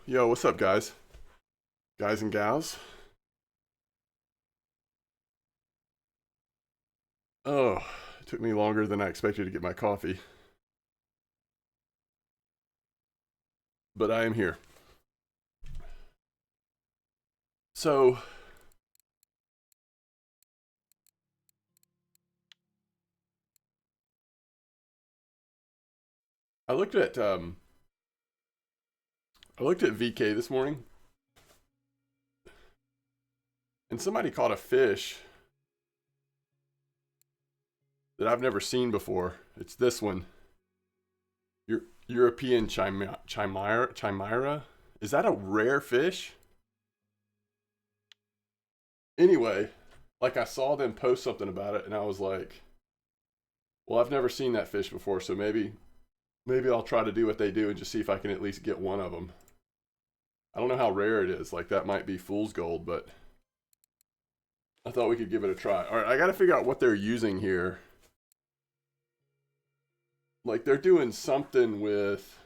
Yo, what's up, guys? Guys and gals? Oh, it took me longer than I expected to get my coffee, but I am here. So, I looked at VK this morning, and somebody caught a fish that I've never seen before. It's this one, European chimera. Is that a rare fish? Anyway, like I saw them post something about it, and I was like, "Well, I've never seen that fish before, so maybe I'll try to do what they do and just see if I can at least get one of them." I don't know how rare it is. Like, that might be fool's gold, but I thought we could give it a try. All right, I got to figure out what they're using here. Like, they're doing something with,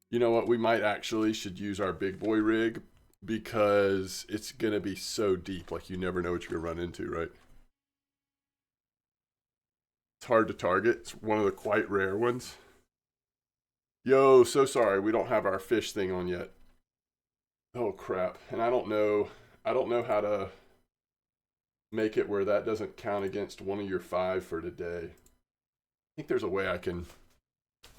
you know what, we might actually should use our big boy rig because it's going to be so deep. Like, you never know what you're going to run into, right? It's hard to target. It's one of the quite rare ones. Yo, so sorry. We don't have our fish thing on yet. Oh, crap. And I don't know how to make it where that doesn't count against one of your 5 for today. I think there's a way I can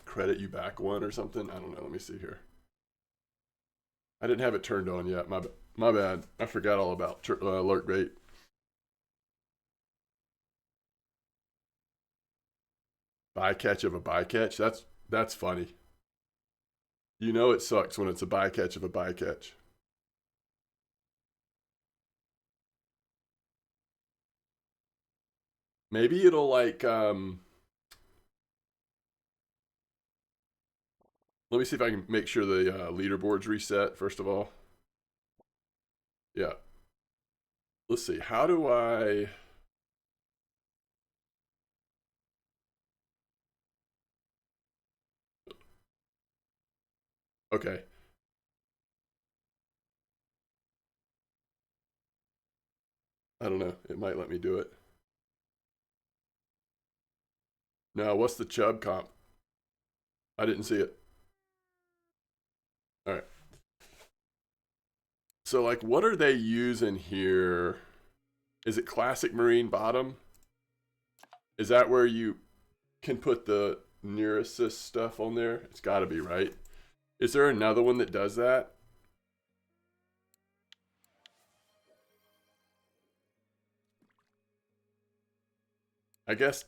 credit you back one or something. I don't know. Let me see here. I didn't have it turned on yet. My bad. I forgot all about alert bait. Bycatch of a bycatch. That's funny. You know it sucks when it's a bycatch of a bycatch. Maybe it'll like let me see if I can make sure the leaderboard's reset first of all. Yeah. Let's see. How do I Okay. I don't know. It might let me do it. No, what's the chub comp? I didn't see it. All right. So, like, what are they using here? Is it classic marine bottom? Is that where you can put the near assist stuff on there? It's got to be, right? Is there another one that does that? I guess.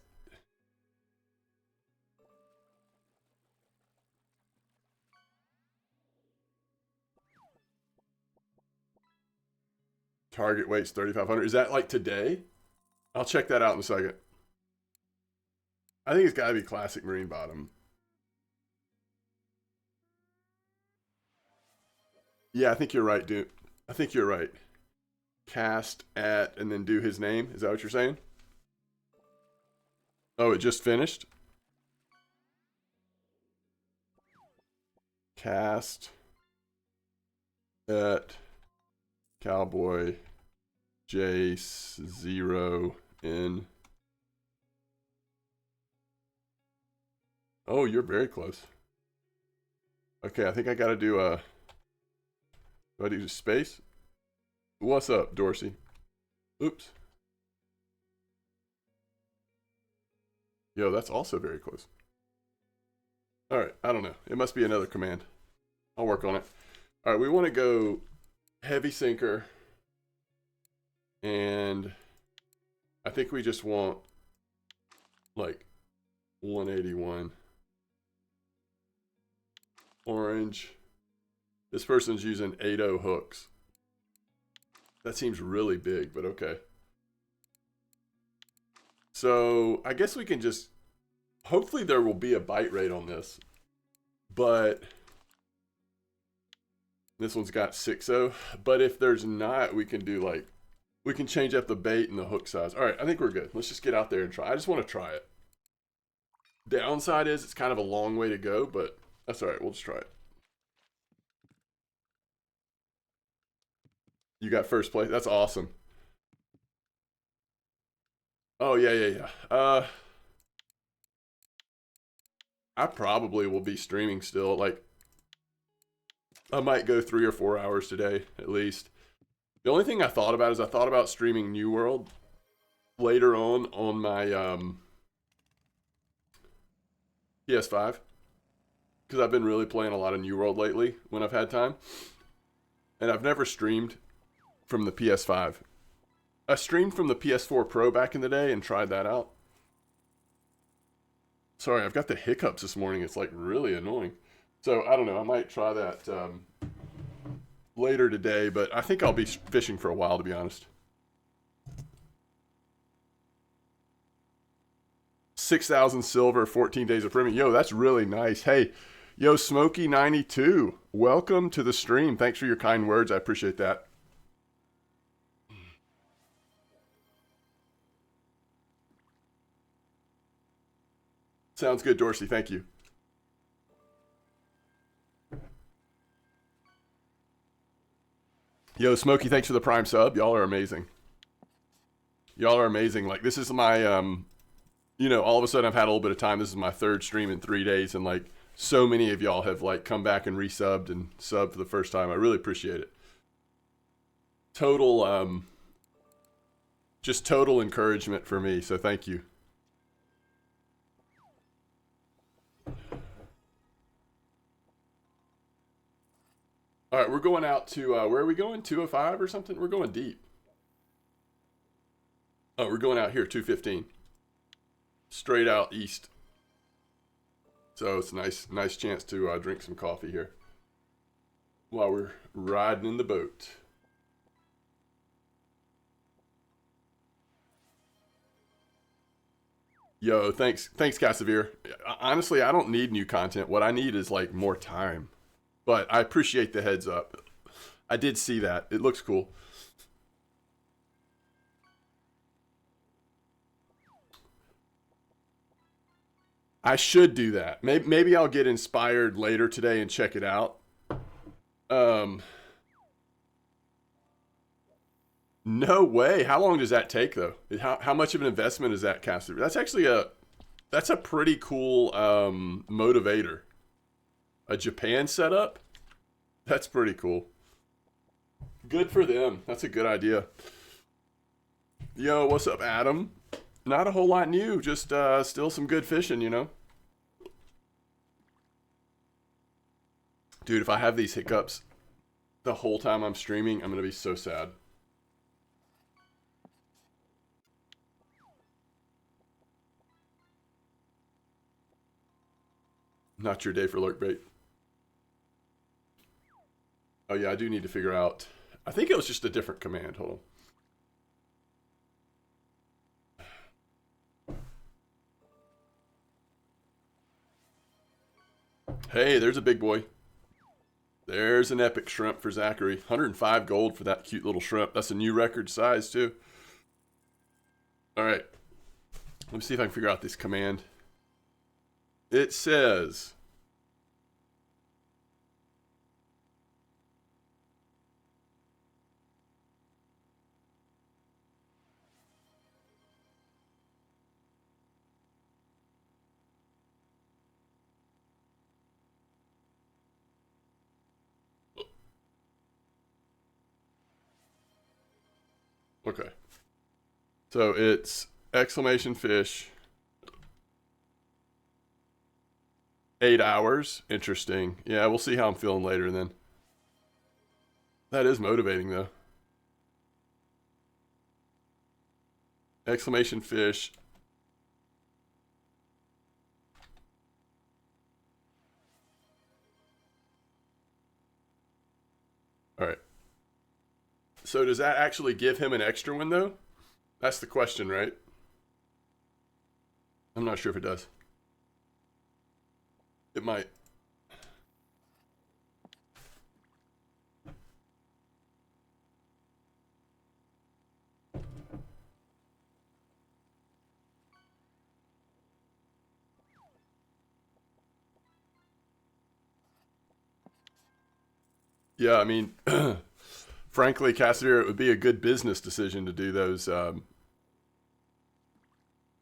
Target weight's 3,500. Is that like today? I'll check that out in a second. I think it's got to be classic marine bottom. Yeah, I think you're right, dude. I think you're right. Cast at and then do his name. Is that what you're saying? Oh, it just finished? Cast at Cowboy Jace 0 in. Oh, you're very close. Okay, I think I gotta do a. Do I do space? What's up, Dorsey? Oops. Yo, that's also very close. All right, I don't know. It must be another command. I'll work on it. All right, we want to go heavy sinker. And I think we just want like 181. Orange. This person's using 8.0 hooks. That seems really big, but okay. So I guess we can just, hopefully there will be a bite rate on this, but this one's got 6.0. But if there's not, we can do like, we can change up the bait and the hook size. All right, I think we're good. Let's just get out there and try. I just want to try it. Downside is it's kind of a long way to go, but that's all right. We'll just try it. You got first place. That's awesome. Oh yeah, yeah, yeah. I probably will be streaming still. Like, I might go 3 or 4 hours today at least. The only thing I thought about is I thought about streaming New World later on my PS5 because I've been really playing a lot of New World lately when I've had time, and I've never streamed from the PS5. I streamed from the PS4 Pro back in the day and tried that out. Sorry, I've got the hiccups this morning. It's like really annoying. So I don't know. I might try that later today, but I think I'll be fishing for a while, to be honest. 6,000 silver, 14 days of premium. Yo, that's really nice. Hey, yo, Smokey92, welcome to the stream. Thanks for your kind words. I appreciate that. Sounds good, Dorsey. Thank you. Yo, Smokey, thanks for the prime sub. Y'all are amazing. Y'all are amazing. Like, this is my, all of a sudden I've had a little bit of time. This is my third stream in 3 days, and like, so many of y'all have like come back and resubbed and subbed for the first time. I really appreciate it. Total, just total encouragement for me. So thank you. All right, we're going out to where are we going? 205 or something? We're going deep. Oh, we're going out here 215. Straight out east. So it's a nice chance to drink some coffee here while we're riding in the boat. Yo, thanks, Casavir. Honestly, I don't need new content. What I need is like more time. But I appreciate the heads up. I did see that. It looks cool. I should do that. Maybe I'll get inspired later today and check it out. No way. How long does that take though? How much of an investment is that, Caster? That's actually that's a pretty cool motivator. A Japan setup? That's pretty cool. Good for them. That's a good idea. Yo, what's up, Adam? Not a whole lot new, just still some good fishing, Dude, if I have these hiccups the whole time I'm streaming, I'm going to be so sad. Not your day for lurk bait. Oh yeah, I do need to figure out. I think it was just a different command. Hold on. Hey, there's a big boy. There's an epic shrimp for Zachary. 105 gold for that cute little shrimp. That's a new record size too. All right. Let me see if I can figure out this command. It says... Okay. So it's exclamation fish. 8 hours. Interesting. Yeah, we'll see how I'm feeling later then. That is motivating though. Exclamation fish. All right. So does that actually give him an extra one though? That's the question, right? I'm not sure if it does. It might. Yeah, I mean, frankly, Cassidy, it would be a good business decision to do those,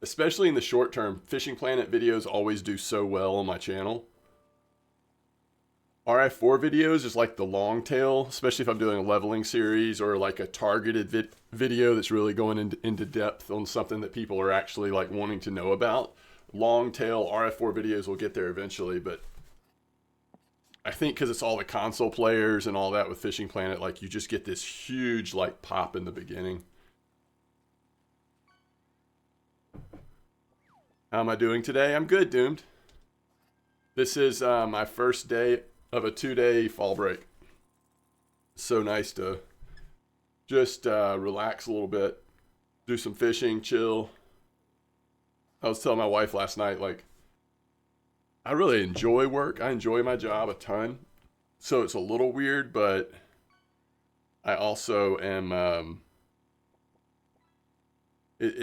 especially in the short term. Fishing Planet videos always do so well on my channel. RF4 videos is like the long tail, especially if I'm doing a leveling series or like a targeted video that's really going into depth on something that people are actually like wanting to know about. Long tail RF4 videos will get there eventually, but I think because it's all the console players and all that with Fishing Planet, like you just get this huge like pop in the beginning. How am I doing today? I'm good, Doomed. This is my first day of a 2-day fall break. So nice to just relax a little bit, do some fishing, chill. I was telling my wife last night, like, I really enjoy work. I enjoy my job a ton. So it's a little weird, but I also am,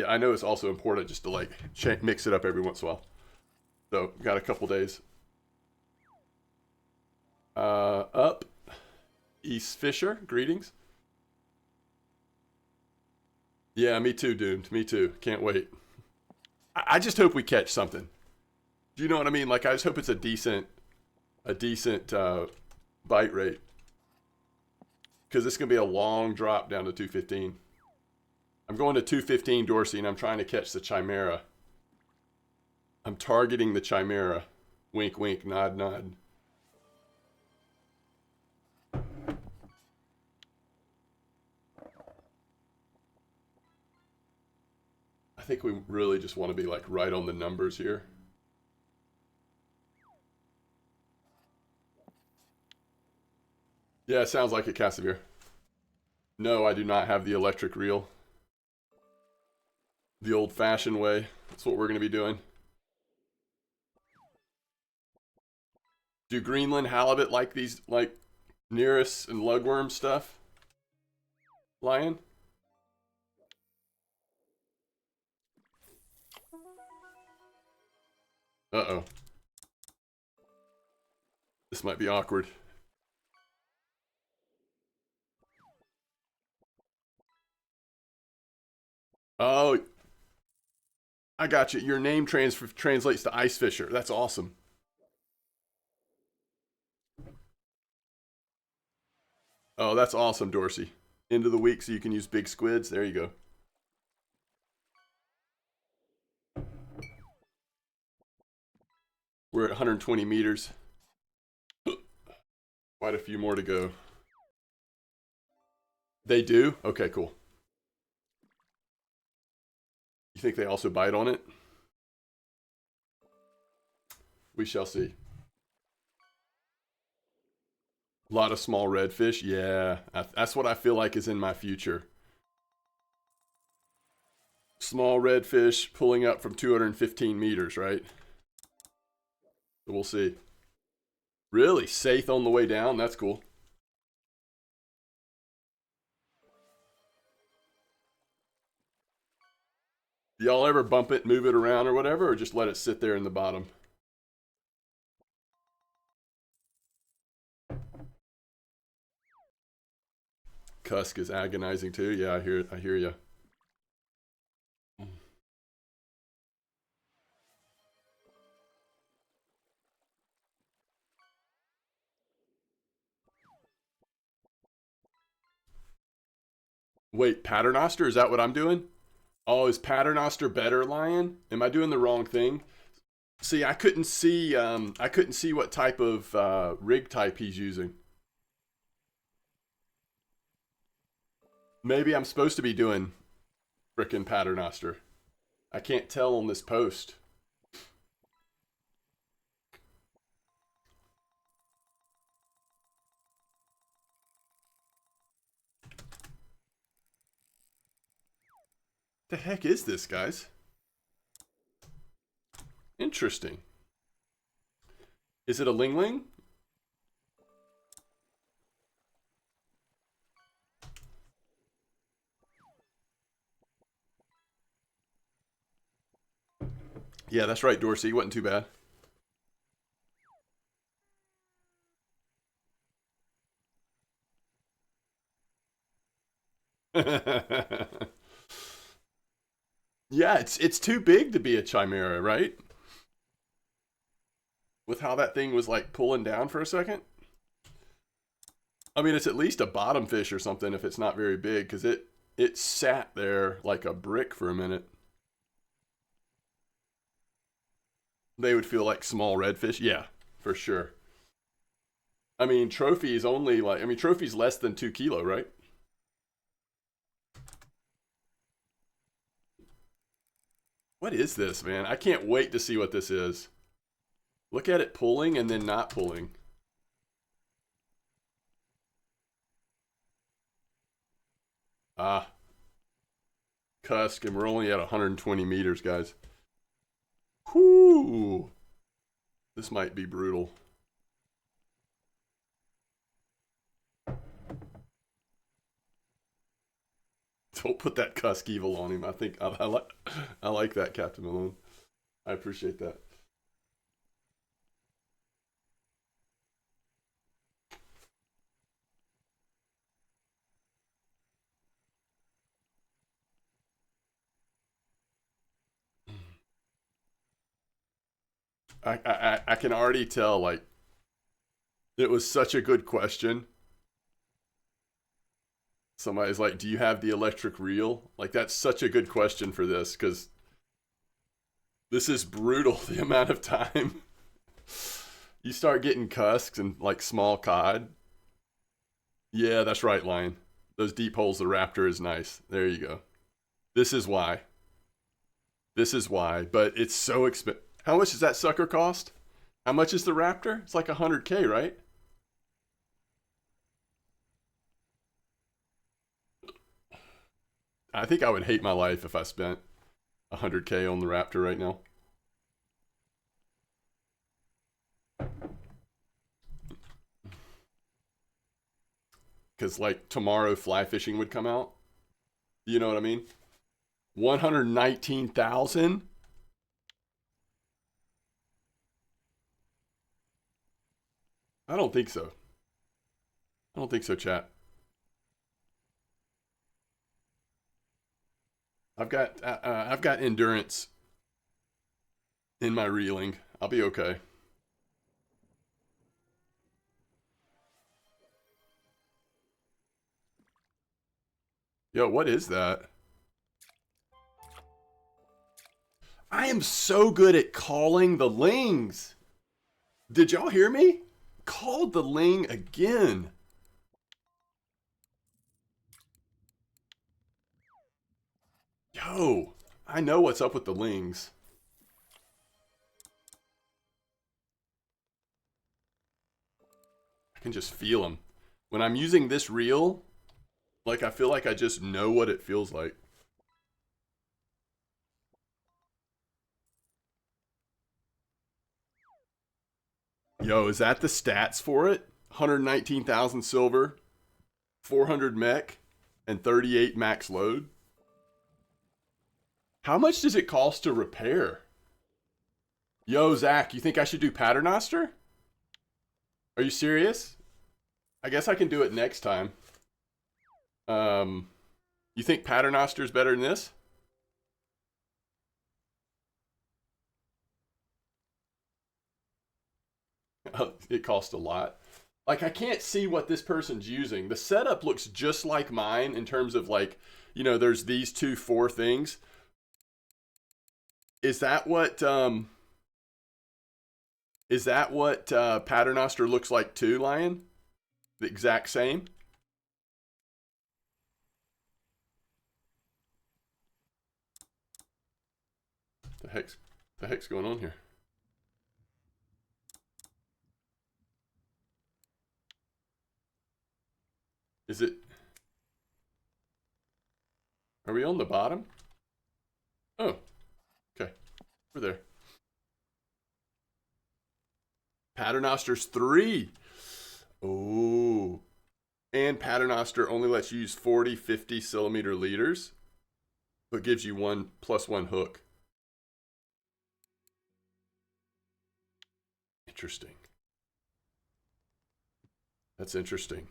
I know it's also important just to like mix it up every once in a while. So got a couple days. Up, East Fisher, greetings. Yeah, me too, Doomed. Me too. Can't wait. I just hope we catch something. Do you know what I mean? Like, I just hope it's a decent bite rate. Because it's going to be a long drop down to 215. I'm going to 215 Dorsey, and I'm trying to catch the Chimera. I'm targeting the Chimera. Wink, wink, nod, nod. I think we really just want to be like right on the numbers here. Yeah, it sounds like it, Casimir. No, I do not have the electric reel. The old-fashioned way. That's what we're going to be doing. Do Greenland halibut like these, like, Nearest and lugworm stuff? Lion? Uh-oh. This might be awkward. Oh, I got you. Your name translates to Ice Fisher. That's awesome. Oh, that's awesome, Dorsey. End of the week so you can use big squids. There you go. We're at 120 meters. Quite a few more to go. They do? Okay, cool. You think they also bite on it? We shall see. A lot of small redfish. Yeah, that's what I feel like is in my future. Small redfish pulling up from 215 meters, right? We'll see. Really? Safe on the way down? That's cool. Do y'all ever bump it, move it around or whatever, or just let it sit there in the bottom? Cusk is agonizing too. Yeah, I hear you. Wait, Paternoster? Is that what I'm doing? Oh, is Paternoster better, Lion? Am I doing the wrong thing? See, I couldn't see what type of rig type he's using. Maybe I'm supposed to be doing frickin' Paternoster. I can't tell on this post. The heck is this, guys? Interesting. Is it a Ling Ling? Yeah, that's right, Dorsey. It wasn't too bad. Yeah, it's too big to be a chimera, right? With how that thing was like pulling down for a second. I mean, it's at least a bottom fish or something if it's not very big, because it sat there like a brick for a minute. They would feel like small redfish. Yeah, for sure. I mean, trophy is only like, I mean, trophy's less than 2 kilo, right? What is this, man? I can't wait to see what this is. Look at it pulling and then not pulling. Ah, cusk, and we're only at 120 meters, guys. Whoo! This might be brutal. Don't put that cusk evil on him. I think I like that, Captain Malone. I appreciate that. I can already tell, like, it was such a good question. Somebody's like, "Do you have the electric reel?" Like, that's such a good question for this, because this is brutal. The amount of time you start getting cusks and like small cod. Yeah, that's right, Lion. Those deep holes, the Raptor is nice. There you go. This is why. This is why. But it's so expensive. How much does that sucker cost? How much is the Raptor? It's like 100K, right? I think I would hate my life if I spent 100K on the Raptor right now. Because like tomorrow fly fishing would come out. You know what I mean? 119,000? I don't think so. I don't think so, chat. I've got endurance in my reeling. I'll be okay. Yo, what is that? I am so good at calling the lings. Did y'all hear me? Called the ling again. Yo, I know what's up with the lings. I can just feel them. When I'm using this reel, like I feel like I just know what it feels like. Yo, is that the stats for it? 119,000 silver, 400 mech, and 38 max load? How much does it cost to repair? Yo, Zach, you think I should do Paternoster? Are you serious? I guess I can do it next time. Um, you think Paternoster is better than this? It costs a lot. Like, I can't see what this person's using. The setup looks just like mine in terms of like, there's these four things. Is that what Paternoster looks like too, Lion? The exact same? The heck's going on here? Is it? Are we on the bottom? Oh, okay. We're there. Paternoster's 3. Oh. And Paternoster only lets you use 40, 50 centimeter leaders, but gives you 1+1 hook. Interesting. That's interesting.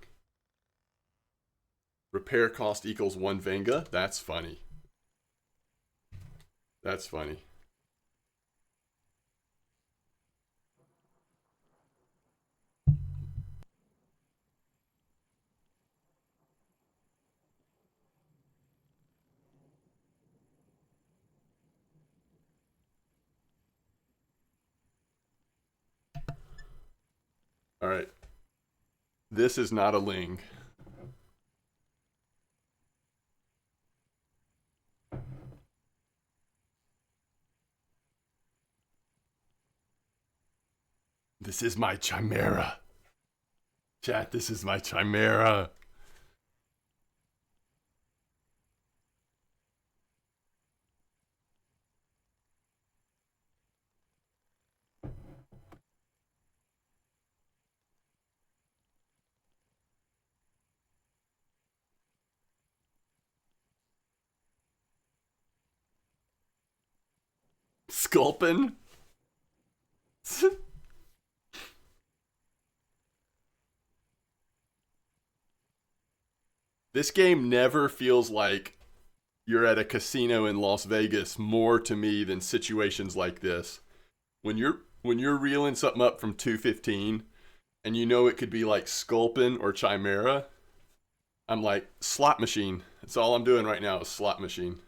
Repair cost equals 1 Venga. That's funny. That's funny. All right. This is not a Ling. This is my Chimera. Chat, this is my Chimera. Sculpin? This game never feels like you're at a casino in Las Vegas more to me than situations like this. When you're reeling something up from 215 and you know it could be like Sculpin or Chimera, I'm like, slot machine. That's all I'm doing right now is slot machine.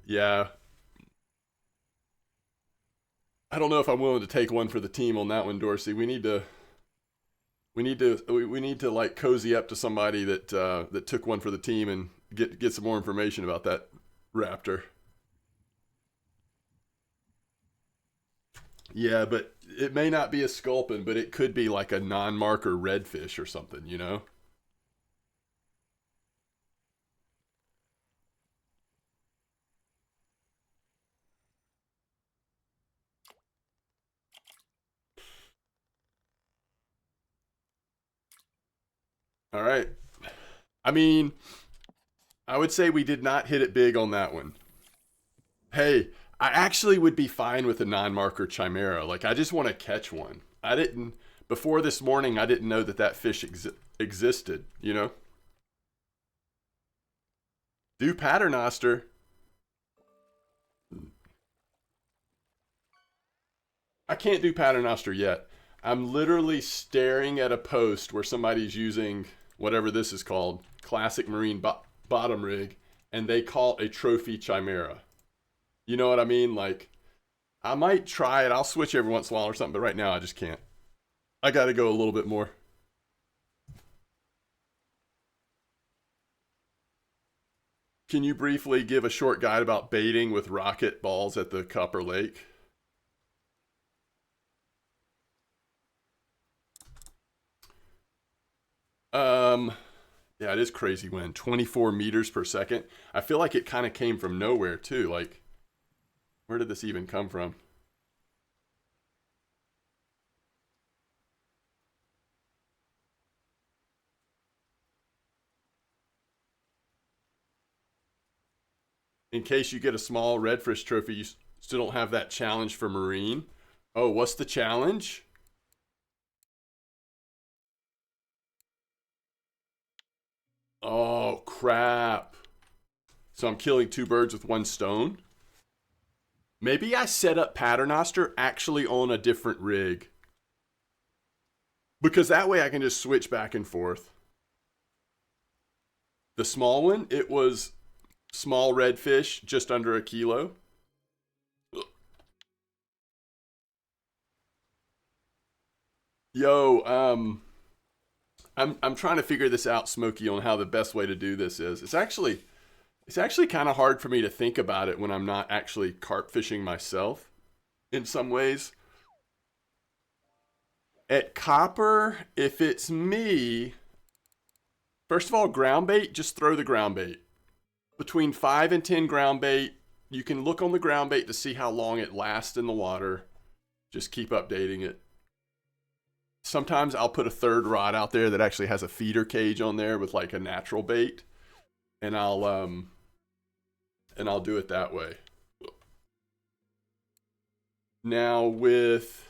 Yeah. I don't know if I'm willing to take one for the team on that one, Dorsey. We need to like cozy up to somebody that took one for the team and get some more information about that raptor. Yeah, but it may not be a sculpin, but it could be like a non-marker redfish or something, you know? All right. I mean, I would say we did not hit it big on that one. Hey, I actually would be fine with a non-marker chimera. Like, I just want to catch one. I didn't before this morning. I didn't know that that fish existed. You know, do paternoster. I can't do paternoster yet. I'm literally staring at a post where somebody's using whatever this is called, classic marine bottom rig, and they call it a trophy chimera. You know what I mean? Like, I might try it. I'll switch every once in a while or something, but right now I just can't. I got to go a little bit more. Can you briefly give a short guide about baiting with rocket balls at the Copper Lake? Um, yeah, it is crazy wind. 24 meters per second. I feel like it kind of came from nowhere too. Like, where did this even come from? In case you get a small redfish trophy, you still don't have that challenge for marine. Oh, what's the challenge? Oh, crap. So I'm killing two birds with one stone? Maybe I set up Paternoster actually on a different rig. Because that way I can just switch back and forth. The small one, it was small redfish, just under a kilo. Yo, I'm trying to figure this out, Smokey, on how the best way to do this is. It's actually kind of hard for me to think about it when I'm not actually carp fishing myself. In some ways, at copper, if it's me, first of all, ground bait, just throw the ground bait. Between 5 and 10 ground bait, you can look on the ground bait to see how long it lasts in the water. Just keep updating it. Sometimes I'll put a third rod out there that actually has a feeder cage on there with like a natural bait, and I'll do it that way. Now with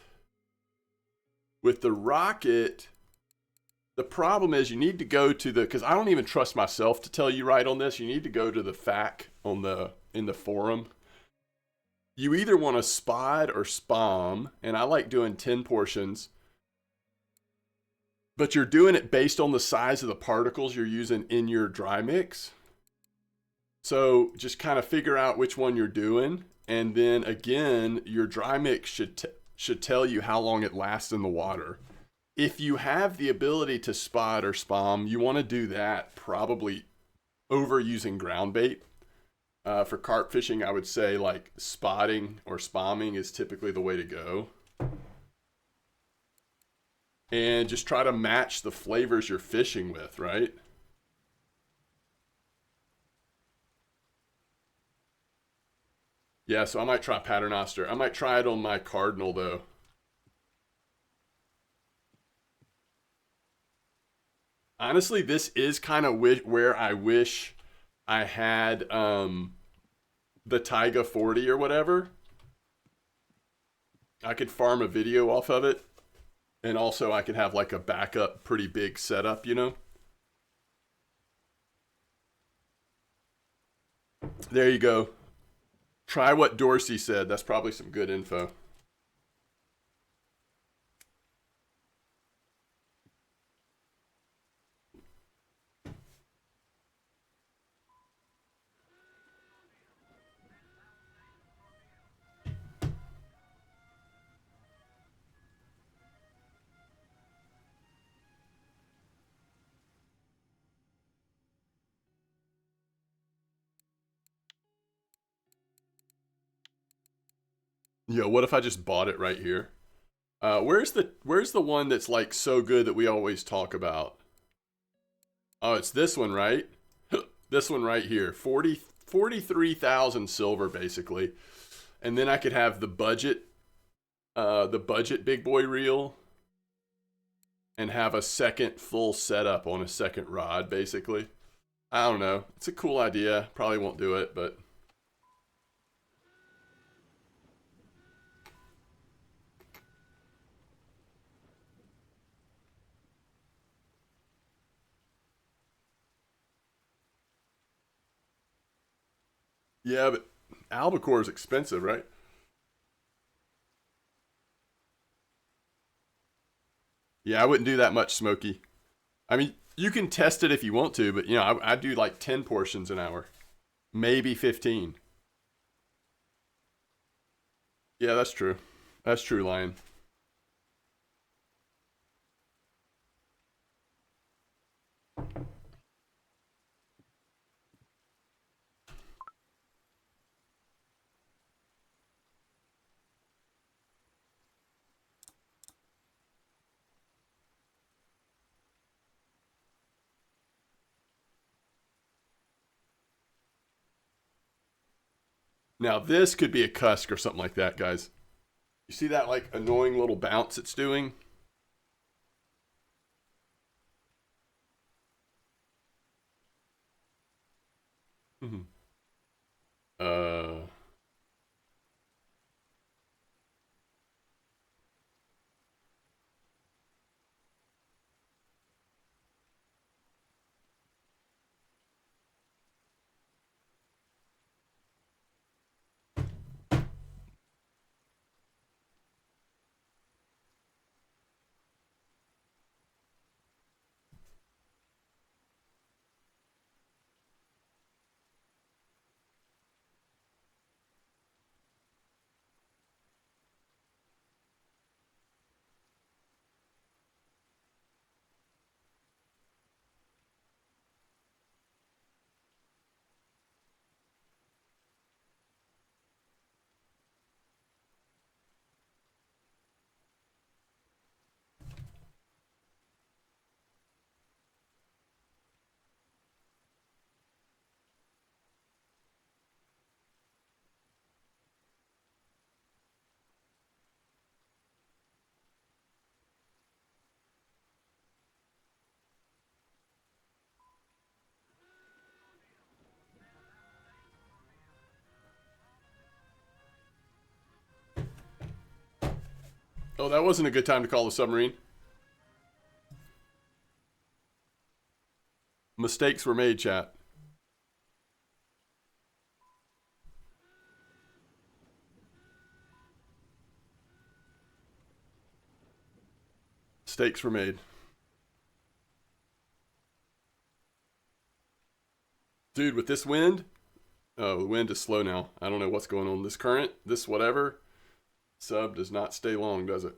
the rocket, The problem is you need to go to the, because I don't even trust myself to tell you right on this. You need to go to the FAQ on the in the forum. You either want to spot or spam, and I like doing 10 portions, but you're doing it based on the size of the particles you're using in your dry mix. So just kind of figure out which one you're doing, and then again, your dry mix should tell you how long it lasts in the water. If you have the ability to spot or spam, you want to do that probably over using ground bait. For carp fishing, I would say like spotting or spamming is typically the way to go. And just try to match the flavors you're fishing with, right? Yeah, so I might try Paternoster. I might try it on my Cardinal though. Honestly, this is kind of where I wish I had the Taiga 40 or whatever. I could farm a video off of it. And also I could have like a backup pretty big setup, you know? There you go. Try what Dorsey said. That's probably some good info. Yo, what if I just bought it right here? Where's the one that's like so good that we always talk about? Oh, it's this one, right? This one right here. 43,000 silver basically. And then I could have the budget big boy reel and have a second full setup on a second rod basically. I don't know. It's a cool idea. Probably won't do it, but yeah, but albacore is expensive, right? Yeah, I wouldn't do that much smoky. I mean, you can test it if you want to, but you know, I do like 10 portions an hour, maybe 15. Yeah, that's true. That's true, Lion. Now, this could be a cusk or something like that, guys. You see that like annoying little bounce it's doing? Mm-hmm. Uh, oh, that wasn't a good time to call the submarine. Mistakes were made, chat. Mistakes were made. Dude, with this wind, oh, the wind is slow now. I don't know what's going on. This current, this whatever, sub does not stay long, does it?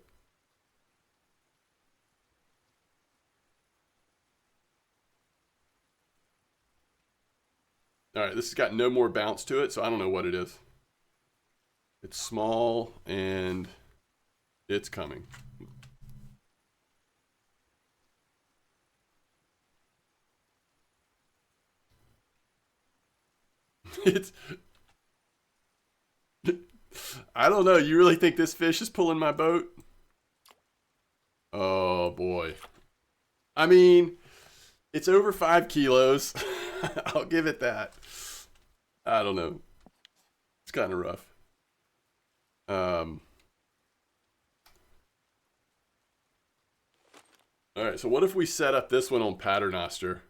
All right, this has got no more bounce to it, so I don't know what it is. It's small and it's coming. It's I don't know. You really think this fish is pulling my boat? Oh boy. I mean, it's over 5 kilos. I'll give it that. I don't know. It's kind of rough. All right, so what if we set up this one on Paternoster?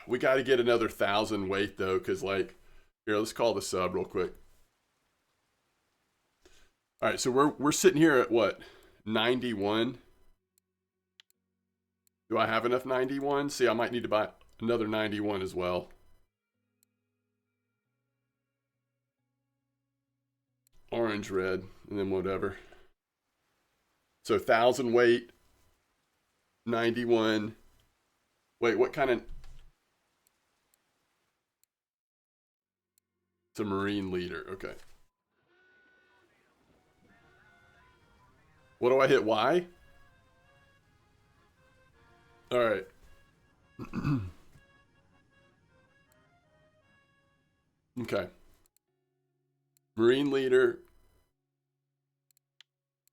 We got to get another 1,000 weight though, because like, here, let's call the sub real quick. All right, so we're sitting here at what, 91? Do I have enough 91? See, I might need to buy another 91 as well. Orange, red, and then whatever. So 1,000 weight, 91. Wait, what kind of? It's a marine leader. Okay. What do I hit? Y? All right. Okay. Marine leader.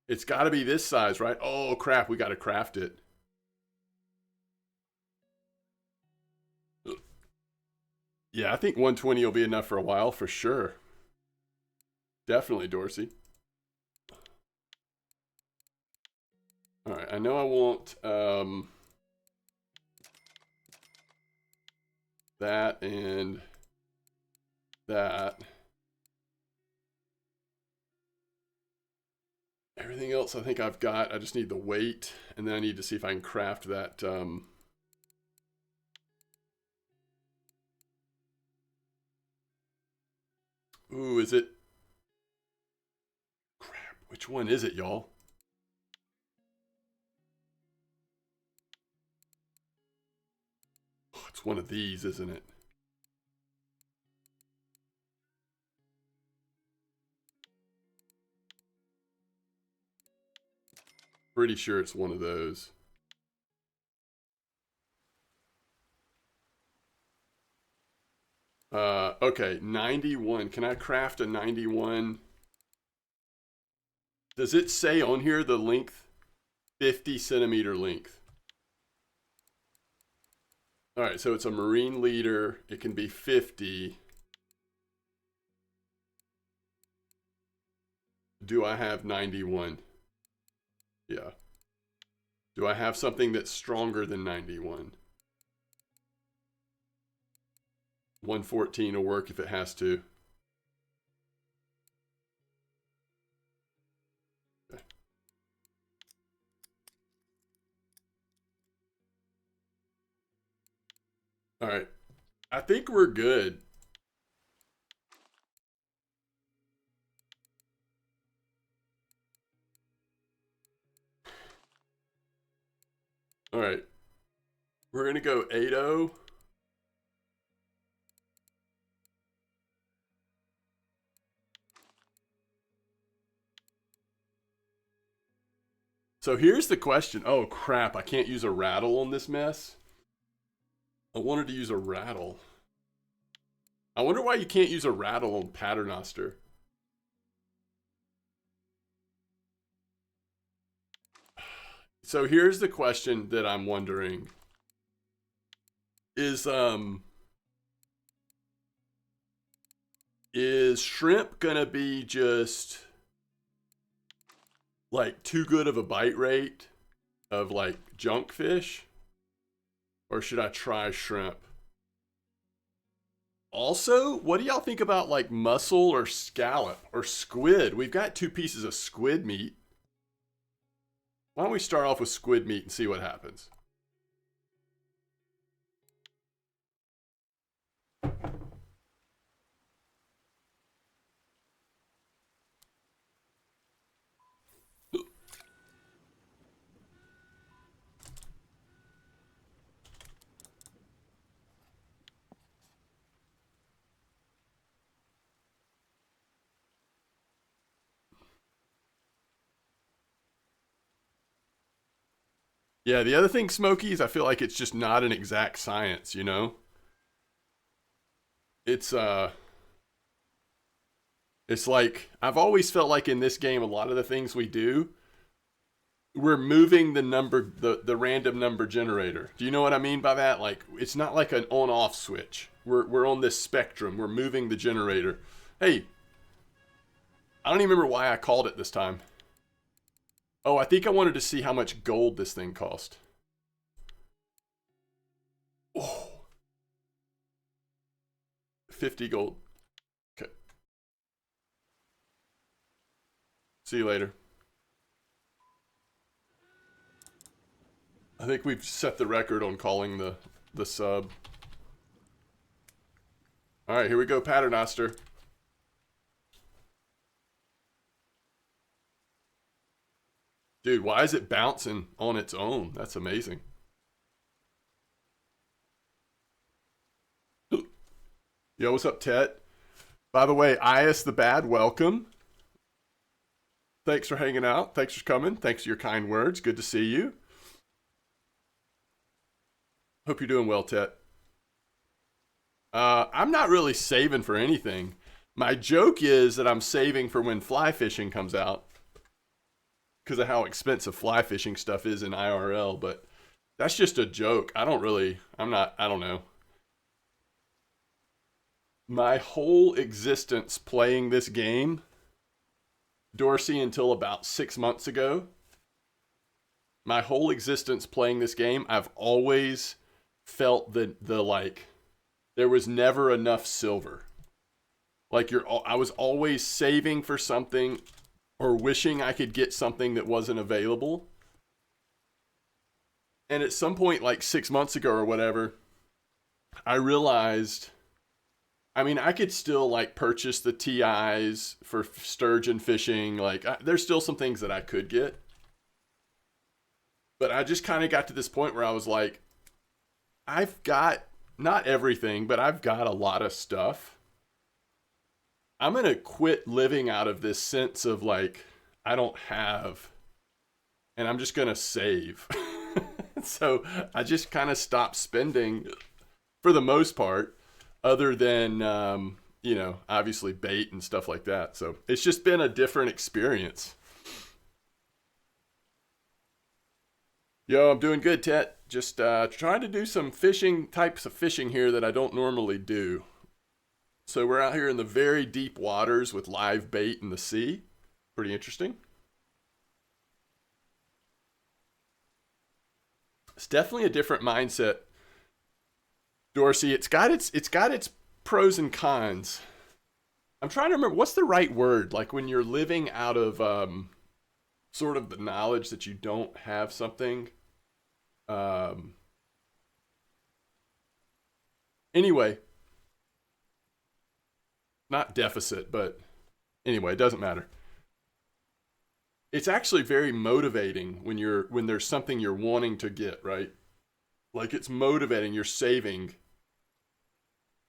It's got to be this size, right? Oh, crap. We got to craft it. Yeah, I think 120 will be enough for a while, for sure. Definitely, Dorsey. All right, I know I want that and that. Everything else I think I've got. I just need the weight, and then I need to see if I can craft that. Ooh, is it? Crap, which one is it, y'all? Oh, it's one of these, isn't it? Pretty sure it's one of those. Okay, 91. Can I craft a 91? Does it say on here the length? 50 centimeter length. All right, so it's a marine leader. It can be 50. Do I have 91? Yeah. Do I have something that's stronger than 91? 114 will work if it has to. Okay. All right. I think we're good. All right. We're going to go 8-0. So here's the question. Oh, crap. I can't use a rattle on this mess. I wanted to use a rattle. I wonder why you can't use a rattle on Paternoster. So here's the question that I'm wondering. Is shrimp gonna be just like too good of a bite rate of like junk fish? Or should I try shrimp? Also, what do y'all think about like mussel or scallop or squid? We've got 2 pieces of squid meat. Why don't we start off with squid meat and see what happens? Yeah, the other thing, Smokey, is I feel like it's just not an exact science, you know? It's it's like I've always felt like in this game a lot of the things we do, we're moving the random number generator. Do you know what I mean by that? Like it's not like an on off switch. We're on this spectrum. We're moving the generator. Hey, I don't even remember why I called it this time. Oh, I think I wanted to see how much gold this thing cost. Oh. 50 gold. Okay. See you later. I think we've set the record on calling the sub. All right, here we go, Paternoster. Dude, why is it bouncing on its own? That's amazing. Yo, what's up, Tet? By the way, Ias the Bad, welcome. Thanks for hanging out. Thanks for coming. Thanks for your kind words. Good to see you. Hope you're doing well, Tet. I'm not really saving for anything. My joke is that I'm saving for when fly fishing comes out because of how expensive fly fishing stuff is in IRL, but that's just a joke. I don't know. My whole existence playing this game, Dorsey, until about 6 months ago, my whole existence playing this game, I've always felt that there was never enough silver. Like I was always saving for something or wishing I could get something that wasn't available. And at some point, like 6 months ago or whatever, I realized, I mean, I could still like purchase the TIs for sturgeon fishing. Like there's still some things that I could get. But I just kind of got to this point where I was like, I've got not everything, but I've got a lot of stuff. I'm going to quit living out of this sense of like, I don't have, and I'm just going to save. So I just kind of stopped spending for the most part, other than, obviously bait and stuff like that. So it's just been a different experience. Yo, I'm doing good, Tet. Just trying to do some types of fishing here that I don't normally do. So we're out here in the very deep waters with live bait in the sea. Pretty interesting. It's definitely a different mindset, Dorsey. It's got its pros and cons. I'm trying to remember what's the right word. Like when you're living out of sort of the knowledge that you don't have something. Anyway, not deficit, but anyway, it doesn't matter. It's actually very motivating when there's something you're wanting to get, right? Like it's motivating, you're saving,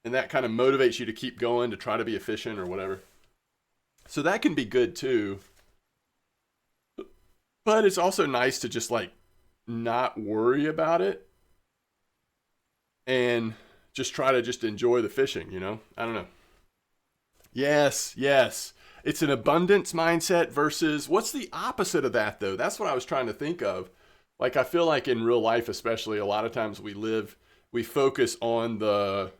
and that kind of motivates you to keep going, to try to be efficient or whatever. So that can be good too. But it's also nice to just like not worry about it and just try to just enjoy the fishing, you know? I don't know. Yes. It's an abundance mindset versus what's the opposite of that though? That's what I was trying to think of. Like I feel like in real life especially a lot of times we focus on the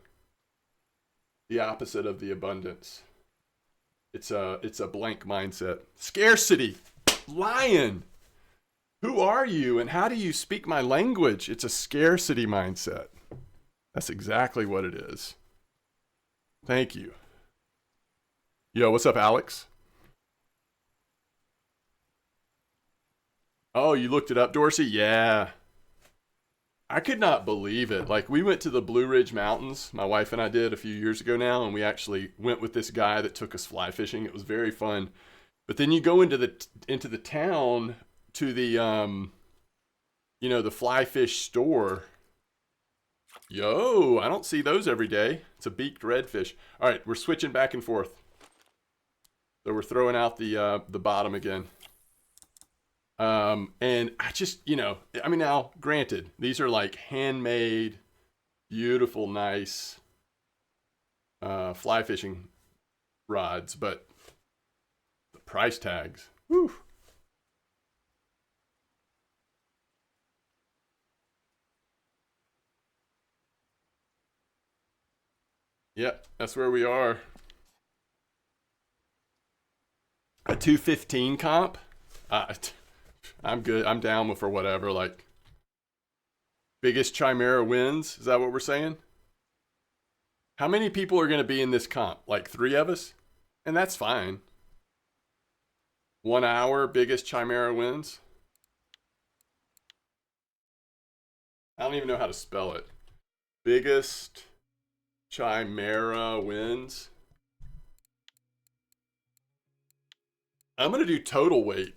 opposite of the abundance. It's a blank mindset. Scarcity. Lion, who are you and how do you speak my language? It's a scarcity mindset. That's exactly what it is. Thank you. Yo, what's up, Alex? Oh, you looked it up, Dorsey? Yeah. I could not believe it. Like, we went to the Blue Ridge Mountains, my wife and I did a few years ago now, and we actually went with this guy that took us fly fishing. It was very fun. But then you go into the town to the the fly fish store. Yo, I don't see those every day. It's a beaked redfish. All right, we're switching back and forth. So we're throwing out the bottom again. And I just, I mean, now, granted, these are like handmade, beautiful, nice fly fishing rods, but the price tags, whew. Yep, that's where we are. A 215 comp? I'm good. I'm down for whatever. Like, biggest Chimera wins. Is that what we're saying? How many people are going to be in this comp? Like 3 of us? And that's fine. 1 hour, biggest Chimera wins. I don't even know how to spell it. Biggest Chimera wins. I'm going to do total weight.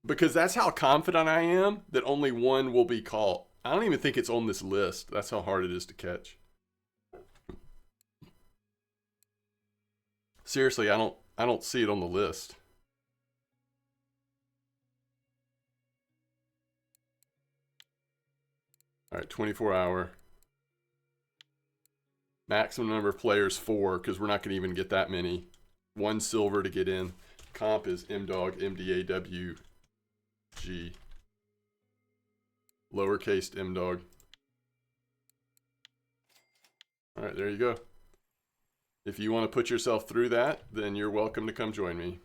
Because that's how confident I am that only one will be caught. I don't even think it's on this list. That's how hard it is to catch. Seriously, I don't see it on the list. All right, 24-hour. Maximum number of players 4, because we're not going to even get that many. 1 silver to get in. Comp is MDawg, MDawg. Lowercase MDawg. All right, there you go. If you want to put yourself through that, then you're welcome to come join me.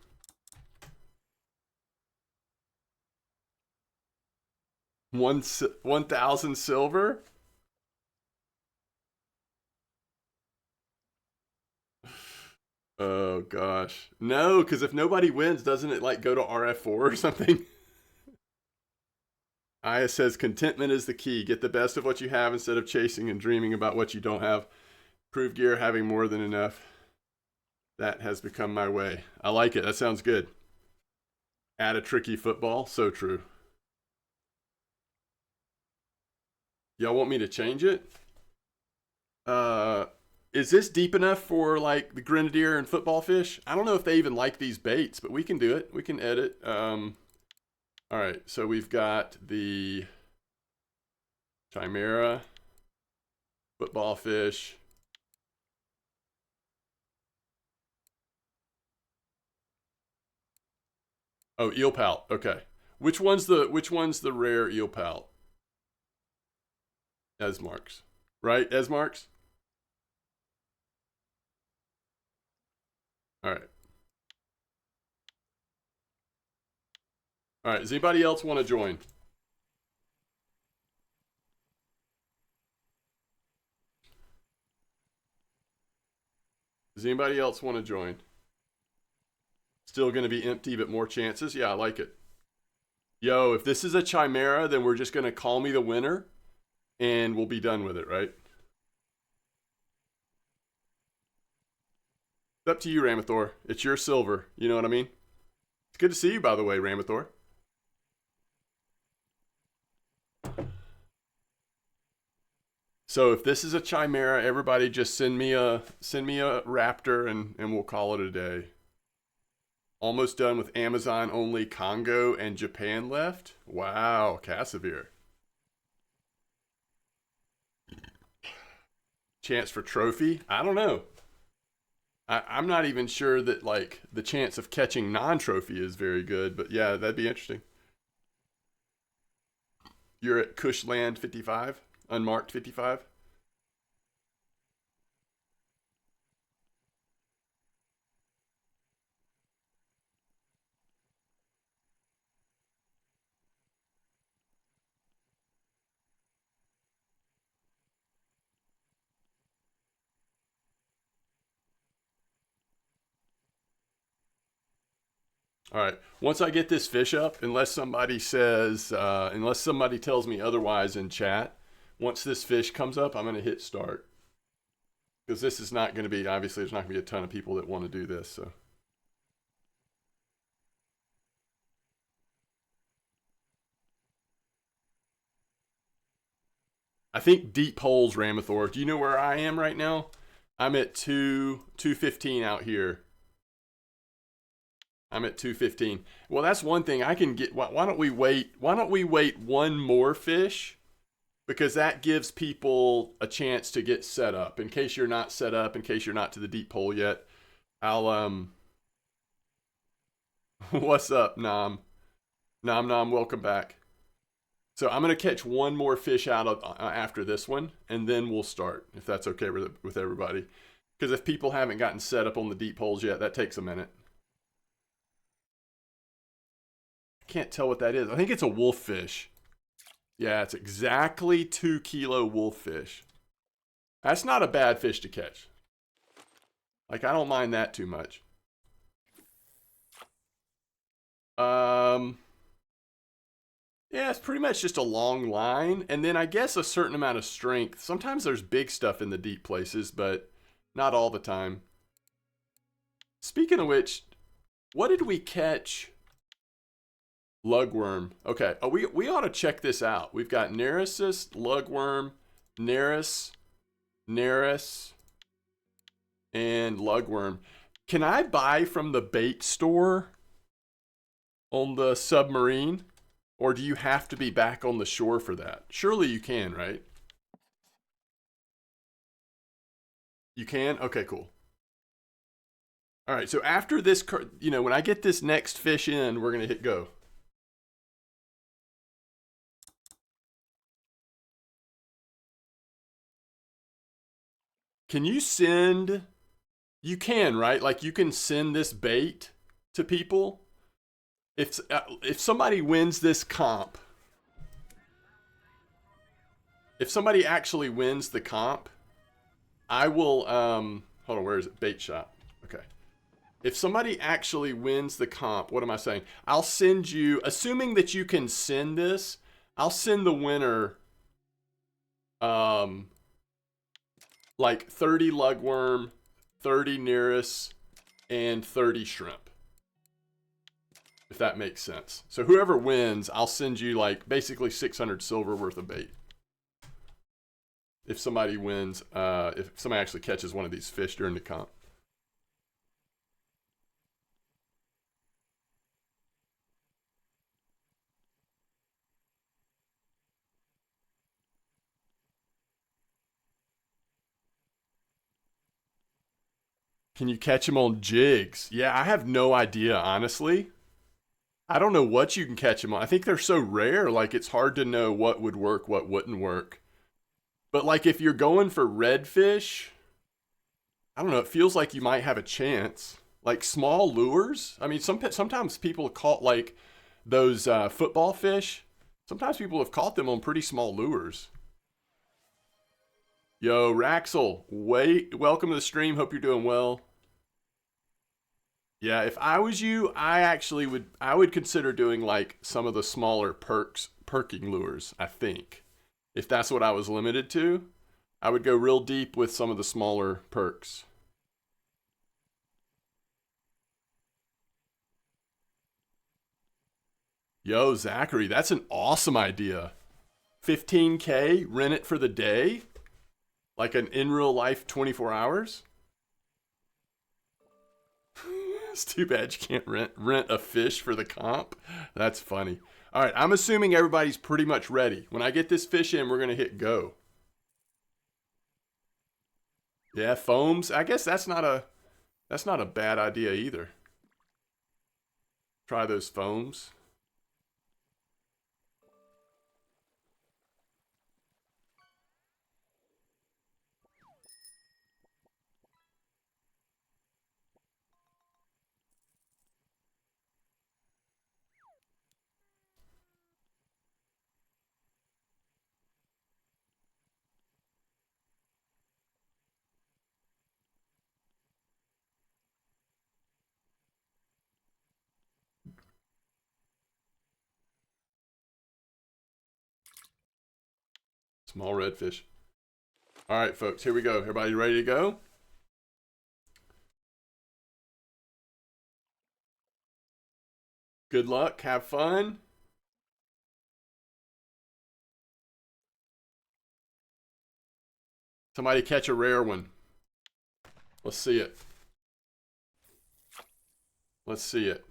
One 1,000 silver? Oh gosh. No, because if nobody wins, doesn't it like go to RF4 or something? Aya says contentment is the key. Get the best of what you have instead of chasing and dreaming about what you don't have. Prove gear having more than enough. That has become my way. I like it. That sounds good. Add a tricky football. So true. Y'all want me to change it? Is this deep enough for like the grenadier and football fish? I don't know if they even like these baits, but we can do it. We can edit. All right, so we've got the Chimera, football fish. Oh, eel pout. Okay. Which one's the rare eel pout? Esmarks. Right? Esmarks? All right. All right. Does anybody else want to join? Does anybody else want to join? Still going to be empty, but more chances? Yeah, I like it. Yo, if this is a Chimera, then we're just going to call me the winner and we'll be done with it, right? It's up to you, Ramathor. It's your silver. You know what I mean? It's good to see you, by the way, Ramathor. So if this is a Chimera, everybody just send me a raptor and we'll call it a day. Almost done with Amazon only Congo and Japan left. Wow, Cassavir. Chance for trophy? I don't know. I'm not even sure that like the chance of catching non-trophy is very good, but yeah, that'd be interesting. You're at Cushland 55, unmarked 55. All right. Once I get this fish up, unless somebody says, unless somebody tells me otherwise in chat, once this fish comes up, I'm going to hit start. Because this is not going to be, obviously, there's not going to be a ton of people that want to do this. So, I think deep holes, Ramathor. Do you know where I am right now? I'm at 215 out here. I'm at 215. Well, that's one thing I can get. Why don't we wait? Why don't we wait one more fish? Because that gives people a chance to get set up. In case you're not set up, in case you're not to the deep hole yet, I'll. What's up, Nam? Nam, welcome back. So I'm gonna catch one more fish out of after this one, and then we'll start if that's okay with everybody. Because if people haven't gotten set up on the deep holes yet, that takes a minute. I can't tell what that is. I think it's a wolffish. Yeah, it's exactly 2 kilo wolffish. That's not a bad fish to catch. Like, I don't mind that too much. Yeah, it's pretty much just a long line, and then I guess a certain amount of strength. Sometimes there's big stuff in the deep places, but not all the time. Speaking of which, what did we catch? Lugworm. Okay, we ought to check this out. We've got Nereus, Lugworm, Nereus, and Lugworm. Can I buy from the bait store on the submarine? Or do you have to be back on the shore for that? Surely you can, right? You can? Okay, cool. All right, so after this, when I get this next fish in, we're going to hit go. Can you send... You can, right? Like, you can send this bait to people. If somebody wins this comp, if somebody actually wins the comp, I will, hold on, where is it? Bait shop. Okay. If somebody actually wins the comp, what am I saying? I'll send you, assuming that you can send this, I'll send the winner, like 30 lugworm, 30 Nereus, and 30 shrimp. If that makes sense. So whoever wins, I'll send you like basically 600 silver worth of bait. If somebody wins, if somebody actually catches one of these fish during the comp. Can you catch them on jigs? Yeah, I have no idea, honestly. I don't know what you can catch them on. I think they're so rare, like it's hard to know what would work, what wouldn't work. But like if you're going for redfish, I don't know, it feels like you might have a chance. Like small lures. I mean, sometimes people caught like those football fish. Sometimes people have caught them on pretty small lures. Yo, Raxel, welcome to the stream. Hope you're doing well. Yeah, if I was you, I would consider doing like some of the smaller perking lures, I think. If that's what I was limited to, I would go real deep with some of the smaller perks. Yo, Zachary, that's an awesome idea. 15K, rent it for the day? Like an in real life 24 hours? It's too bad you can't rent a fish for the comp. That's funny. All right, I'm assuming everybody's pretty much ready. When I get this fish in, we're going to hit go. Yeah, foams. I guess that's not a bad idea either. Try those foams. Small redfish. All right, folks, here we go. Everybody ready to go? Good luck. Have fun. Somebody catch a rare one. Let's see it. Let's see it.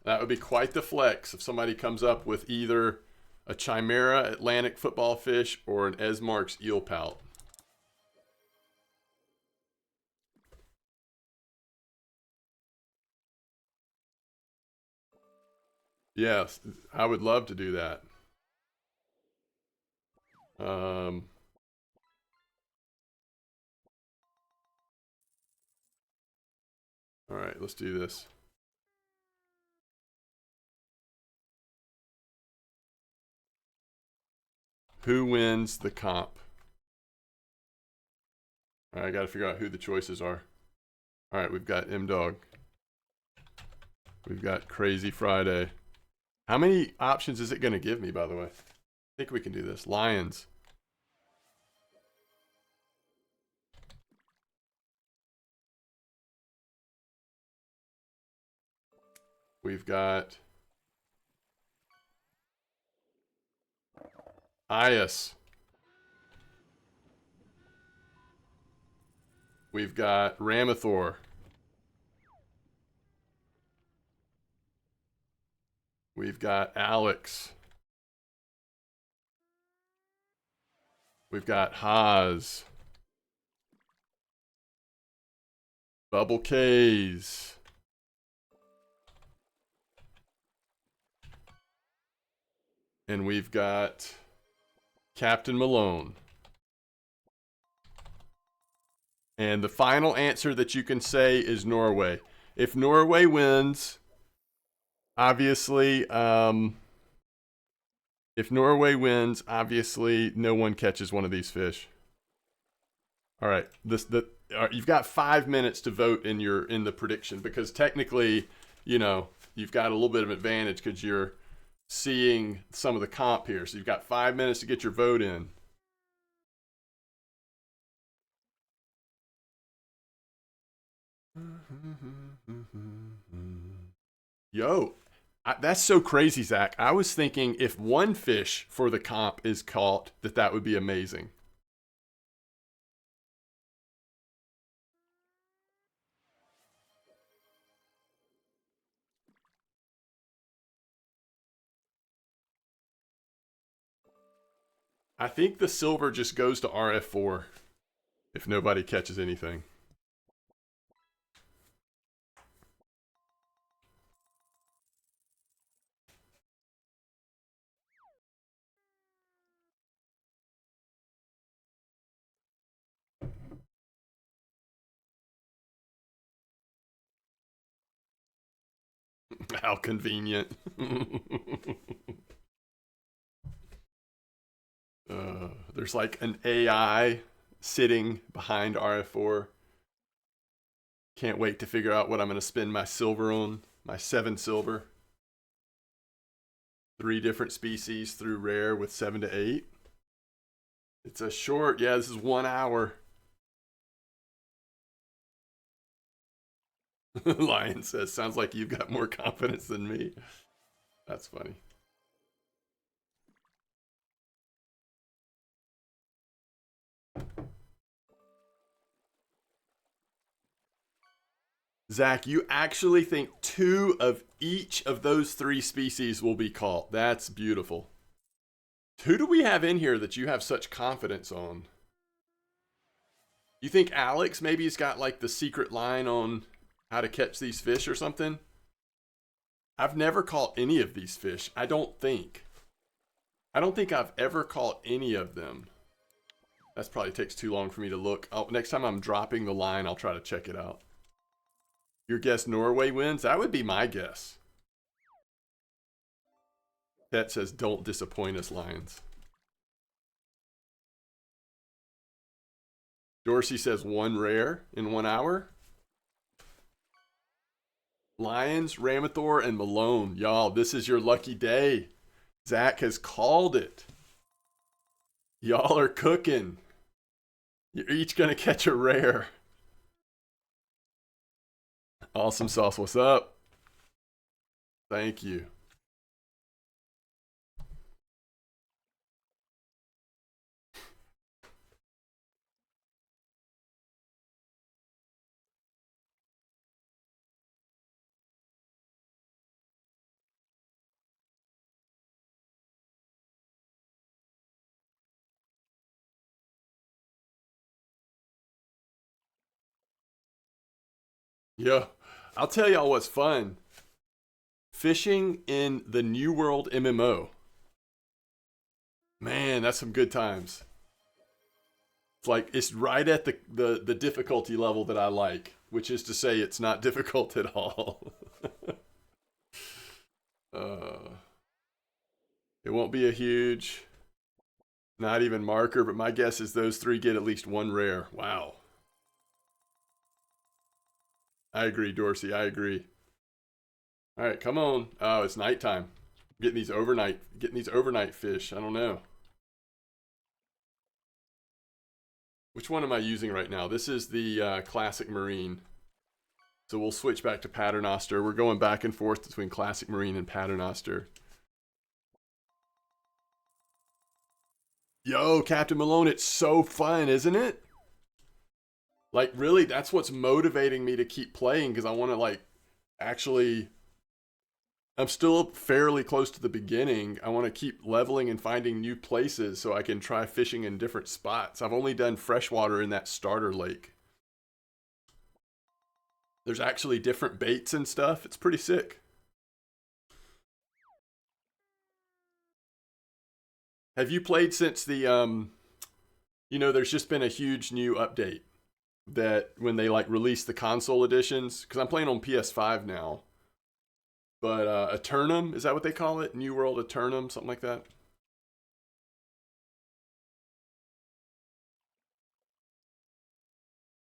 That would be quite the flex if somebody comes up with either a Chimera Atlantic football fish or an Esmark's eel pout. Yes, I would love to do that. All right, let's do this. Who wins the comp? All right, I got to figure out who the choices are. All right, we've got MDawg. We've got Crazy Friday. How many options is it going to give me, by the way? I think we can do this. Lions. We've got Ias. We've got Ramathor. We've got Alex. We've got Haas. Bubble K's. And we've got Captain Malone. And the final answer that you can say is Norway. If Norway wins, obviously, if Norway wins, obviously no one catches one of these fish. All right, you've got 5 minutes to vote in the prediction, because technically, you know, you've got a little bit of advantage because you're seeing some of the comp here. So you've got 5 minutes to get your vote in. Yo, that's so crazy, Zach. I was thinking if one fish for the comp is caught, that would be amazing. I think the silver just goes to RF4 if nobody catches anything. How convenient. There's like an AI sitting behind RF4. Can't wait to figure out what I'm going to spend my silver on. My 7 silver. 3 different species through rare with 7 to 8. It's a short, yeah, this is 1 hour. Lion says, sounds like you've got more confidence than me. That's funny. Zach, you actually think 2 of each of those 3 species will be caught. That's beautiful. Who do we have in here that you have such confidence on? You think Alex maybe has got like the secret line on how to catch these fish or something? I've never caught any of these fish. I don't think I've ever caught any of them. That probably takes too long for me to look. Next time I'm dropping the line, I'll try to check it out. Your guess Norway wins? That would be my guess. That says, don't disappoint us, Lions. Dorsey says 1 rare in 1 hour. Lions, Ramathor, and Malone. Y'all, this is your lucky day. Zach has called it. Y'all are cooking. You're each going to catch a rare. Awesome sauce. What's up? Thank you. Yeah. I'll tell y'all what's fun. Fishing in the New World MMO. Man, that's some good times. It's like it's right at the difficulty level that I like, which is to say it's not difficult at all. uh, it won't be a huge, not even marker, but my guess is those three get at least one rare. Wow. I agree, Dorsey. I agree. All right, come on. Oh, it's nighttime. Getting these overnight fish. I don't know. Which one am I using right now? This is the Classic Marine. So we'll switch back to Paternoster. We're going back and forth between Classic Marine and Paternoster. Yo, Captain Malone, it's so fun, isn't it? Like, really, that's what's motivating me to keep playing, because I want to, like, actually... I'm still fairly close to the beginning. I want to keep leveling and finding new places so I can try fishing in different spots. I've only done freshwater in that starter lake. There's actually different baits and stuff. It's pretty sick. Have you played since the, you know, there's just been a huge new update that when they, like, release the console editions, because I'm playing on PS5 now. But Eternum, is that what they call it? New World Eternum, something like that.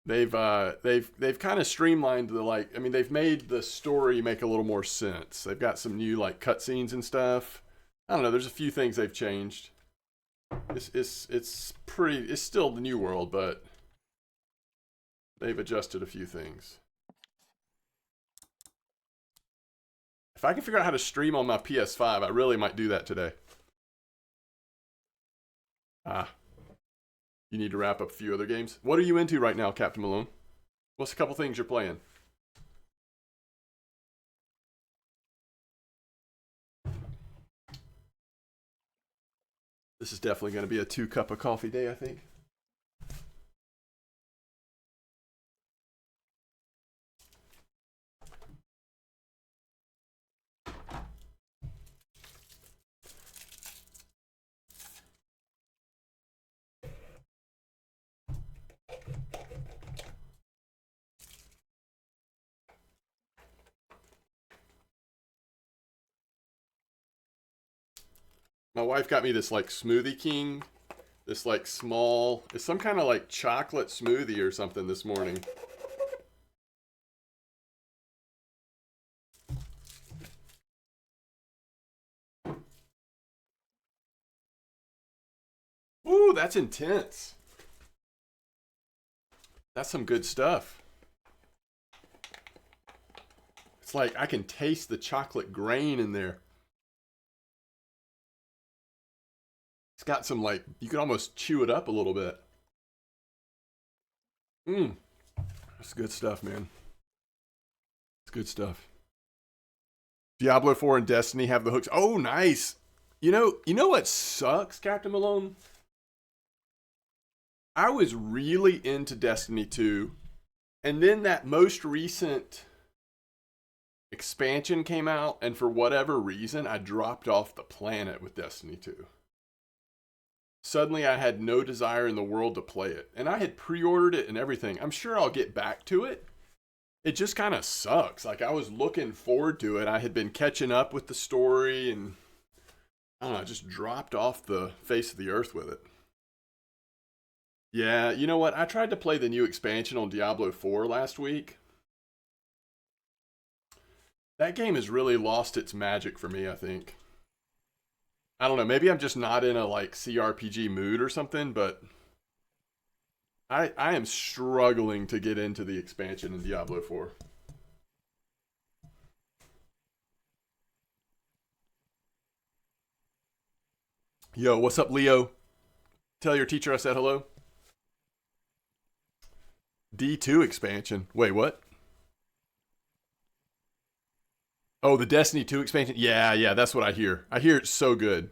They've kind of streamlined the, like, I mean, they've made the story make a little more sense. They've got some new, like, cutscenes and stuff. I don't know, there's a few things they've changed. It's still the New World, but they've adjusted a few things. If I can figure out how to stream on my PS5, I really might do that today. Ah, you need to wrap up a few other games. What are you into right now, Captain Malone? What's a couple things you're playing? This is definitely going to be a 2 cup of coffee day, I think. My wife got me this, like, Smoothie King. This, like, small... It's some kind of, like, chocolate smoothie or something this morning. Ooh, that's intense. That's some good stuff. It's like I can taste the chocolate grain in there. It's got some, like, you can almost chew it up a little bit. Mmm. That's good stuff, man. It's good stuff. Diablo 4 and Destiny have the hooks. Oh, nice. You know what sucks, Captain Malone? I was really into Destiny 2, and then that most recent expansion came out, and for whatever reason, I dropped off the planet with Destiny 2. Suddenly, I had no desire in the world to play it, and I had pre-ordered it and everything. I'm sure I'll get back to it. It just kind of sucks. Like, I was looking forward to it. I had been catching up with the story, and I don't know, I just dropped off the face of the earth with it. Yeah, you know what? I tried to play the new expansion on Diablo 4 last week. That game has really lost its magic for me, I think. I don't know. Maybe I'm just not in a like CRPG mood or something, but I am struggling to get into the expansion in Diablo 4. Yo, what's up, Leo? Tell your teacher I said hello. D2 expansion. Wait, what? Oh, the Destiny 2 expansion? Yeah, yeah, that's what I hear. I hear it's so good.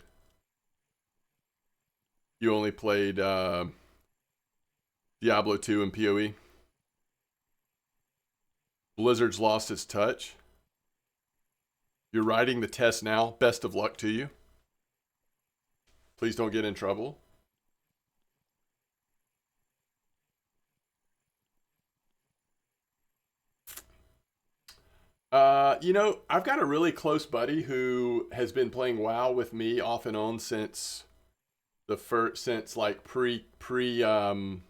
You only played Diablo 2 and PoE. Blizzard's lost its touch. You're writing the test now. Best of luck to you. Please don't get in trouble. You know, I've got a really close buddy who has been playing WoW with me off and on since the first, since like pre Wrath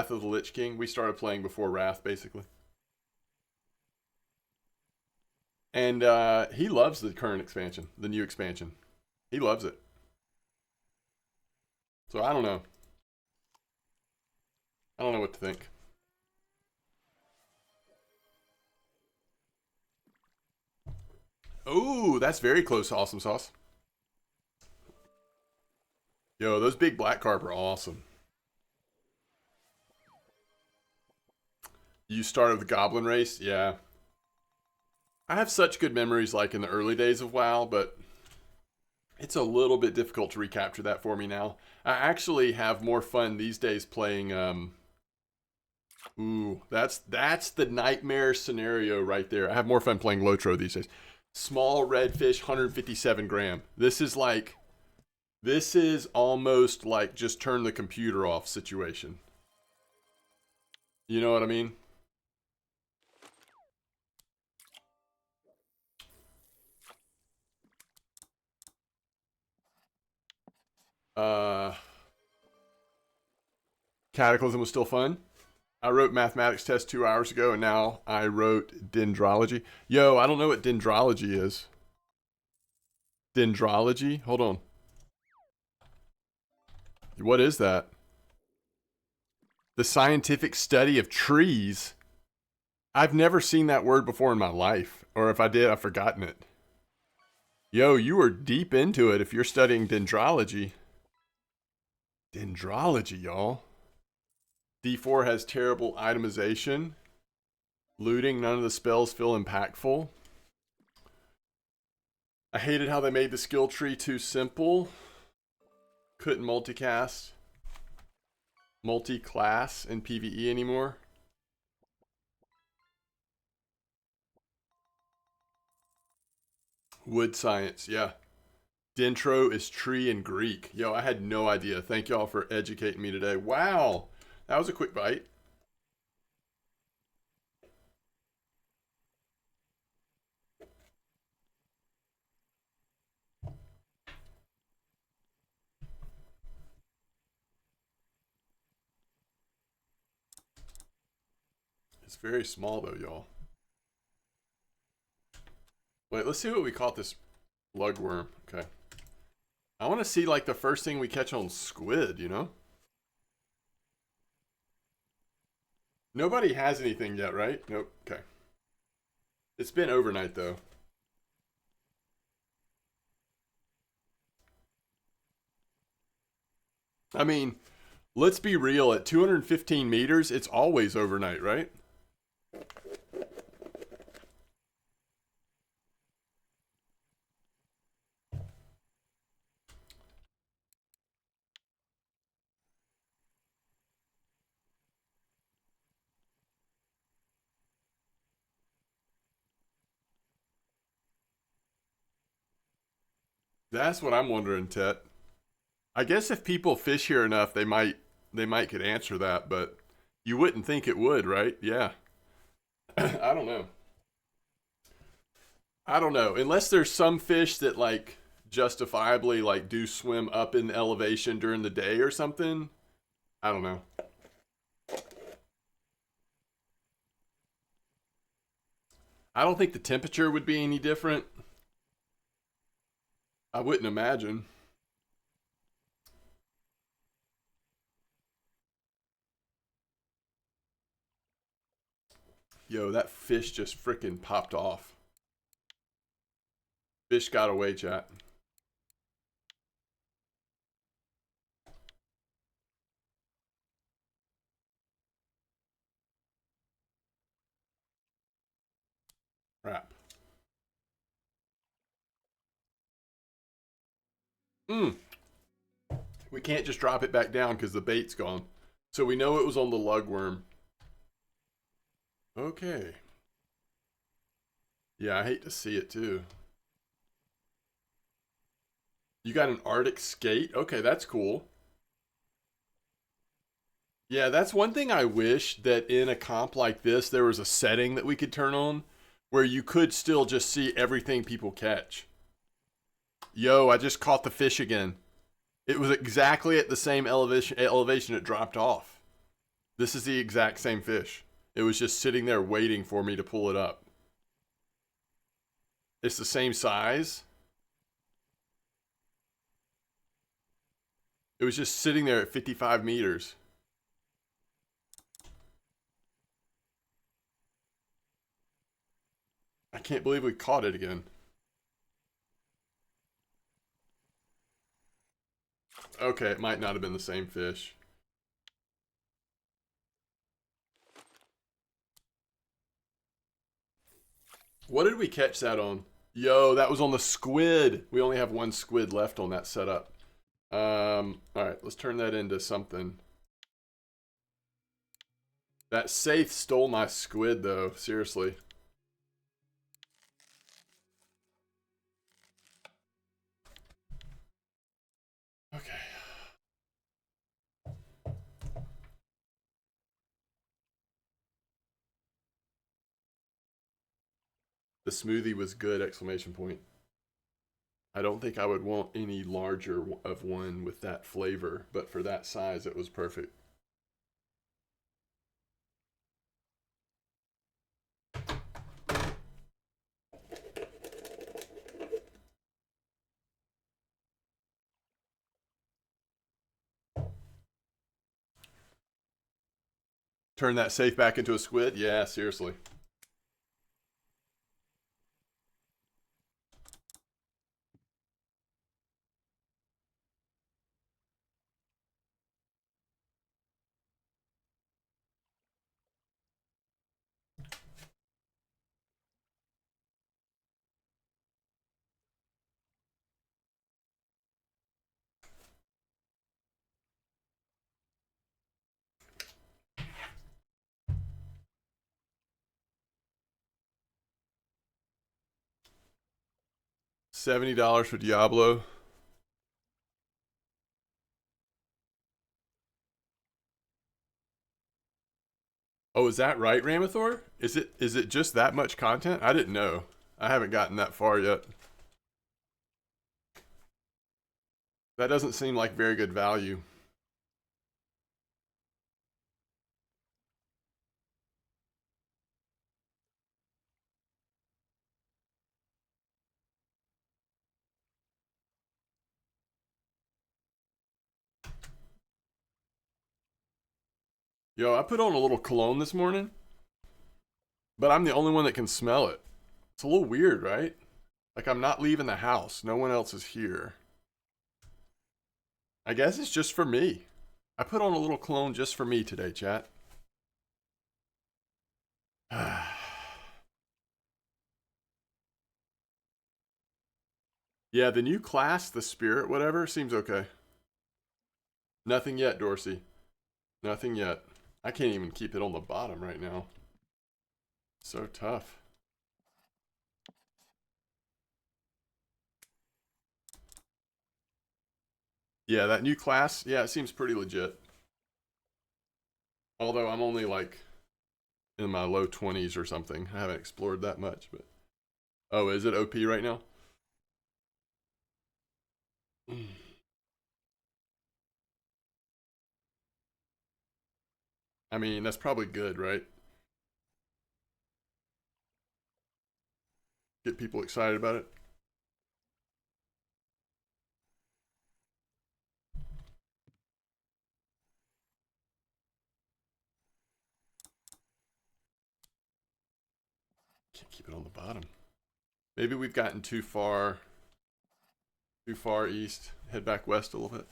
of the Lich King. We started playing before Wrath, basically, and he loves the current expansion, the new expansion. He loves it. So I don't know. I don't know what to think. Oh, that's very close to awesome sauce. Yo, those big black carp are awesome. You started the Goblin race? Yeah. I have such good memories like in the early days of WoW, but it's a little bit difficult to recapture that for me now. I actually have more fun these days playing ooh, that's the nightmare scenario right there. I have more fun playing Lotro these days. Small red fish, 157 gram. This is almost like just turn the computer off situation. You know what I mean? Uh, Cataclysm was still fun. I wrote mathematics test 2 hours ago, and now I wrote dendrology. Yo, I don't know what dendrology is. Dendrology? Hold on. What is that? The scientific study of trees. I've never seen that word before in my life. Or if I did, I've forgotten it. Yo, you are deep into it if you're studying dendrology. Dendrology, y'all. D4 has terrible itemization. Looting, none of the spells feel impactful. I hated how they made the skill tree too simple. Couldn't multicast, multi-class in PvE anymore. Wood science, yeah. Dentro is tree in Greek. Yo, I had no idea. Thank y'all for educating me today. Wow, that was a quick bite. It's very small though, y'all. Wait, let's see what we caught this lugworm. Okay. I want to see like the first thing we catch on squid, you know? Nobody has anything yet, right? Nope. Okay. It's been overnight though. I mean, let's be real. At 215 meters, it's always overnight, right? That's what I'm wondering, Tet. I guess if people fish here enough, they might could answer that, but you wouldn't think it would, right? Yeah. I don't know. I don't know. Unless there's some fish that like justifiably like do swim up in elevation during the day or something. I don't know. I don't think the temperature would be any different. I wouldn't imagine. Yo, that fish just freaking popped off. Fish got away, chat. Crap. Mm. We can't just drop it back down because the bait's gone. So we know it was on the lugworm. Okay. Yeah, I hate to see it too. You got an Arctic skate? Okay, that's cool. Yeah, that's one thing I wish that in a comp like this, there was a setting that we could turn on where you could still just see everything people catch. Yo, I just caught the fish again. It was exactly at the same elevation it dropped off. This is the exact same fish. It was just sitting there waiting for me to pull it up. It's the same size. It was just sitting there at 55 meters. I can't believe we caught it again. Okay, it might not have been the same fish. What did we catch that on? Yo, that was on the squid. We only have one squid left on that setup. All right, let's turn that into something. That safe stole my squid, though. Seriously. Okay. The smoothie was good! Exclamation point. I don't think I would want any larger of one with that flavor, but for that size, it was perfect. Turn that safe back into a squid? Yeah, seriously. $70 for Diablo. Oh, is that right, Ramathor? Is it just that much content? I didn't know. I haven't gotten that far yet. That doesn't seem like very good value. Yo, I put on a little cologne this morning, but I'm the only one that can smell it. It's a little weird, right? Like I'm not leaving the house. No one else is here. I guess it's just for me. I put on a little cologne just for me today, chat. Yeah, the new class, the spirit, whatever, seems okay. Nothing yet, Dorsey. Nothing yet. I can't even keep it on the bottom right now. So tough. Yeah, that new class, yeah, it seems pretty legit. Although I'm only like in my low 20s or something. I haven't explored that much, but oh, is it OP right now? I mean, that's probably good, right? get people excited about it. Can't keep it on the bottom. Maybe we've gotten too far east. Head back west a little bit.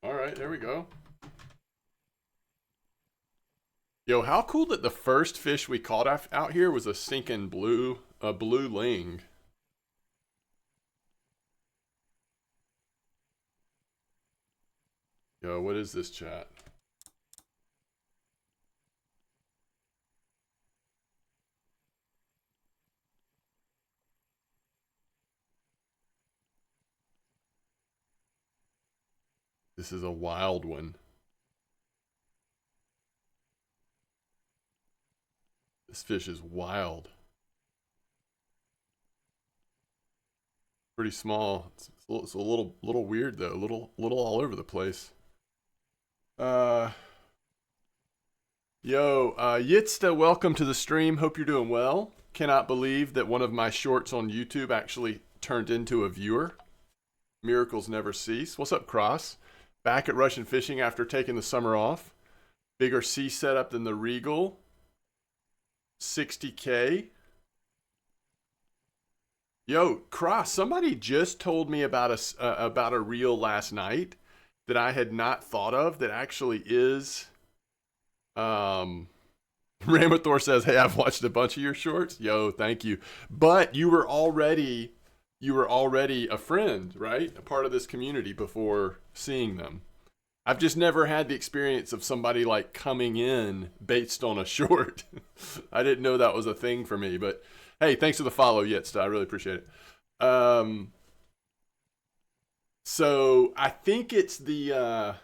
All right, there we go. Yo, how cool that the first fish we caught out here was a sinking blue ling. Yo, what is this, chat? This is a wild one. This fish is wild. Pretty small. It's a little weird though. A little all over the place. Yo, Yitzta, welcome to the stream. Hope you're doing well. Cannot believe that one of my shorts on YouTube actually turned into a viewer. Miracles never cease. What's up, Cross? Back at Russian fishing after taking the summer off. Bigger sea setup than the Regal. 60K. Yo, Cross, somebody just told me about a reel last night that I had not thought of that actually is. Ramathor says, "Hey, I've watched a bunch of your shorts." Yo, thank you. But you were already a friend, right? A part of this community before seeing them. I've just never had the experience of somebody like coming in based on a short. I didn't know that was a thing for me, but hey, thanks for the follow, Yetsta. I really appreciate it. So I think it's the,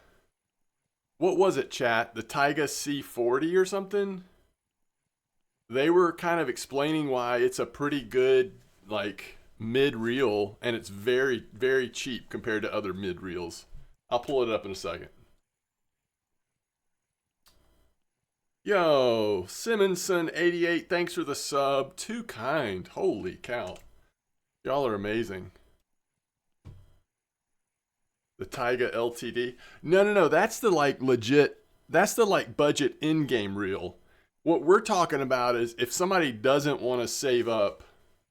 what was it, chat? The Taiga C40 or something? They were kind of explaining why it's a pretty good, like, mid-reel, and it's very, very cheap compared to other mid-reels. I'll pull it up in a second. Yo, Simonson88, thanks for the sub. Too kind. Holy cow. Y'all are amazing. The Taiga LTD. No. That's the like legit, that's the like budget in-game reel. What we're talking about is if somebody doesn't want to save up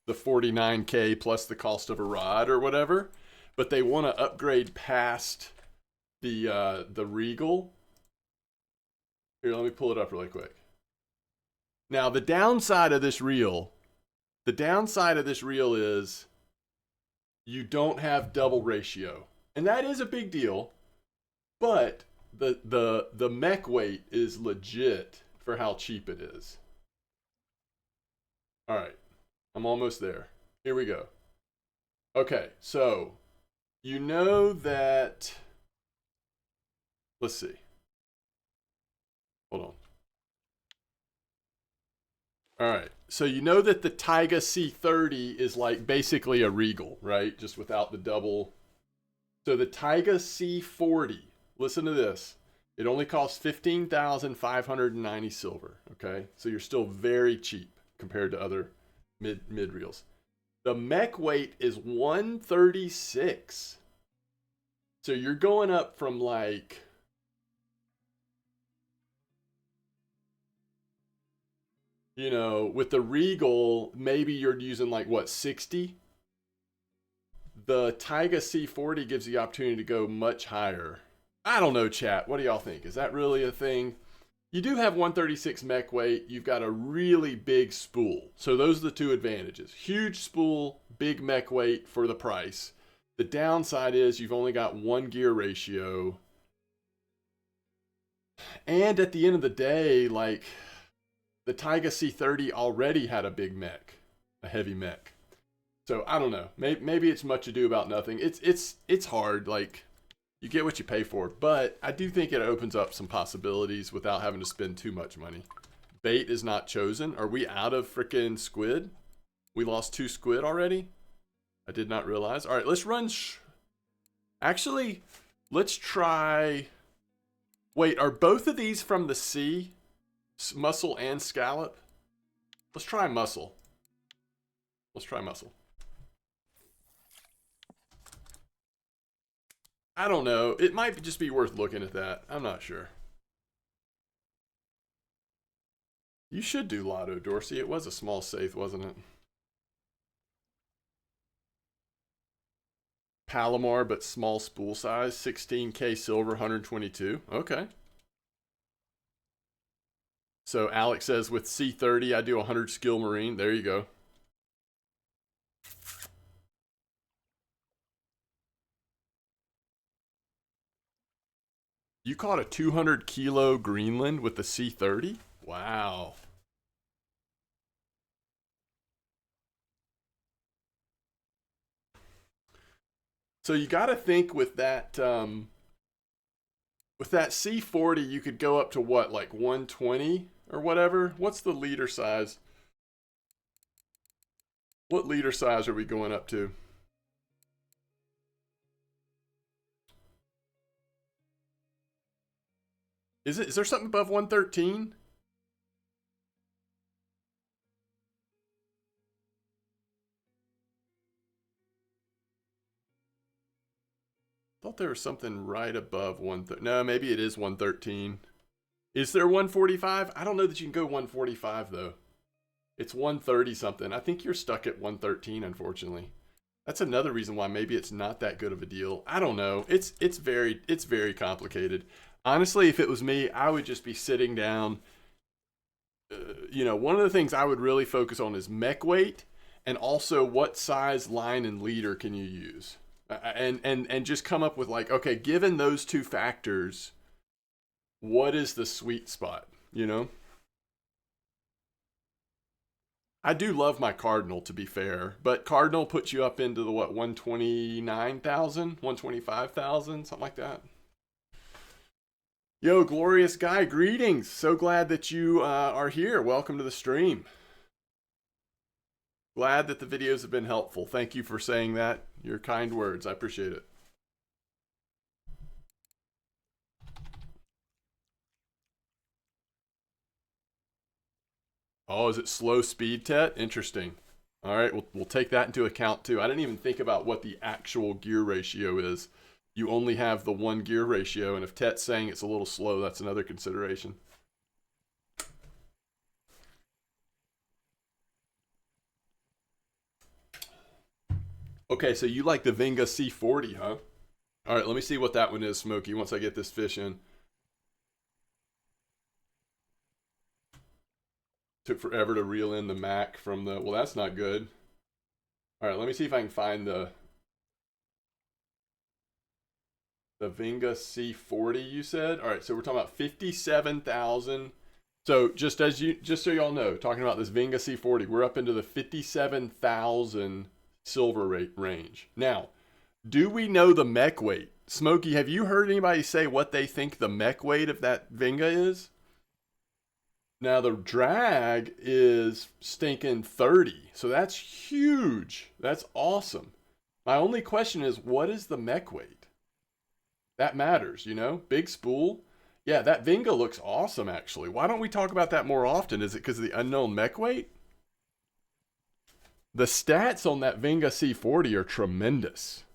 the 49K plus the cost of a rod or whatever, but they want to upgrade past the Regal. Here, let me pull it up really quick. Now, the downside of this reel is you don't have double ratio. And that is a big deal, but the mech weight is legit for how cheap it is. All right, I'm almost there. Here we go. Okay, so you know that, let's see. Hold on. All right, so you know that the Taiga C30 is like basically a Regal, right? Just without the double. So the Taiga C40, listen to this. It only costs 15,590 silver, okay? So you're still very cheap compared to other mid reels. The mech weight is 136. So you're going up from like, you know, with the Regal, maybe you're using like what, 60? The Taiga C40 gives the opportunity to go much higher. I don't know, chat. What do y'all think? Is that really a thing? You do have 136 mech weight. You've got a really big spool. So those are the two advantages. Huge spool, big mech weight for the price. The downside is you've only got one gear ratio. And at the end of the day, like, the Taiga C30 already had a big mech, a heavy mech. So I don't know. Maybe it's much ado about nothing. It's hard. Like, you get what you pay for, but I do think it opens up some possibilities without having to spend too much money. Bait is not chosen. Are we out of freaking squid? We lost 2 squid already? I did not realize. All right, let's run. Actually, let's try. Wait, are both of these from the sea? Mussel and scallop? Let's try mussel. Let's try mussel. I don't know. It might just be worth looking at that. I'm not sure. You should do Lotto, Dorsey. It was a small safe, wasn't it? Palomar, but small spool size. 16K silver, 122. Okay. So Alex says with C30, I do 100 skill marine. There you go. You caught a 200 kilo Greenland with the C30? Wow. So you got to think with that C40, you could go up to what, like 120 or whatever? What's the leader size? What leader size are we going up to? Is there something above 113? I thought there was something right above 113. No, maybe it is 113. Is there 145? I don't know that you can go 145 though. It's 130 something. I think you're stuck at 113, unfortunately. That's another reason why maybe it's not that good of a deal. I don't know. It's very complicated. Honestly, if it was me, I would just be sitting down. You know, one of the things I would really focus on is mech weight, and also what size line and leader can you use, and just come up with like, okay, given those 2 factors, what is the sweet spot? You know. I do love my Cardinal, to be fair, but Cardinal puts you up into the what, 129,000, 125,000, something like that. Yo, glorious guy, greetings. So glad that you are here. Welcome to the stream. Glad that the videos have been helpful. Thank you for saying that. Your kind words. I appreciate it. Oh, is it slow speed, Tet? Interesting. All right, we'll take that into account too. I didn't even think about what the actual gear ratio is. You only have the 1 gear ratio, and if Tet's saying it's a little slow, that's another consideration. Okay, so you like the Vinga C40, huh? All right, let me see what that one is, Smokey, once I get this fish in. Took forever to reel in the Mac from the... Well, that's not good. All right, let me see if I can find the Vinga C40 you said. All right, so we're talking about 57,000. So just so y'all know, talking about this Vinga C40, we're up into the 57,000 silver rate range. Now, do we know the mech weight? Smokey, have you heard anybody say what they think the mech weight of that Vinga is? Now the drag is stinking 30, so that's huge. That's awesome. My only question is, what is the mech weight? That matters, you know? Big spool. Yeah, that Vinga looks awesome, actually. Why don't we talk about that more often? Is it because of the unknown mech weight? The stats on that Vinga C40 are tremendous.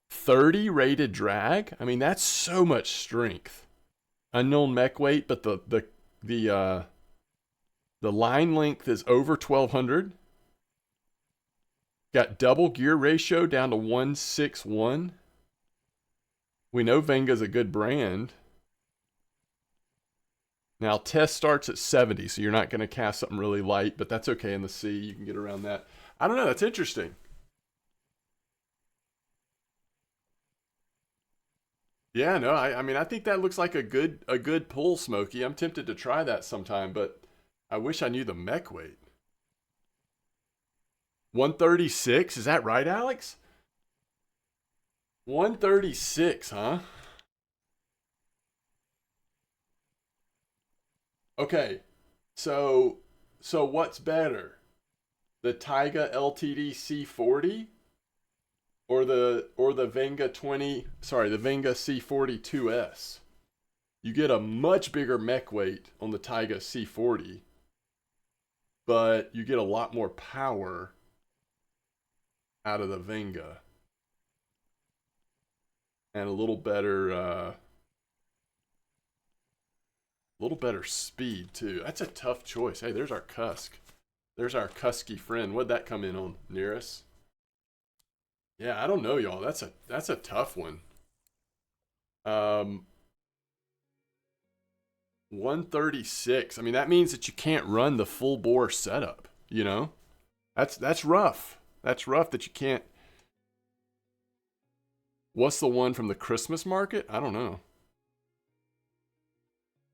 30 rated drag? I mean, that's so much strength. Unknown mech weight, but the line length is over 1,200. Got double gear ratio down to 161. We know Venga's a good brand. Now, test starts at 70, so you're not going to cast something really light, but that's okay in the sea. You can get around that. I don't know. That's interesting. Yeah, no, I mean, I think that looks like a good pull, Smokey. I'm tempted to try that sometime, but I wish I knew the mech weight. 136, is that right, Alex? 136, huh? Okay. So so what's better? The Taiga LTD C40 or the Venga 20, sorry, the Venga C42S? You get a much bigger mech weight on the Taiga C40, but you get a lot more power out of the Venga and a little better speed too. That's a tough choice. Hey, there's our Cusk. There's our Cusky friend. What'd that come in on? Near us? Yeah, I don't know, y'all. That's a tough one. Um, 136. I mean, that means that you can't run the full bore setup. You know, that's rough. That's rough that you can't. What's the one from the Christmas market? I don't know.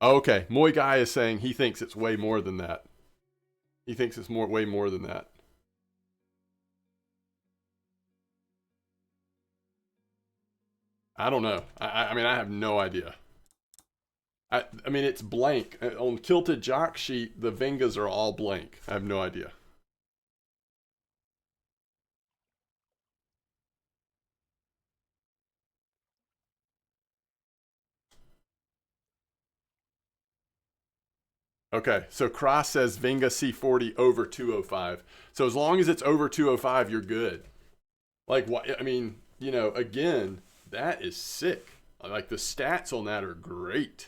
Oh, okay, Moy Guy is saying he thinks it's way more than that. He thinks it's way more than that. I don't know. I mean, I have no idea. I mean, it's blank. On Kilted Jock Sheet, the Vengas are all blank. I have no idea. Okay, so Cross says Venga C40 over 205. So as long as it's over 205, you're good. Like, what? I mean, again, that is sick. Like, the stats on that are great.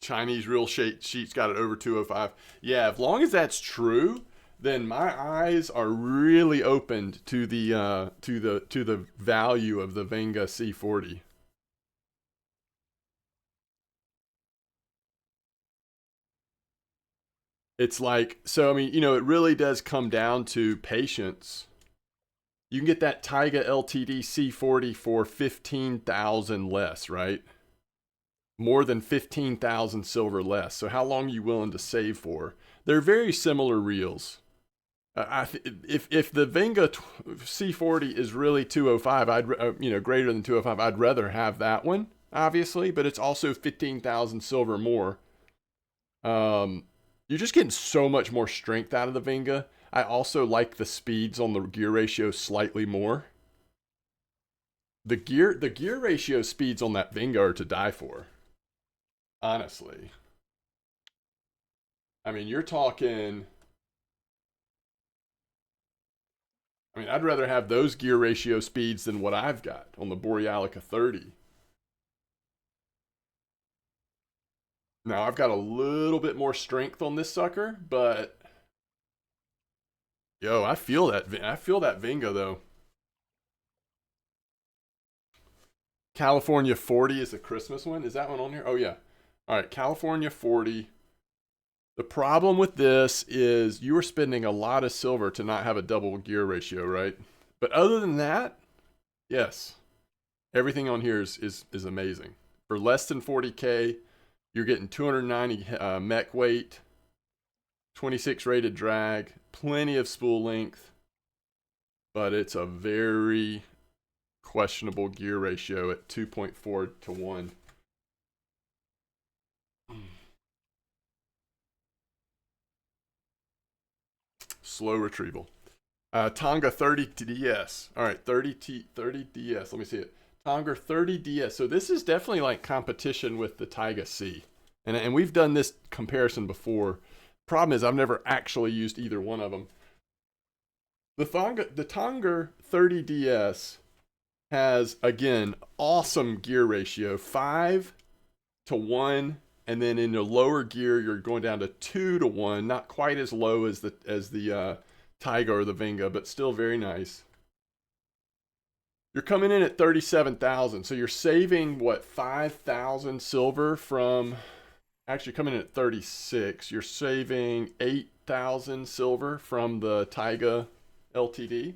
Chinese real sheets got it over 205. Yeah, as long as that's true, then my eyes are really opened to the value of the Venga C40. It's like, so I mean, it really does come down to patience. You can get that Taiga LTD C40 for 15,000 less, right? More than 15,000 silver less. So how long are you willing to save for? They're very similar reels. If the Venga C40 is really 205, greater than 205, I'd rather have that one, obviously, but it's also 15,000 silver more. You're just getting so much more strength out of the Venga. I also like the speeds on the gear ratio slightly more. The gear ratio speeds on that Venga are to die for. Honestly, I mean, you're talking. I mean, I'd rather have those gear ratio speeds than what I've got on the Borealica 30. Now I've got a little bit more strength on this sucker, but yo, I feel that. I feel that Venga though. California 40 is the Christmas one. Is that one on here? Oh yeah. All right, California 40. The problem with this is you are spending a lot of silver to not have a double gear ratio, right? But other than that, yes, everything on here is amazing. For less than 40K, you're getting 290 mech weight, 26 rated drag, plenty of spool length, but it's a very questionable gear ratio at 2.4 to 1. Slow retrieval. Tonga 30 DS. All right, 30 DS. Let me see it. Tonga 30 DS. So this is definitely like competition with the Taiga C. And we've done this comparison before. Problem is I've never actually used either one of them. The Tonga 30 DS has again awesome gear ratio, 5 to 1, and then in the lower gear you're going down to 2 to 1, not quite as low as the Taiga or the Venga, but still very nice. You're coming in at 37,000. So you're saving what, 5,000 silver from actually coming in at 36. You're saving 8,000 silver from the Taiga LTD.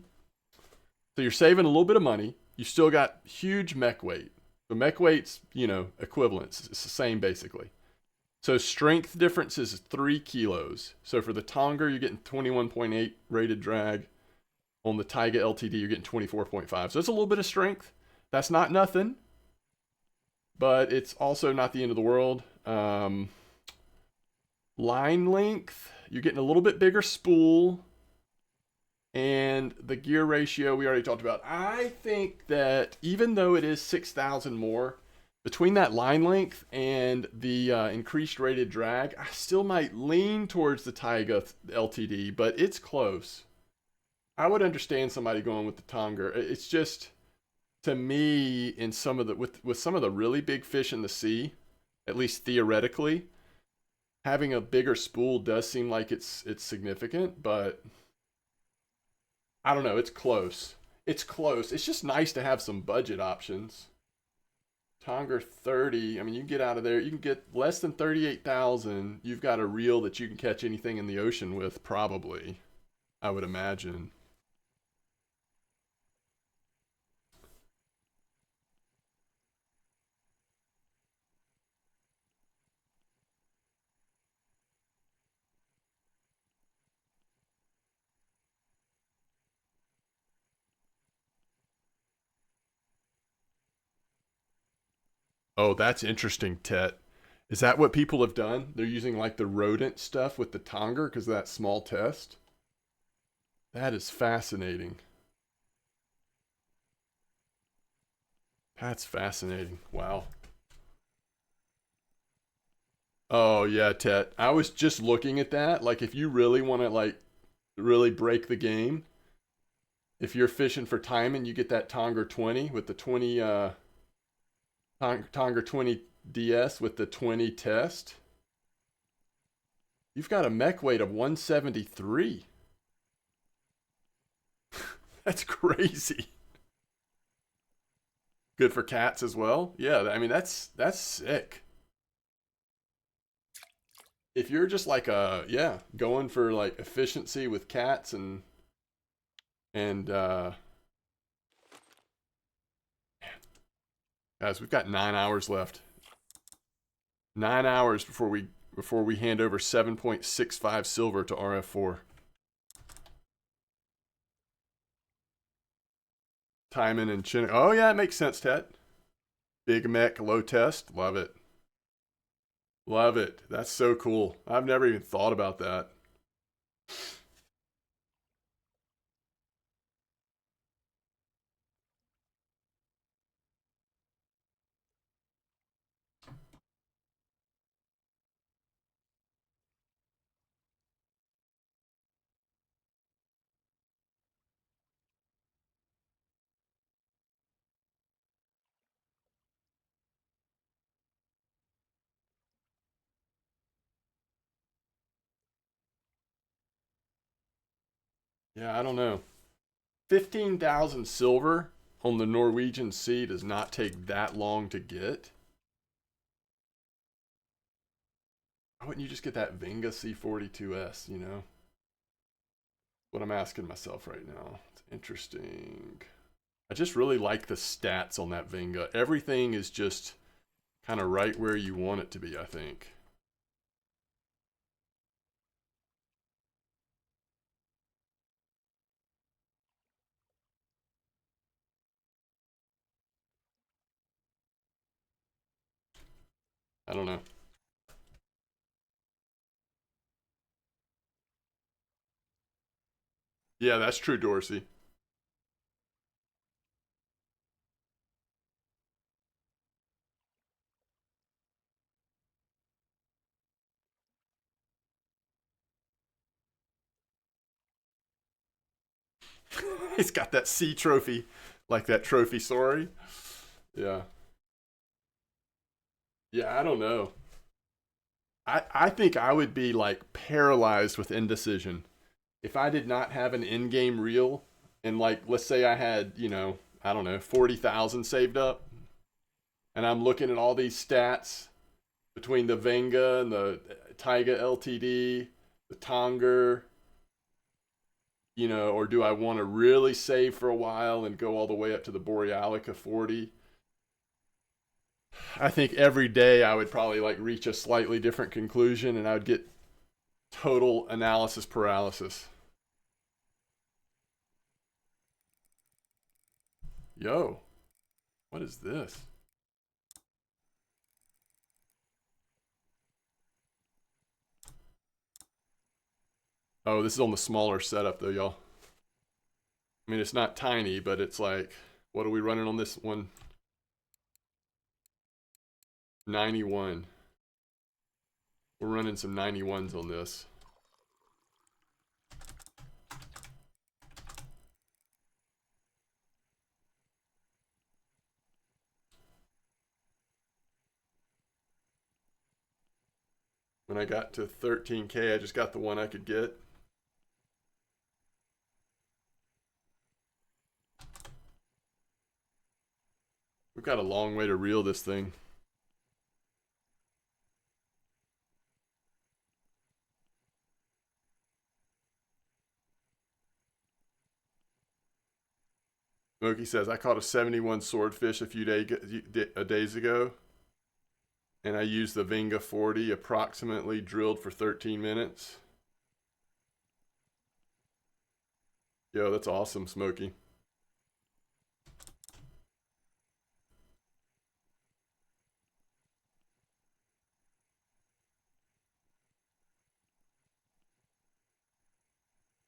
So you're saving a little bit of money. You still got huge mech weight. The mech weight's, equivalent. It's the same basically. So strength difference is 3 kilos. So for the Tonga, you're getting 21.8 rated drag. On the Taiga LTD, you're getting 24.5. So it's a little bit of strength. That's not nothing, but it's also not the end of the world. Line length, you're getting a little bit bigger spool. And the gear ratio we already talked about. I think that even though it is 6,000 more, between that line length and the increased rated drag, I still might lean towards the Taiga LTD, but it's close. I would understand somebody going with the Tonga. It's just, to me, in some of the with some of the really big fish in the sea, at least theoretically, having a bigger spool does seem like it's significant, but I don't know. It's close. It's close. It's just nice to have some budget options. Tonga 30. I mean, you can get out of there. You can get less than 38,000. You've got a reel that you can catch anything in the ocean with, probably. I would imagine. Oh, that's interesting, Tet. Is that what people have done? They're using like the rodent stuff with the Tonga because of that small test? That is fascinating. That's fascinating. Wow. Oh, yeah, Tet. I was just looking at that. Like, if you really want to, like, really break the game, if you're fishing for timing, you get that Tonga 20 with the 20, Tonga 20 DS with the 20 test. You've got a mech weight of 173. That's crazy. Good for cats as well. Yeah, I mean that's sick. If you're just like going for like efficiency with cats and guys, we've got 9 hours left. 9 hours before we hand over 7.65 silver to RF4. Timon and Chin. Oh yeah, it makes sense, Ted. Big mech, low test. Love it. Love it. That's so cool. I've never even thought about that. Yeah, I don't know. 15,000 silver on the Norwegian Sea does not take that long to get. Why wouldn't you just get that Venga C42S, What I'm asking myself right now. It's interesting. I just really like the stats on that Venga. Everything is just kind of right where you want it to be, I think. I don't know. Yeah, that's true, Dorsey. He's got that C trophy, like that trophy, sorry. Yeah. Yeah, I don't know. I think I would be like paralyzed with indecision if I did not have an in-game reel and like let's say I had, I don't know, 40,000 saved up. And I'm looking at all these stats between the Venga and the Taiga LTD, the Tonger, you know, or do I want to really save for a while and go all the way up to the Borealica 40? I think every day I would probably like reach a slightly different conclusion and I would get total analysis paralysis. Yo, what is this? Oh, this is on the smaller setup though, y'all. I mean, it's not tiny, but it's like, what are we running on this one? 91. We're running some 91s on this. When I got to 13K, I just got the one I could get. We've got a long way to reel this thing. Smokey says, I caught a 71 swordfish a few days ago, and I used the Venga 40, approximately drilled for 13 minutes. Yo, that's awesome, Smokey.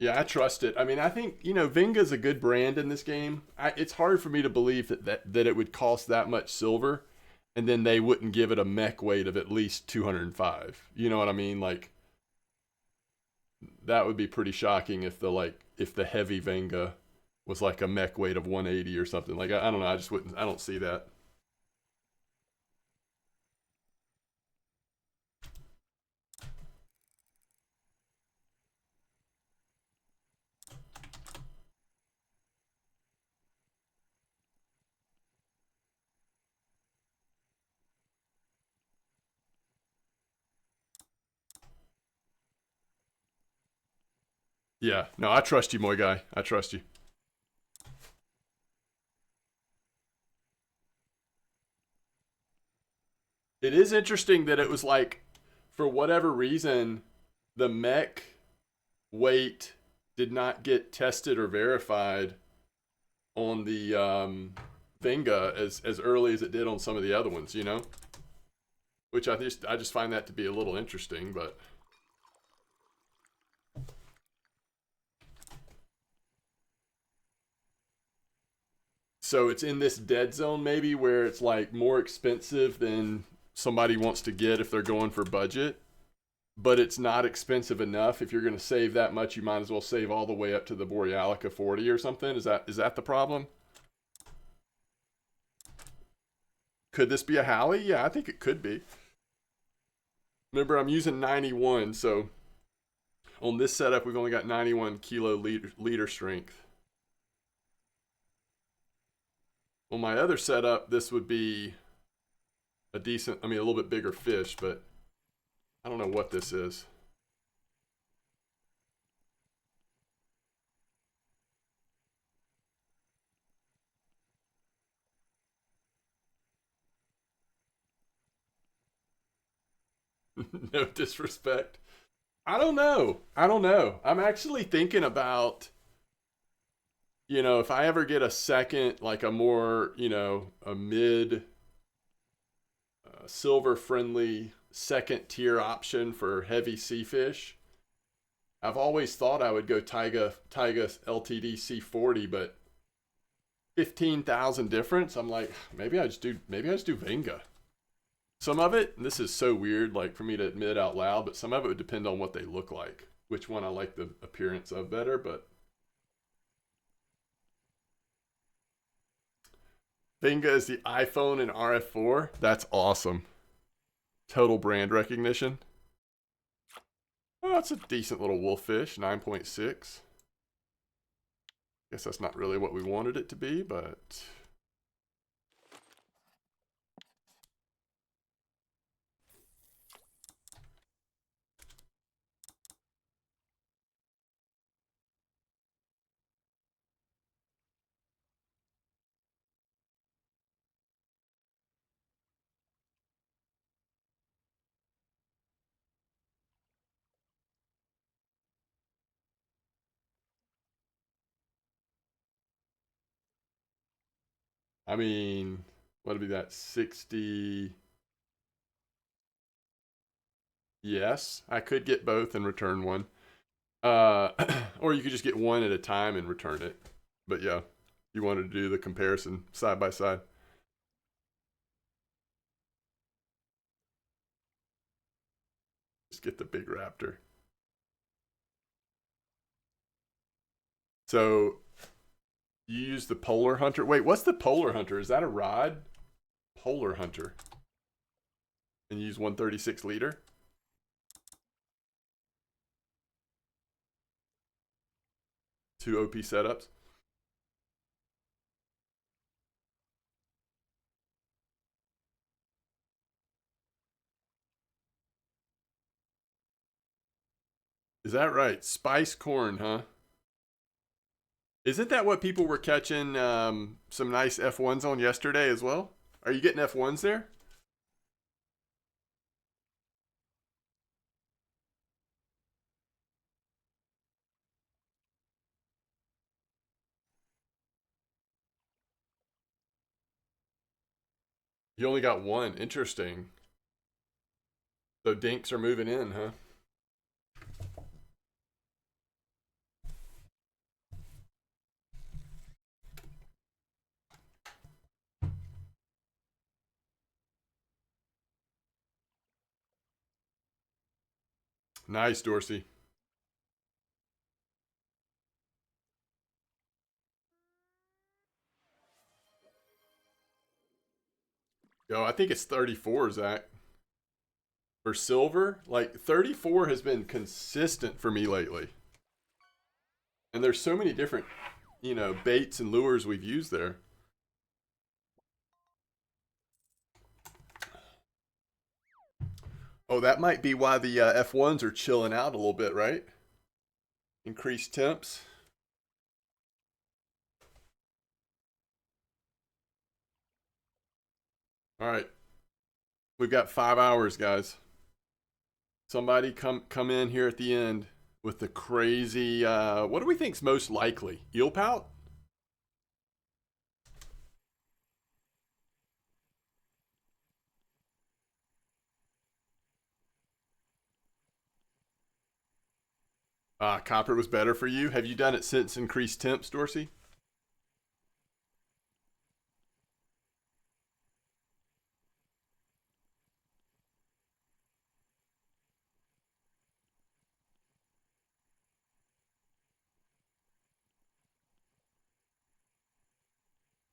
Yeah, I trust it. I mean, I think, you know, Venga's a good brand in this game. It's hard for me to believe that it would cost that much silver and then they wouldn't give it a mech weight of at least 205. You know what I mean? Like, that would be pretty shocking if the heavy Venga was like a mech weight of 180 or something. Like, I don't know. I don't see that. Yeah, no, I trust you, my guy. I trust you. It is interesting that it was like, for whatever reason, the mech weight did not get tested or verified on the Venga as early as it did on some of the other ones, you know? Which I just find that to be a little interesting, but so it's in this dead zone maybe where it's like more expensive than somebody wants to get if they're going for budget, but it's not expensive enough. If you're going to save that much, you might as well save all the way up to the Borealica 40 or something. Is that the problem? Could this be a Halley? Yeah, I think it could be. Remember, I'm using 91, so on this setup, we've only got 91 kilo liter strength. On my other setup, this would be a decent, I mean, a little bit bigger fish, but I don't know what this is. No disrespect. I don't know. I don't know. I'm actually thinking about, you know, if I ever get a second, like a more, you know, a mid silver friendly second tier option for heavy sea fish. I've always thought I would go Taiga LTD C40, but 15,000 difference. I'm like, maybe I just do Venga. Some of it, and this is so weird, like for me to admit out loud, but some of it would depend on what they look like, which one I like the appearance of better. But Venga is the iPhone in RF4. That's awesome. Total brand recognition. Oh, it's a decent little wolffish, 9.6. Guess that's not really what we wanted it to be, but I mean, what'd be that? 60. Yes, I could get both and return one. Uh, or you could just get one at a time and return it. But yeah, you wanted to do the comparison side by side. Just get the big raptor. So you use the polar hunter. Wait, what's the polar hunter? Is that a rod? Polar hunter. And you use 136 liter. Two OP setups. Is that right? Spice corn, huh? Isn't that what people were catching some nice F1s on yesterday as well? Are you getting F1s there? You only got one. Interesting. So dinks are moving in, huh? Nice, Dorsey. Yo, I think it's 34, Zach. For silver, like 34 has been consistent for me lately. And there's so many different, baits and lures we've used there. Oh, that might be why the F1s are chilling out a little bit, right? Increased temps. All right. We've got 5 hours, guys. Somebody come in here at the end with the crazy. What do we think's most likely? Eel pout? Copper was better for you. Have you done it since increased temps, Dorsey?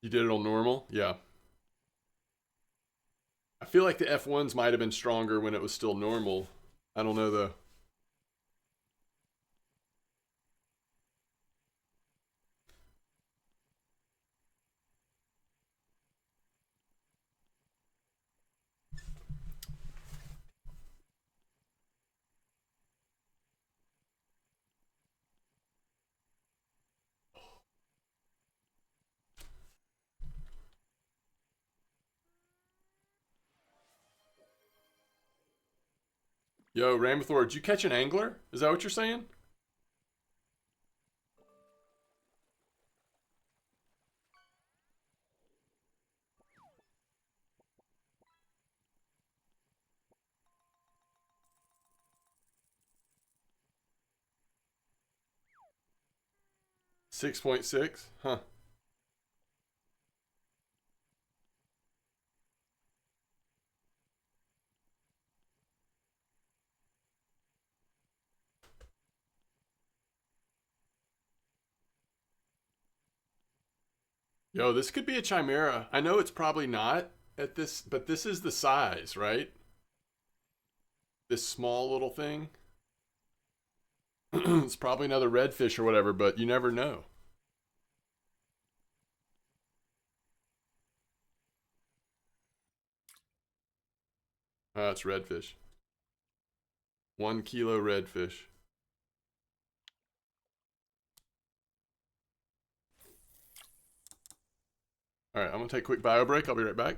You did it on normal? Yeah. I feel like the F1s might have been stronger when it was still normal. I don't know though. Yo, Ramathor, did you catch an angler? Is that what you're saying? 6.6? Huh. Yo, this could be a chimera. I know it's probably not at this, but this is the size, right? This small little thing. It's probably another redfish or whatever, but you never know. It's redfish. 1 kilo redfish. All right, I'm gonna take a quick bio break. I'll be right back.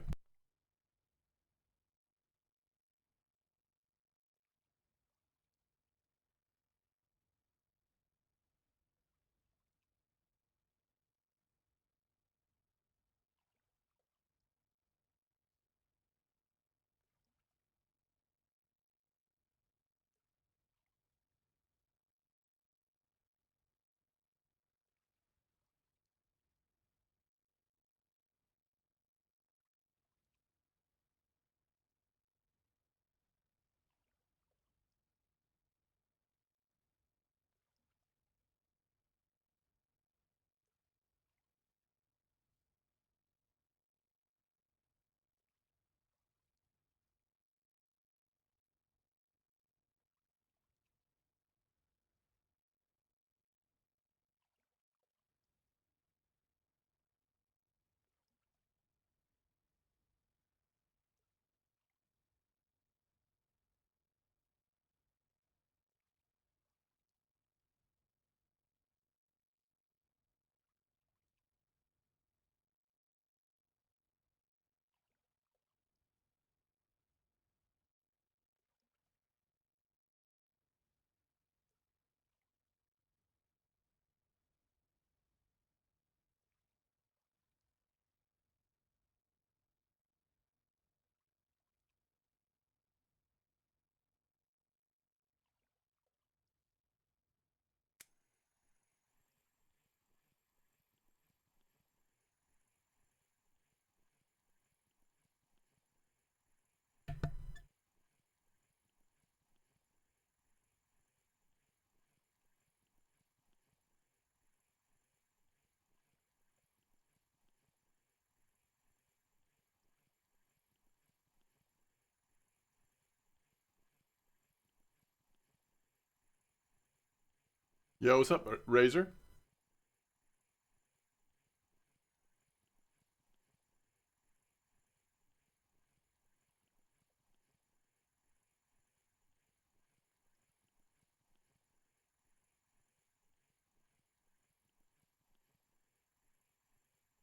Yo, what's up, Razor?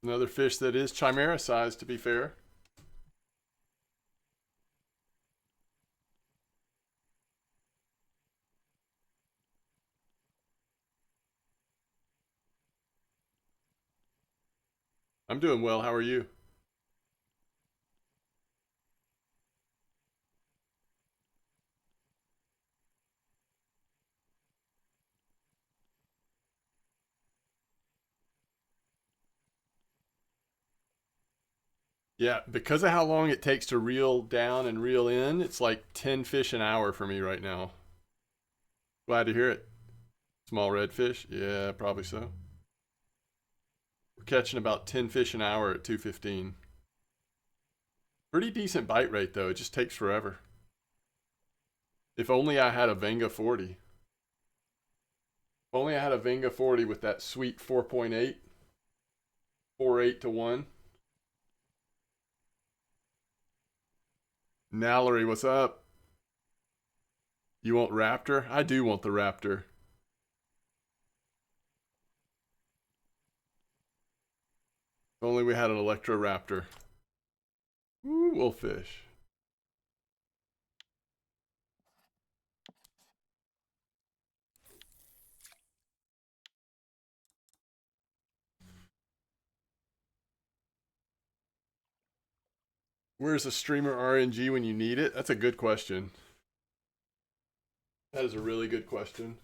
Another fish that is chimera size, to be fair. I'm doing well. How are you? Yeah, because of how long it takes to reel down and reel in, it's like 10 fish an hour for me right now. Glad to hear it. Small redfish? Yeah, probably so. We're catching about 10 fish an hour at 215. Pretty decent bite rate, though. It just takes forever. If only I had a Venga 40. If only I had a Venga 40 with that sweet 4.8, 4.8 to 1. Nallery, what's up? You want Raptor? I do want the Raptor. If only we had an Electro Raptor. Ooh, wolfish. Where's a streamer RNG when you need it? That's a good question. That is a really good question.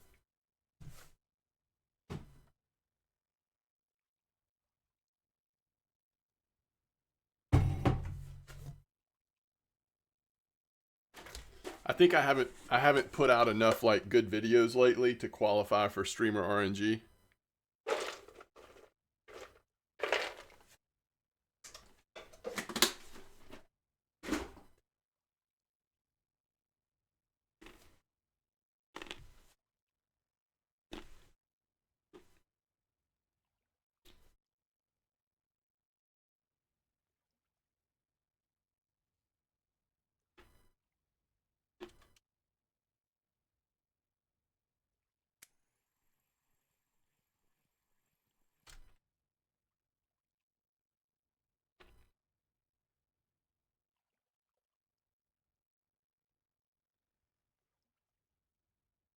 I think I haven't put out enough like good videos lately to qualify for streamer RNG.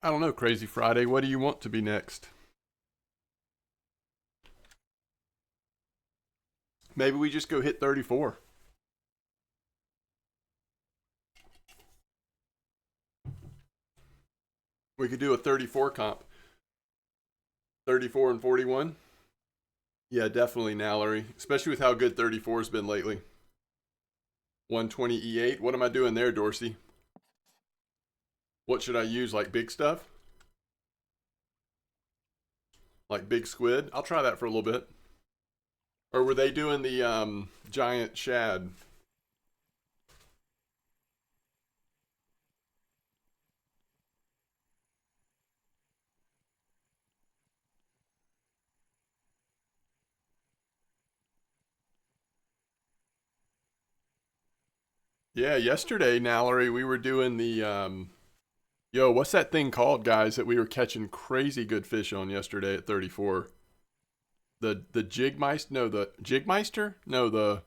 I don't know, Crazy Friday. What do you want to be next? Maybe we just go hit 34. We could do a 34 comp. 34 and 41. Yeah, definitely Nallery, especially with how good 34's been lately. 120 E8. What am I doing there, Dorsey? What should I use? Like big stuff? Like big squid? I'll try that for a little bit. Or were they doing the giant shad? Yeah, yesterday, Nallery, we were doing the yo, what's that thing called, guys, that we were catching crazy good fish on yesterday at 34? The Jigmeister? No, the Jigmeister? No, the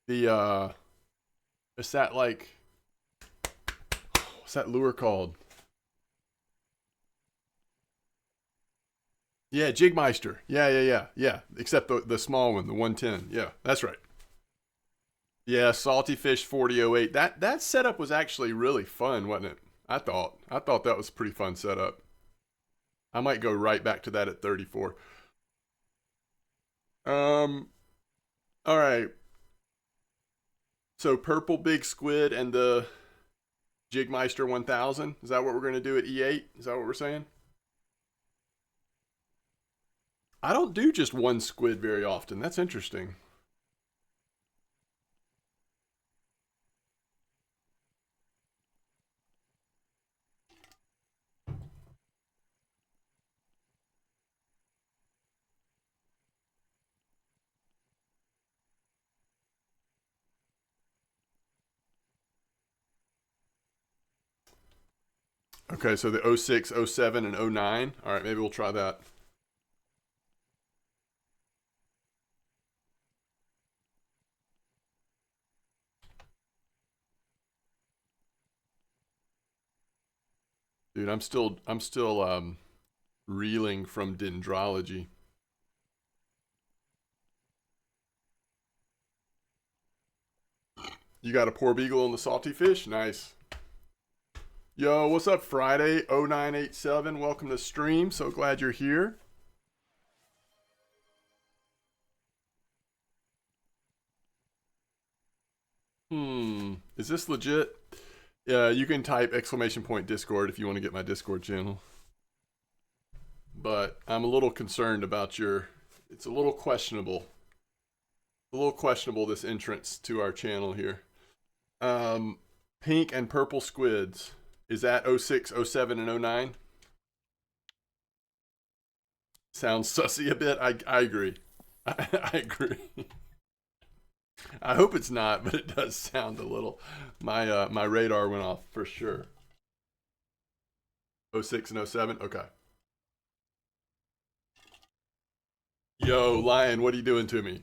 is that like what's that lure called? Yeah, Jigmeister. Yeah. Except the small one, the 110. Yeah, that's right. Yeah, Salty Fish 4008. That setup was actually really fun, wasn't it? I thought that was a pretty fun setup. I might go right back to that at 34. Um all right. So purple big squid and the Jigmeister 1000. Is that what we're going to do at E8? Is that what we're saying? I don't do just one squid very often. That's interesting. Okay, so the oh 06, oh 07, and oh 09. All right, maybe we'll try that. Dude, I'm still reeling from dendrology. You got a poor beagle on the salty fish? Nice. Yo, what's up, Friday 0987? Welcome to stream. So glad you're here. Is this legit? Yeah, you can type exclamation point Discord if you want to get my Discord channel. But I'm a little concerned about your. It's a little questionable. A little questionable, this entrance to our channel here. Pink and purple squids. Is that oh 06, oh 07, and oh 09? Sounds sussy a bit. I agree. I agree. I hope it's not, but it does sound a little. My radar went off for sure. Oh 06 and oh 07? Okay. Yo, Lion, what are you doing to me?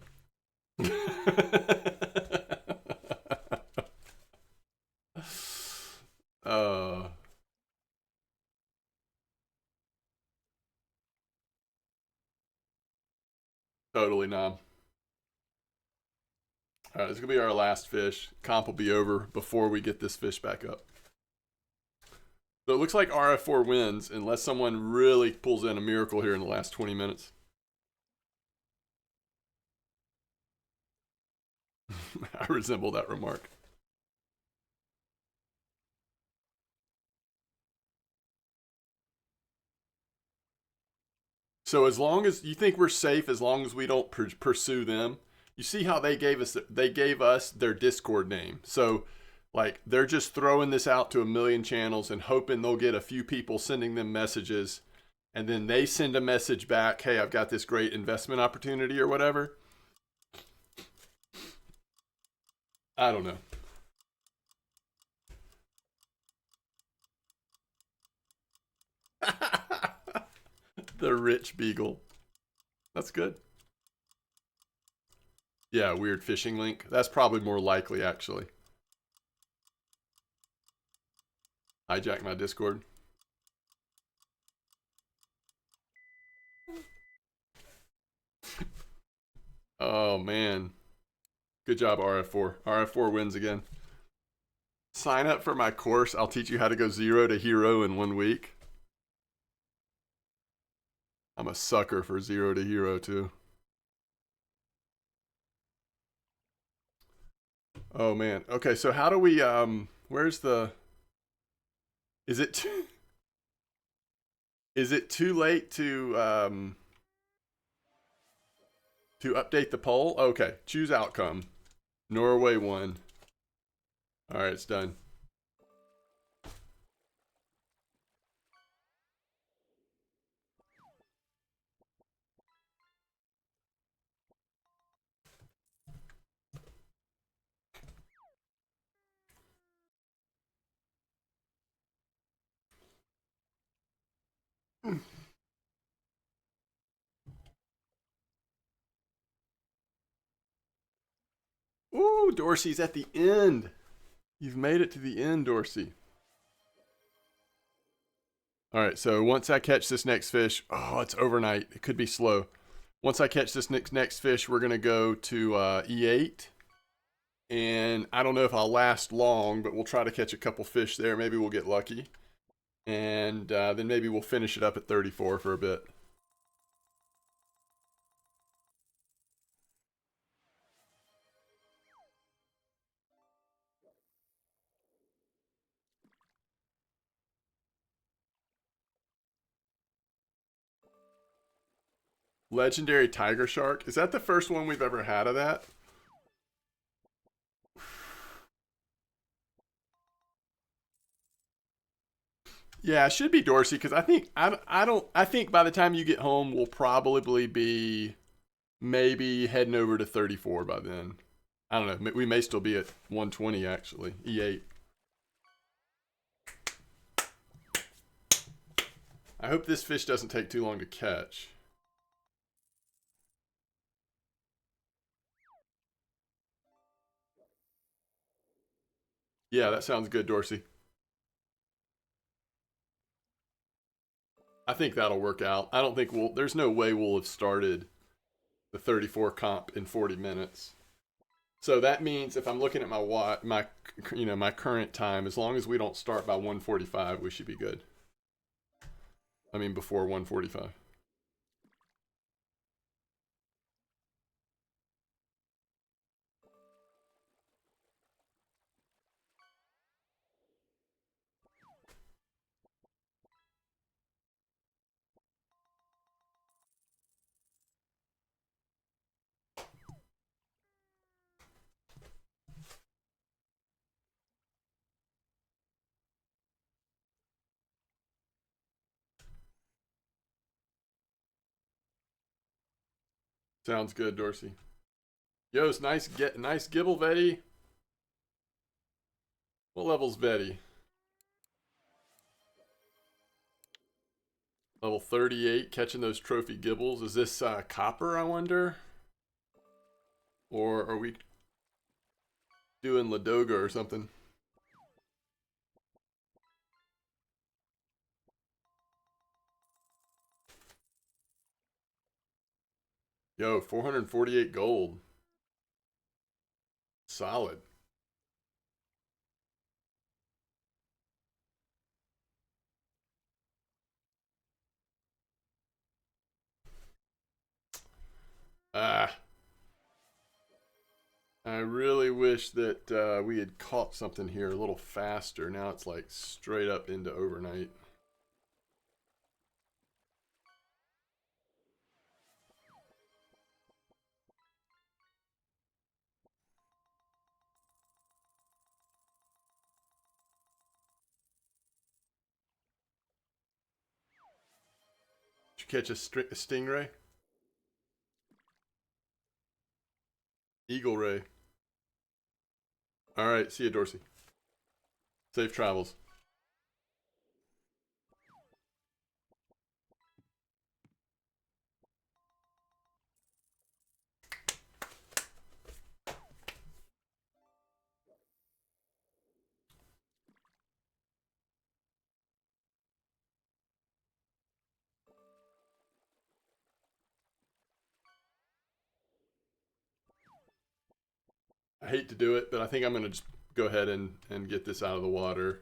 uh, totally numb. All right, this is gonna be our last fish. Comp will be over before we get this fish back up. So it looks like RF4 wins unless someone really pulls in a miracle here in the last 20 minutes. I resemble that remark. So as long as you think we're safe, as long as we don't pursue them, you see how they gave us their Discord name. So like they're just throwing this out to a million channels and hoping they'll get a few people sending them messages, and then they send a message back, "Hey, I've got this great investment opportunity" or whatever. I don't know. The rich beagle. That's good. Yeah, weird phishing link. That's probably more likely, actually. Hijack my Discord. Good job, RF4. RF4 wins again. Sign up for my course. I'll teach you how to go 0 to hero in 1 week. I'm a sucker for 0 to hero too. Oh man. Okay, so how do we where's the is it too, is it too late to update the poll? Okay, choose outcome. Norway won. All right, it's done. Ooh, Dorsey's at the end. You've made it to the end, Dorsey. All right, so once I catch this next fish, oh, it's overnight. It could be slow. Once I catch this next fish, we're gonna go to E8, and I don't know if I'll last long, but we'll try to catch a couple fish there. Maybe we'll get lucky, and then maybe we'll finish it up at 34 for a bit. Legendary tiger shark. Is that the first one we've ever had of that? Yeah, it should be Dorsey because I think by the time you get home we'll probably be maybe heading over to 34 by then. I don't know. We may still be at 120 actually. E8. I hope this fish doesn't take too long to catch. Yeah, that sounds good, Dorsey. I think that'll work out. I don't think there's no way we'll have started the 34 comp in 40 minutes. So that means if I'm looking at my current time, as long as we don't start by 1:45, we should be good. I mean before 1:45. Sounds good, Dorsey. Yo, it's nice gibble, Vetty. What level's Vetty? Level 38, catching those trophy gibbles. Is this copper, I wonder? Or are we doing Ladoga or something? Yo, 448 gold. Solid. Ah, I really wish that we had caught something here a little faster. Now it's like straight up into overnight. Did you catch a stingray? Eagle ray. All right, see you, Dorsey. Safe travels. hate to do it, but I think I'm going to just go ahead and get this out of the water.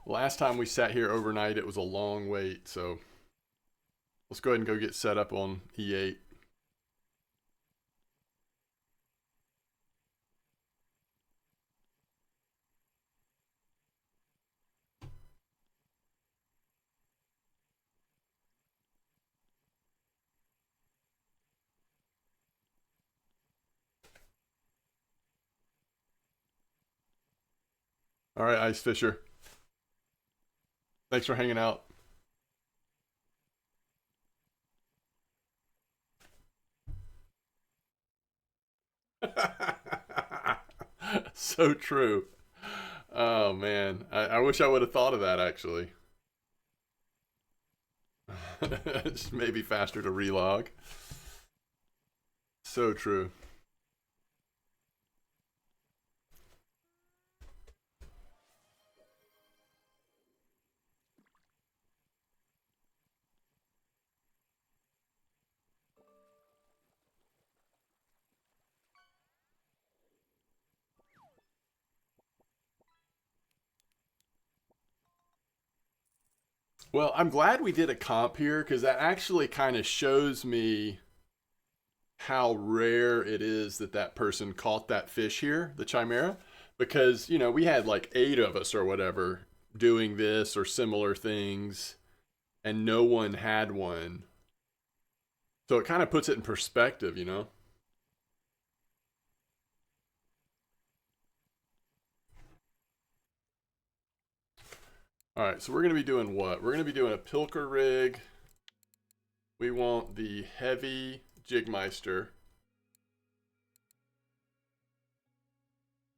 Last time we sat here overnight, it was a long wait, so let's go ahead and go get set up on E8. All right, Ice Fisher. Thanks for hanging out. So true. Oh man, I wish I would have thought of that actually. It's maybe faster to relog. So true. Well, I'm glad we did a comp here because that actually kind of shows me how rare it is that that person caught that fish here, the chimera, because you know we had like 8 of us or whatever doing this or similar things, and no one had one. So it kind of puts it in perspective, you know. All right, so we're going to be doing what? We're going to be doing a pilker rig. We want the heavy Jigmeister.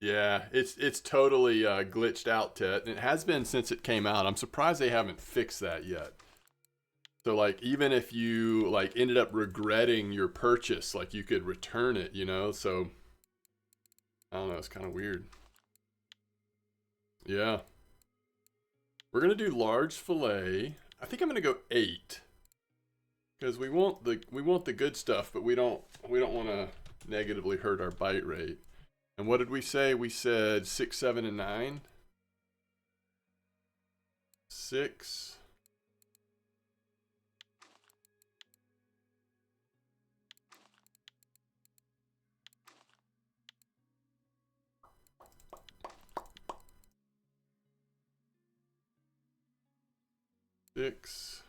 Yeah, it's totally glitched out, Tet, and it has been since it came out. I'm surprised they haven't fixed that yet. So like even if you like ended up regretting your purchase, like you could return it, you know? So I don't know, it's kind of weird. Yeah. We're going to do large fillet. I think I'm going to go 8. Cuz we want the good stuff, but we don't want to negatively hurt our bite rate. And what did we say? We said 6, 7, and 9. 6. Six,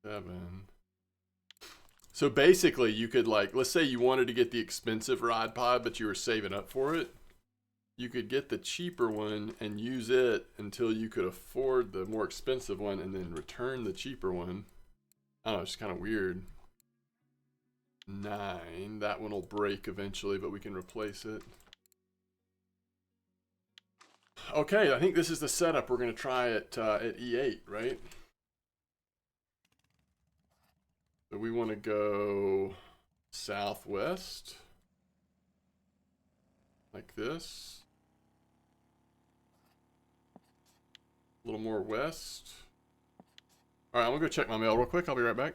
7. So basically, you could like, let's say you wanted to get the expensive rod pod, but you were saving up for it. You could get the cheaper one and use it until you could afford the more expensive one, and then return the cheaper one. I don't know, it's kind of weird. 9. That one will break eventually, but we can replace it. Okay, I think this is the setup we're going to try at E8, right? So we want to go southwest, like this. A little more west. All right, I'm gonna go check my mail real quick. I'll be right back.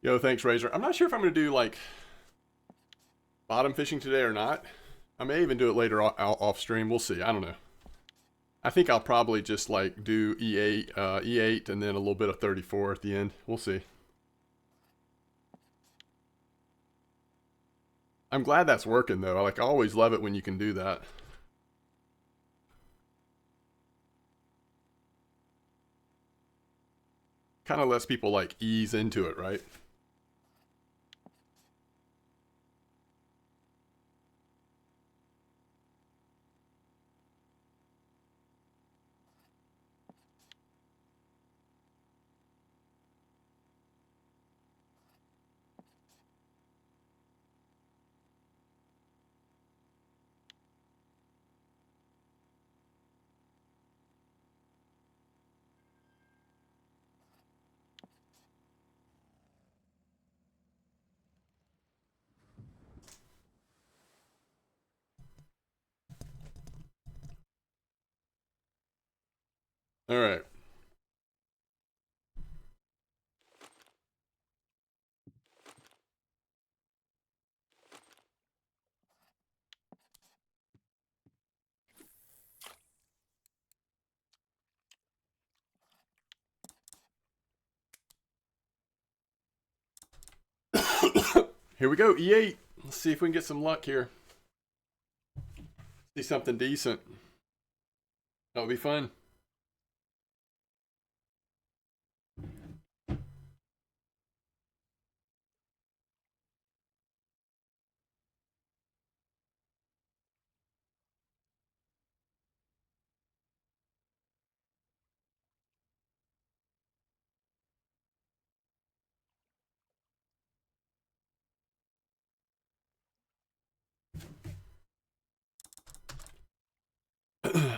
Yo, thanks, Razor. I'm not sure if I'm going to do like bottom fishing today or not. I may even do it later off stream. We'll see. I don't know. I think I'll probably just like do E8, and then a little bit of 34 at the end. We'll see. I'm glad that's working though. I always love it when you can do that. Kind of lets people like ease into it, right? All right. Here we go, E8. Let's see if we can get some luck here. See something decent. That'll be fun.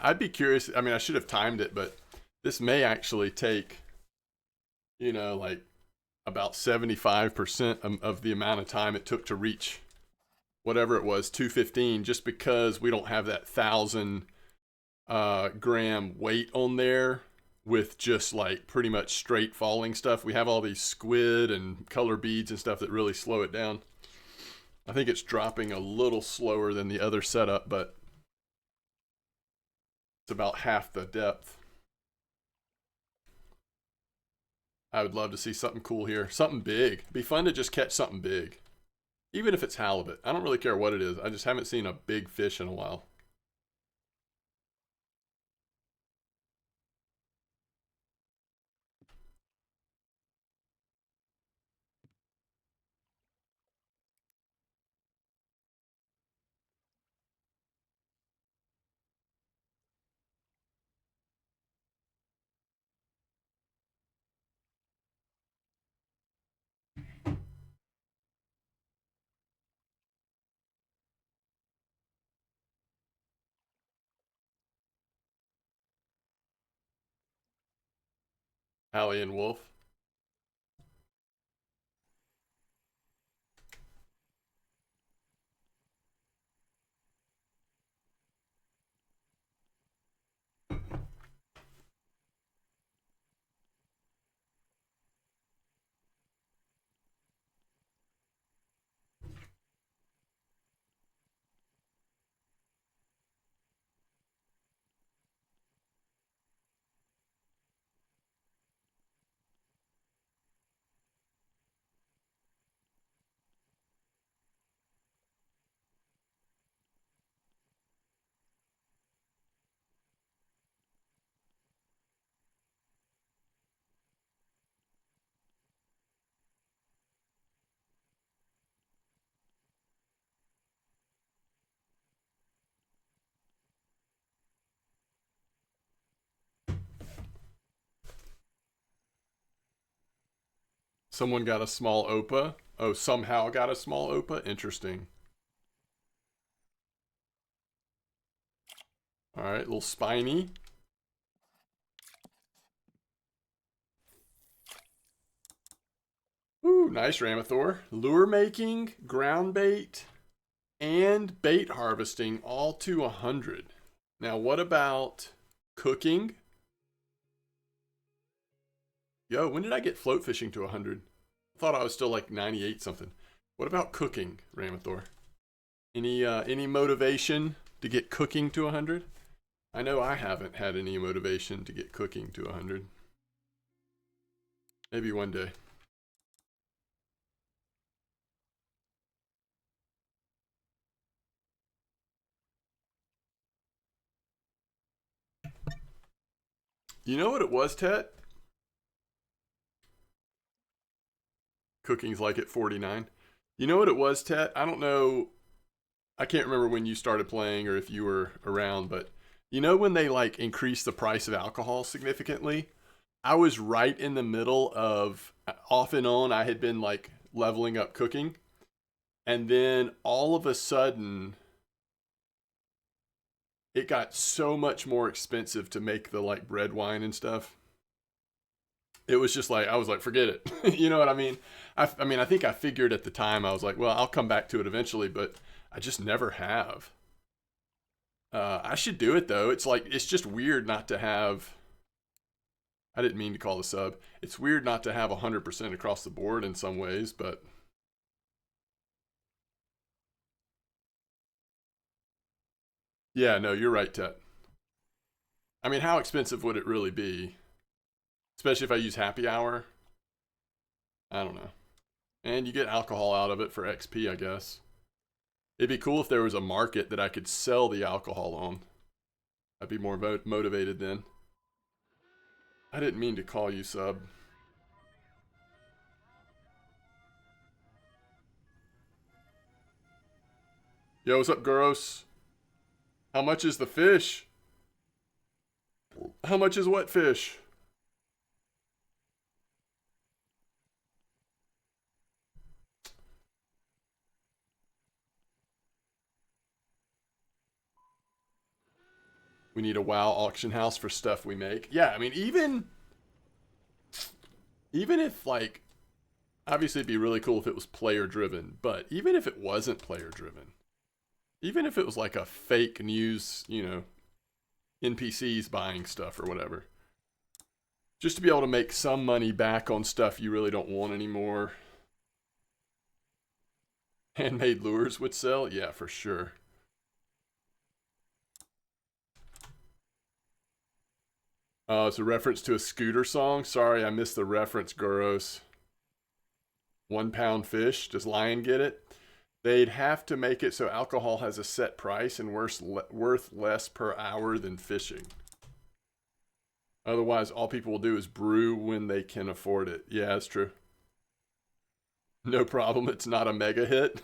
I'd be curious. I mean, I should have timed it, but this may actually take, like about 75% of the amount of time it took to reach whatever it was, 215, just because we don't have that 1,000 gram weight on there with just like pretty much straight falling stuff. We have all these squid and color beads and stuff that really slow it down. I think it's dropping a little slower than the other setup, but it's about half the depth. I would love to see something cool here. Something big. It'd be fun to just catch something big. Even if it's halibut. I don't really care what it is. I just haven't seen a big fish in a while. Allie and Wolf. Someone got a small Opa. Oh, somehow got a small Opa. Interesting. All right, little spiny. Ooh, nice Ramathor. Lure making, ground bait, and bait harvesting all to 100. Now, what about cooking? Yo, when did I get float fishing to 100? Thought I was still like 98 something. What about cooking, Ramathor? Any motivation to get cooking to 100? I know I haven't had any motivation to get cooking to 100. Maybe one day. You know what it was, Tet? Cooking's like at 49. You know what it was, Tet? I don't know. I can't remember when you started playing or if you were around, but you know when they like increased the price of alcohol significantly? I was right in the middle of, off and on, I had been like leveling up cooking. And then all of a sudden, it got so much more expensive to make the like bread wine and stuff. It was just like, I was like, forget it. You know what I mean? I mean, I think I figured at the time, I was like, well, I'll come back to it eventually, but I just never have. I should do it though. It's like, it's just weird not to have, I didn't mean to call the sub. It's weird not to have 100% across the board in some ways, but yeah, no, you're right, Tet. I mean, how expensive would it really be? Especially if I use happy hour. I don't know. And you get alcohol out of it for XP, I guess. It'd be cool if there was a market that I could sell the alcohol on. I'd be more motivated then. I didn't mean to call you, sub. Yo, what's up, Guros? How much is the fish? How much is what fish? We need a WoW auction house for stuff we make. Yeah, I mean, even if like, obviously it'd be really cool if it was player driven, but even if it wasn't player driven, even if it was like a fake news, you know, NPCs buying stuff or whatever, just to be able to make some money back on stuff you really don't want anymore. Handmade lures would sell? Yeah, for sure. Oh, it's a reference to a Scooter song? Sorry, I missed the reference, Guros. 1 pound fish? Does Lion get it? They'd have to make it so alcohol has a set price and worth less per hour than fishing. Otherwise, all people will do is brew when they can afford it. Yeah, that's true. No problem, it's not a mega hit.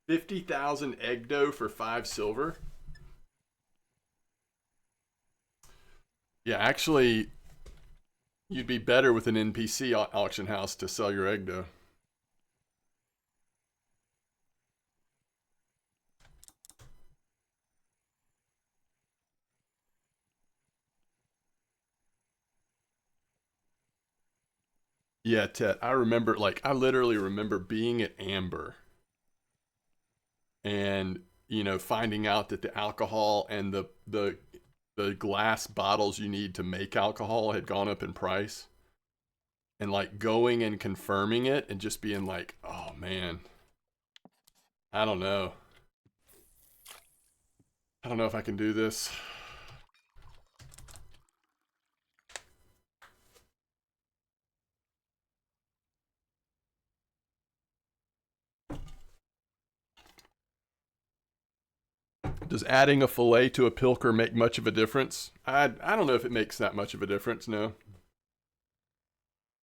50,000 egg dough for 5 silver? Yeah, actually, you'd be better with an NPC auction house to sell your egg dough. Yeah, Ted, I remember, like, I literally remember being at Amber and, you know, finding out that the alcohol and the glass bottles you need to make alcohol had gone up in price. And, like, going and confirming it and just being like, oh, man, I don't know. I don't know if I can do this. Does adding a fillet to a pilker make much of a difference? I don't know if it makes that much of a difference, no.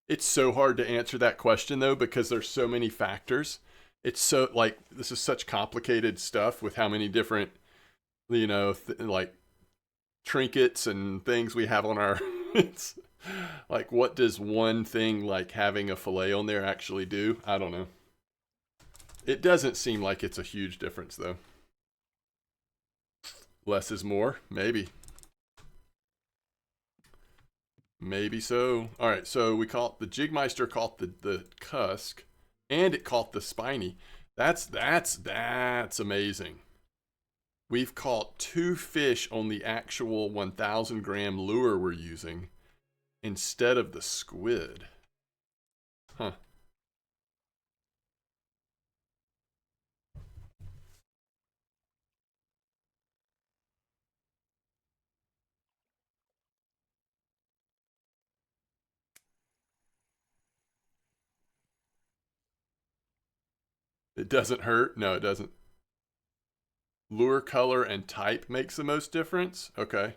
It's so hard to answer that question, though, because there's so many factors. It's so, like, this is such complicated stuff with how many different, you know, like, trinkets and things we have on our... It's like, what does one thing, like having a fillet on there, actually do? I don't know. It doesn't seem like it's a huge difference, though. Less is more, maybe. Maybe so. All right, so we caught the Jigmeister caught the cusk, and it caught the spiny. That's amazing. We've caught 2 fish on the actual 1,000 gram lure we're using, instead of the squid. Huh. It doesn't hurt? No, it doesn't. Lure color and type makes the most difference? Okay.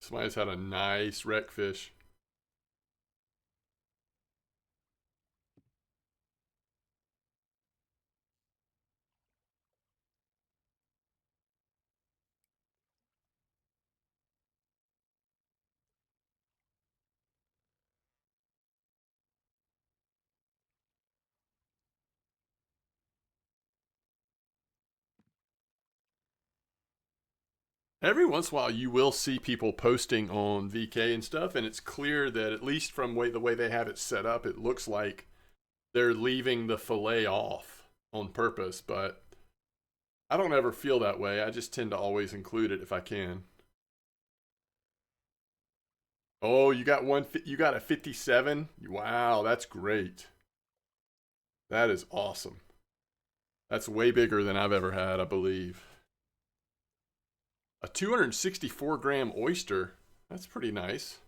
Somebody's had a nice wreck fish. Every once in a while, you will see people posting on VK and stuff, and it's clear that at least from the way they have it set up, it looks like they're leaving the fillet off on purpose. But I don't ever feel that way. I just tend to always include it if I can. Oh, you got one. You got a 57. Wow, that's great. That is awesome. That's way bigger than I've ever had, I believe. A 264-gram oyster. That's pretty nice.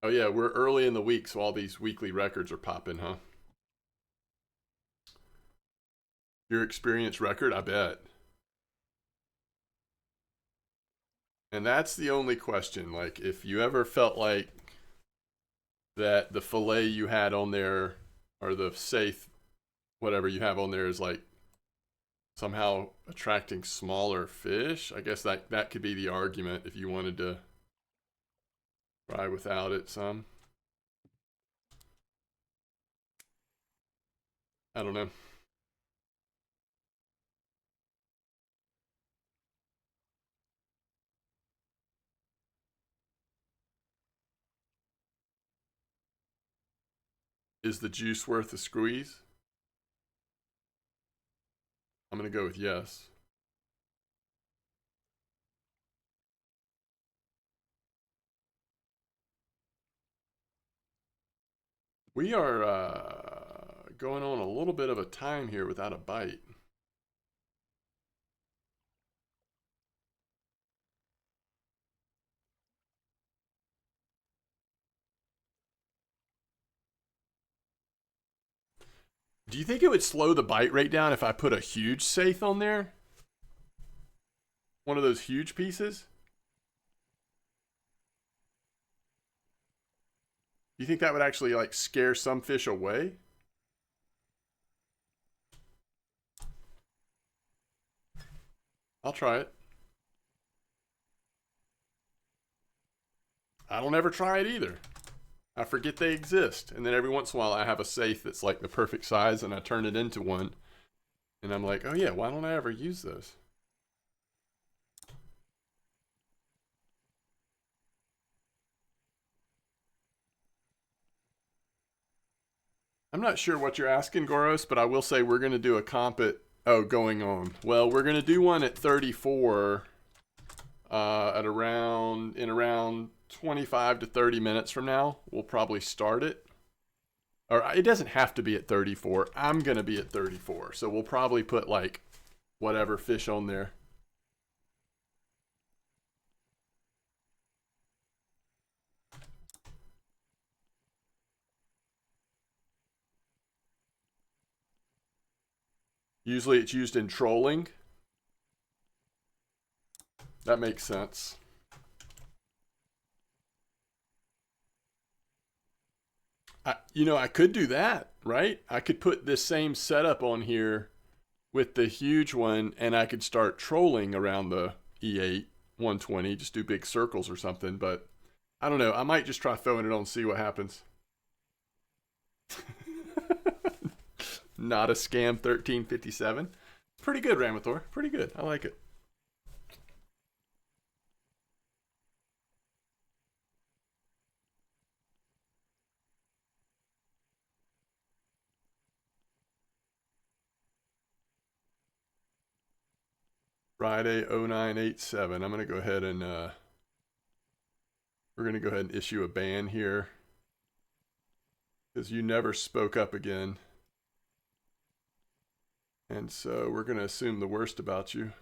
Oh yeah, we're early in the week, so all these weekly records are popping, huh? Your experience record, I bet. And that's the only question. Like, if you ever felt like that the fillet you had on there, or the safe, whatever you have on there, is like somehow attracting smaller fish, I guess that could be the argument if you wanted to try without it some. I don't know. Is the juice worth the squeeze? I'm going to go with yes. We are going on a little bit of a time here without a bite. Do you think it would slow the bite rate down if I put a huge saithe on there? One of those huge pieces? Do you think that would actually like scare some fish away? I'll try it. I don't ever try it either. I forget they exist. And then every once in a while I have a saithe that's like the perfect size and I turn it into one. And I'm like, oh yeah, why don't I ever use those? I'm not sure what you're asking, Goros, but I will say we're going to do a comp at, oh, going on. Well, we're going to do one at 34 in around 25 to 30 minutes from now. We'll probably start it. Or it doesn't have to be at 34. I'm going to be at 34. So we'll probably put like whatever fish on there. Usually it's used in trolling. That makes sense. I could do that, right? I could put this same setup on here with the huge one, and I could start trolling around the E8 120, just do big circles or something. But I don't know. I might just try throwing it on and see what happens. Not a scam 1357. Pretty good, Ramathor. Pretty good. I like it. Friday 0987. I'm going to go ahead and we're going to go ahead and issue a ban here because you never spoke up again. And so we're going to assume the worst about you.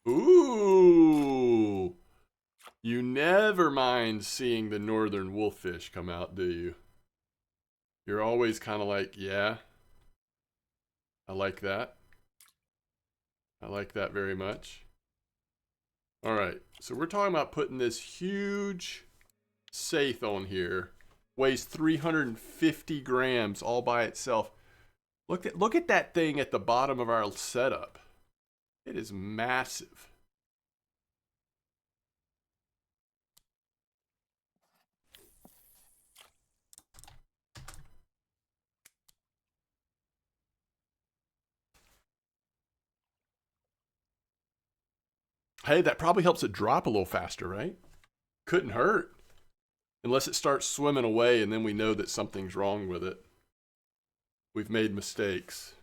Ooh. You never mind seeing the northern wolffish come out, do you? You're always kind of like, yeah, I like that. I like that very much. All right, so we're talking about putting this huge saith on here. Weighs 350 grams all by itself. Look at that thing at the bottom of our setup. It is massive. Hey, that probably helps it drop a little faster, right? Couldn't hurt. Unless it starts swimming away and then we know that something's wrong with it. We've made mistakes.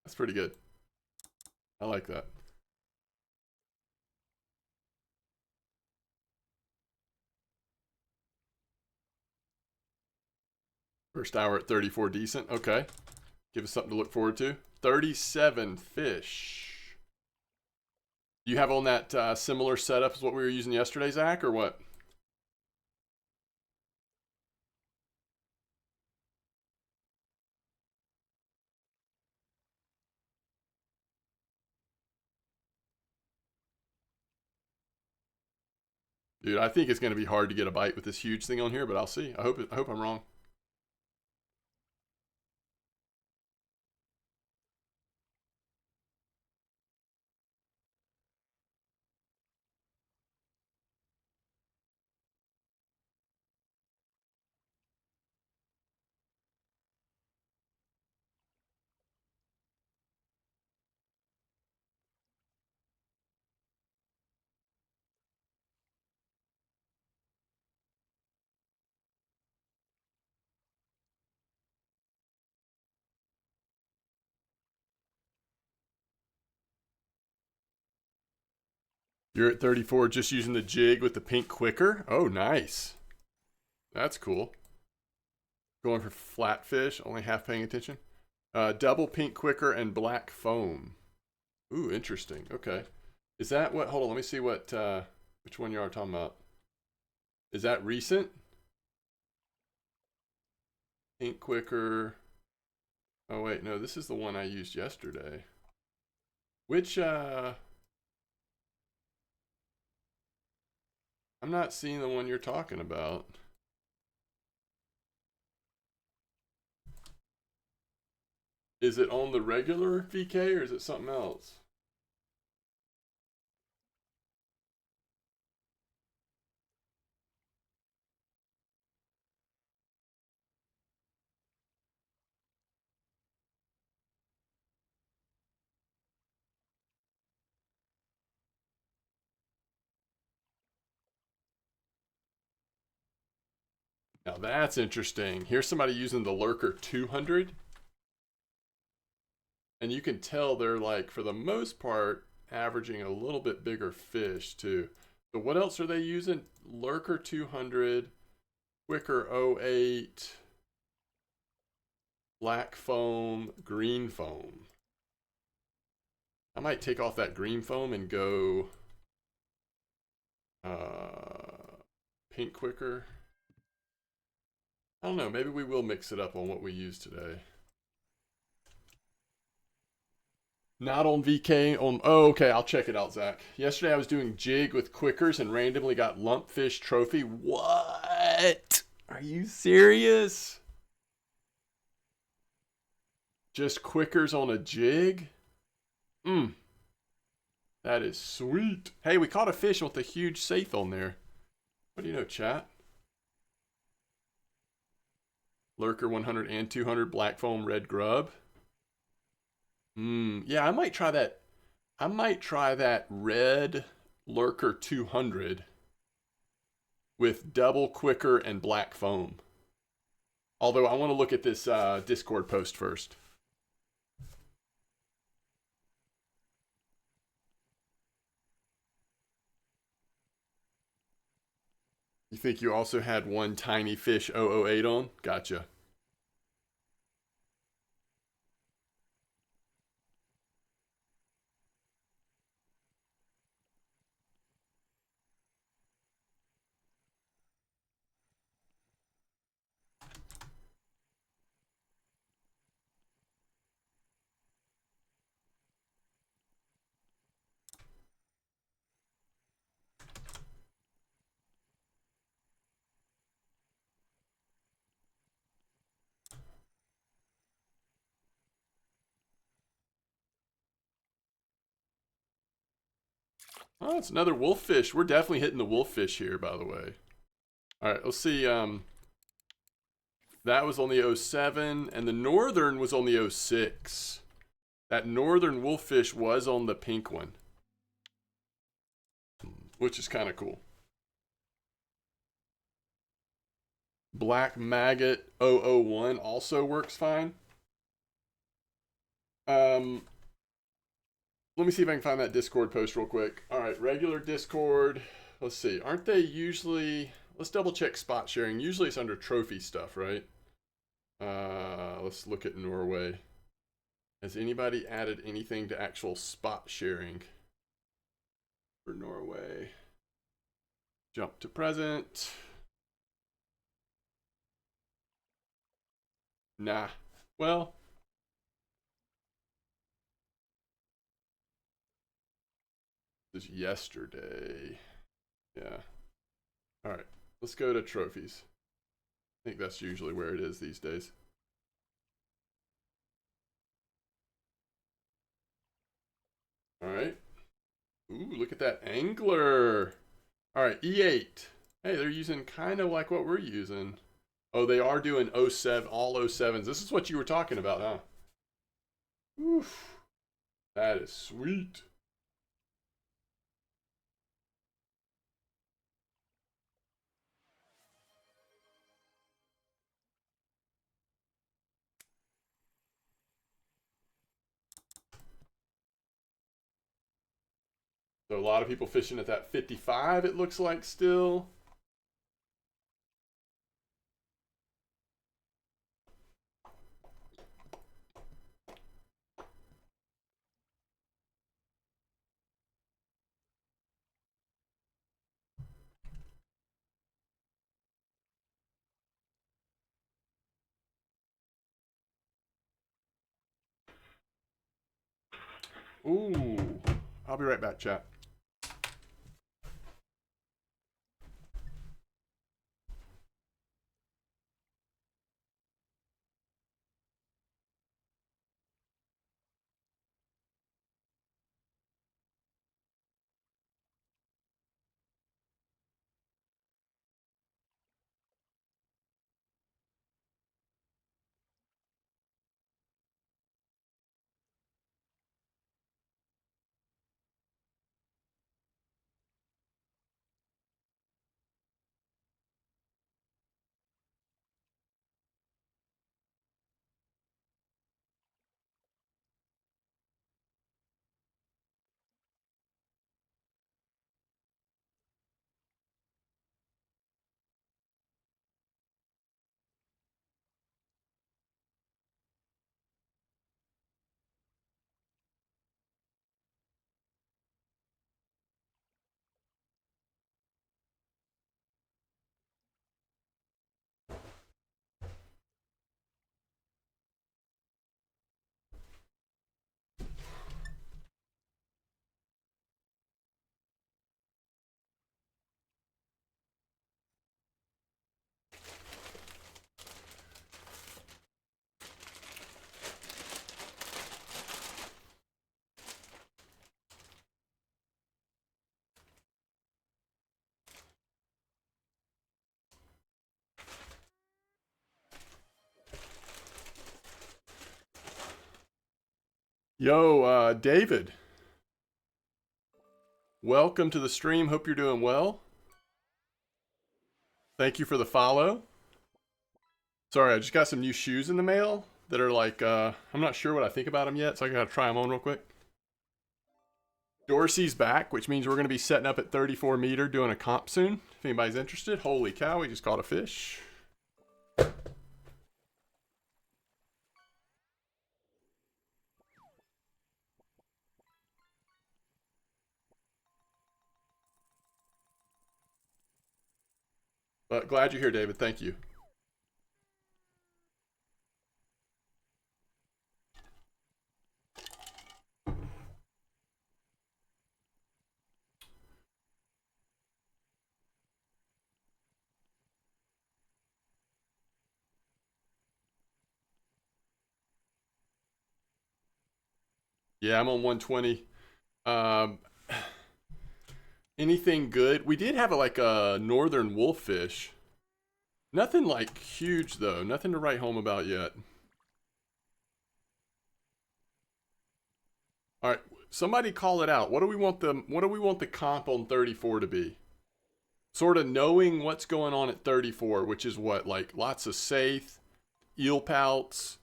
That's pretty good. I like that. First hour at 34, decent. Okay. Give us something to look forward to. 37 fish. Do you have on that similar setup as what we were using yesterday, Zach, or what? Dude, I think it's going to be hard to get a bite with this huge thing on here, but I'll see. I hope I'm wrong. You're at 34 just using the jig with the pink quicker? Oh, nice. That's cool. Going for flatfish, only half paying attention. Double pink quicker and black foam. Ooh, interesting. Okay. Is that what? Hold on, let me see what, which one you are talking about. Is that recent? Pink quicker. Oh, wait, no, this is the one I used yesterday. Which, I'm not seeing the one you're talking about. Is it on the regular VK or is it something else? Now that's interesting. Here's somebody using the Lurker 200. And you can tell they're like, for the most part, averaging a little bit bigger fish too. So what else are they using? Lurker 200, Quicker 08, black foam, green foam. I might take off that green foam and go pink Quicker. I don't know, maybe we will mix it up on what we use today. Not on VK, on, oh, okay, I'll check it out, Zach. Yesterday I was doing jig with Quickers and randomly got lumpfish trophy. What? Are you serious? Just Quickers on a jig? That is sweet. Hey, we caught a fish with a huge saith on there. What do you know, chat? Lurker 100 and 200, black foam, red grub. Yeah, I might try that. I might try that red Lurker 200 with double Quicker and black foam. Although I want to look at this Discord post first. You think you also had one tiny fish 008 on? Gotcha. Oh, it's another wolffish. We're definitely hitting the wolffish here, by the way. All right, let's see. That was on the 07, and the northern was on the 06. That northern wolffish was on the pink one, which is kind of cool. Black Maggot 001 also works fine. Let me see if I can find that Discord post real quick. All right, regular Discord. Let's see. Aren't they usually... Let's double check spot sharing. Usually it's under trophy stuff, right? Let's look at Norway. Has anybody added anything to actual spot sharing for Norway? Jump to present. Nah. Well, this is yesterday. Yeah. All right. Let's go to trophies. I think that's usually where it is these days. All right. Ooh, look at that angler. All right, E8. Hey, they're using kind of like what we're using. Oh, they are doing 07, all 07s. This is what you were talking about, huh? Oof. That is sweet. So a lot of people fishing at that 55, it looks like still. Ooh. I'll be right back, chat. Yo, David, welcome to the stream. Hope you're doing well. Thank you for the follow. Sorry, I just got some new shoes in the mail that are like, I'm not sure what I think about them yet, so I gotta try them on real quick. Dorsey's back, which means we're gonna be setting up at 34 meter doing a comp soon. If anybody's interested, holy cow, we just caught a fish. But glad you're here, David. Thank you. Yeah, I'm on 120. Um, anything good? We did have like a northern wolffish. Nothing like huge though. Nothing to write home about yet. All right, somebody call it out. What do we want the comp on 34 to be? Sort of knowing what's going on at 34, which is what, like lots of saith, eel pouts.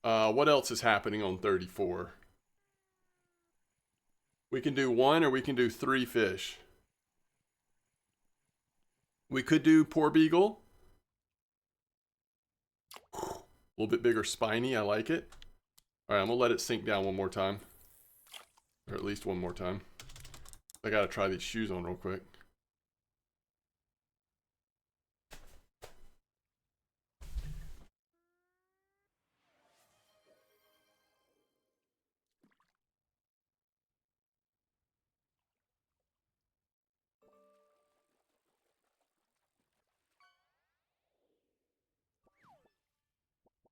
What else is happening on 34? We can do one or we can do three fish. We could do poor beagle. A little bit bigger spiny, I like it. All right, I'm gonna let it sink down one more time. Or at least one more time. I gotta try these shoes on real quick.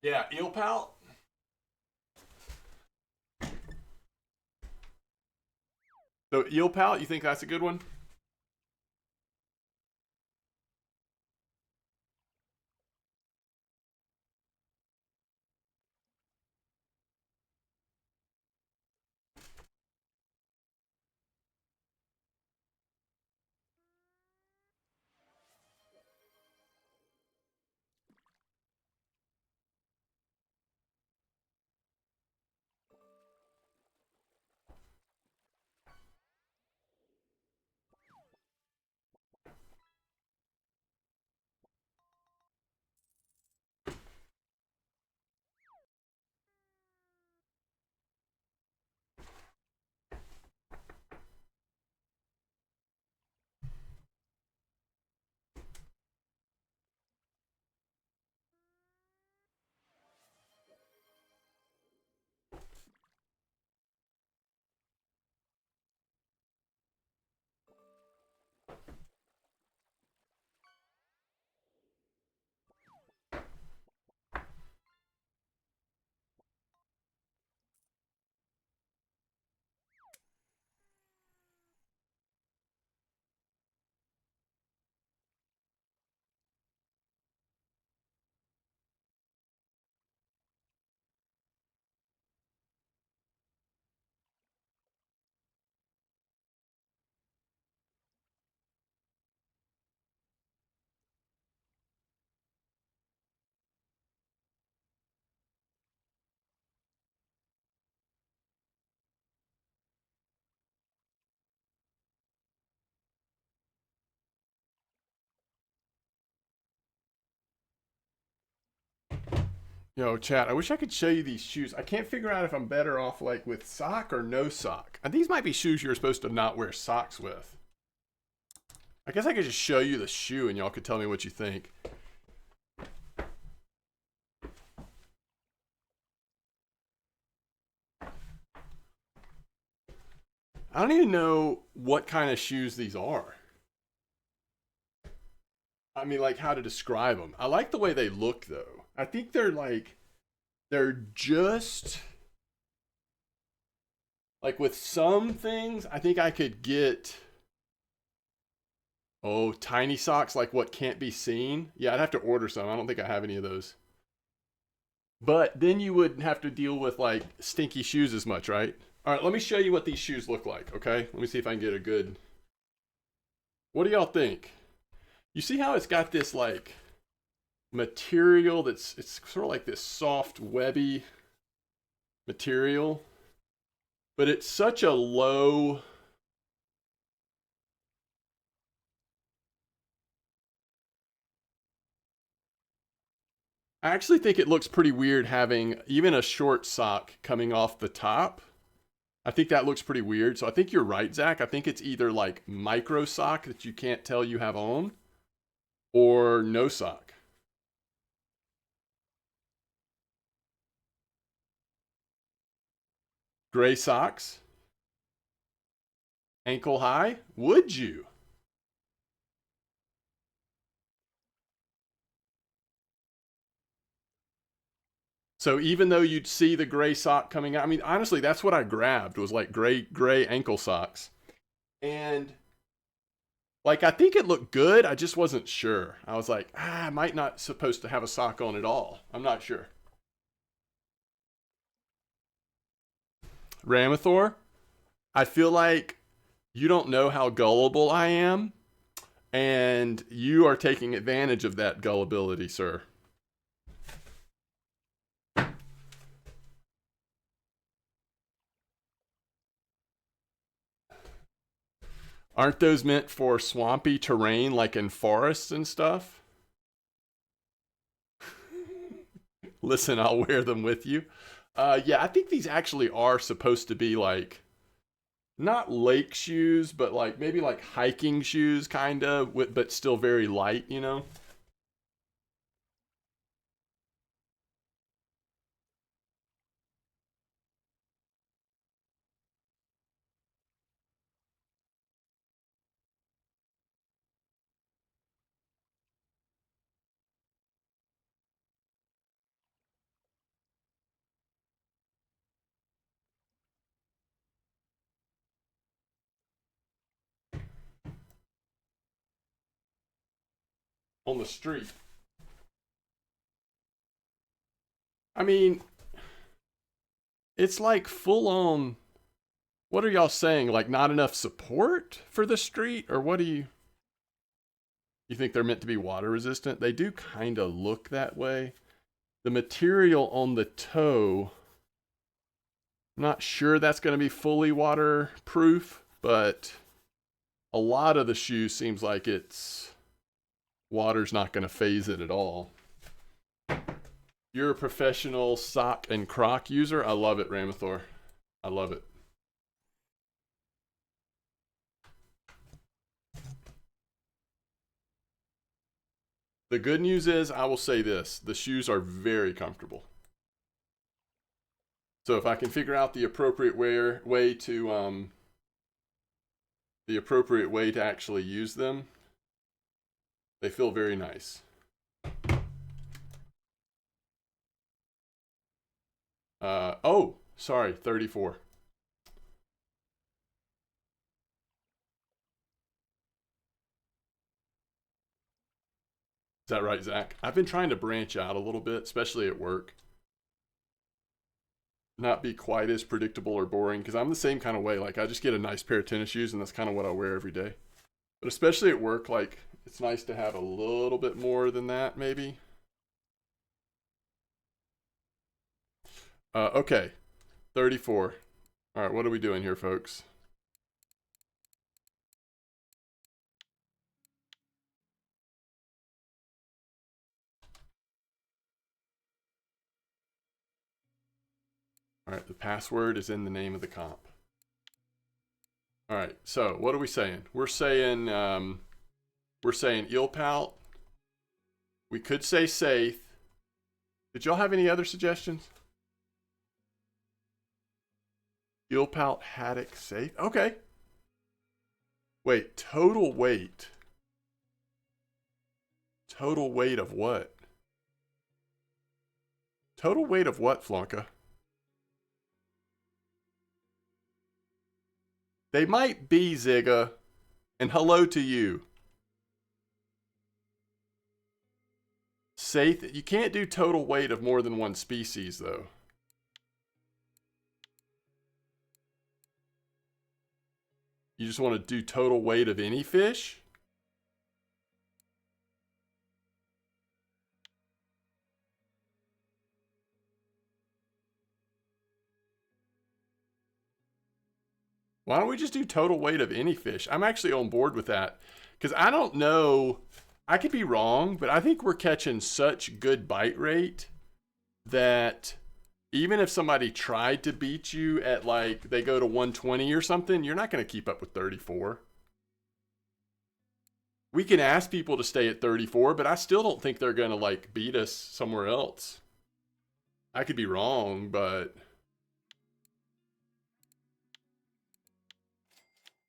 Yeah, eel pout. So eel pout, you think that's a good one? Yo, chat, I wish I could show you these shoes. I can't figure out if I'm better off like with sock or no sock. And these might be shoes you're supposed to not wear socks with. I guess I could just show you the shoe and y'all could tell me what you think. I don't even know what kind of shoes these are. I mean, like how to describe them. I like the way they look though. I think they're just like with some things, I think I could get, oh, tiny socks like what can't be seen. Yeah, I'd have to order some. I don't think I have any of those. But then you wouldn't have to deal with like stinky shoes as much, right? All right, let me show you what these shoes look like, okay? Let me see if I can get a good. What do y'all think? You see how it's got this like material that's it's sort of like this soft webby material, but it's such a low. I actually think it looks pretty weird having even a short sock coming off the top. I think that looks pretty weird. So I think you're right, Zach. I think it's either like micro sock that you can't tell you have on or no sock. Gray socks, ankle high. Would you? So even though you'd see the gray sock coming out, I mean, honestly, that's what I grabbed was like gray ankle socks. And like I think it looked good. I just wasn't sure. I was like, I might not supposed to have a sock on at all. I'm not sure. Ramathor, I feel like you don't know how gullible I am, and you are taking advantage of that gullibility, sir. Aren't those meant for swampy terrain like in forests and stuff? Listen, I'll wear them with you. Yeah, I think these actually are supposed to be like not lake shoes, but like maybe like hiking shoes, kind of, but still very light, you know? On the street. I mean, it's like full on. What are y'all saying? Like not enough support for the street, or what do you think they're meant to be water resistant? They do kind of look that way. The material on the toe, I'm not sure that's going to be fully waterproof, but a lot of the shoe seems like it's water's not going to phase it at all. You're a professional sock and croc user. I love it, Ramathor. I love it. The good news is, I will say this: the shoes are very comfortable. So if I can figure out the appropriate way to actually use them, they feel very nice. Oh, sorry, 34. Is that right, Zach? I've been trying to branch out a little bit, especially at work. Not be quite as predictable or boring because I'm the same kind of way. Like I just get a nice pair of tennis shoes and that's kind of what I wear every day. But especially at work, like it's nice to have a little bit more than that, maybe. Okay, 34. All right, what are we doing here, folks? All right, the password is in the name of the comp. All right, so what are we saying? We're saying Ilpalt. We could say Safe. Did y'all have any other suggestions? Ilpalt, Haddock, Safe. Okay. Wait, total weight. Total weight of what? Total weight of what, Flonka? They might be, Zigga. And hello to you. say you can't do total weight of more than one species, though. You just want to do total weight of any fish? Why don't we just do total weight of any fish? I'm actually on board with that. Because I don't know, I could be wrong, but I think we're catching such good bite rate that even if somebody tried to beat you at like, they go to 120 or something, you're not going to keep up with 34. We can ask people to stay at 34, but I still don't think they're going to like beat us somewhere else. I could be wrong, but...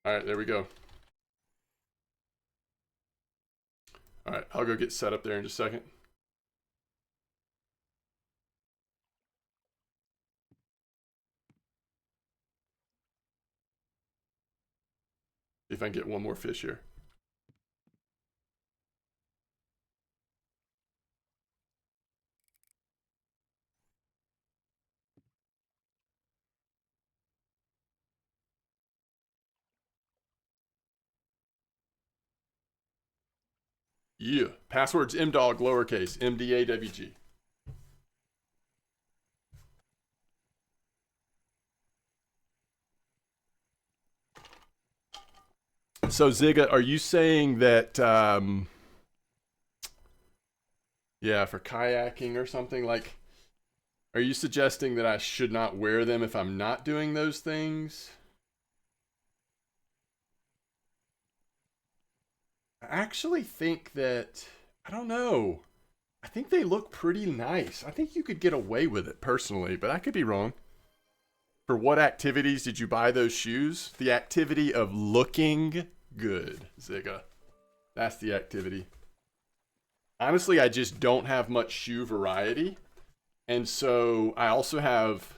All right, there we go. All right, I'll go get set up there in just a second. See if I can get one more fish here. Yeah. Password's MDawg lowercase, MDawg. So Ziga, are you saying that yeah, for kayaking or something, like, are you suggesting that I should not wear them if I'm not doing those things? I actually think that, I don't know. I think they look pretty nice. I think you could get away with it personally, but I could be wrong. For what activities did you buy those shoes? The activity of looking good, Ziga. That's the activity. Honestly, I just don't have much shoe variety. And so I also have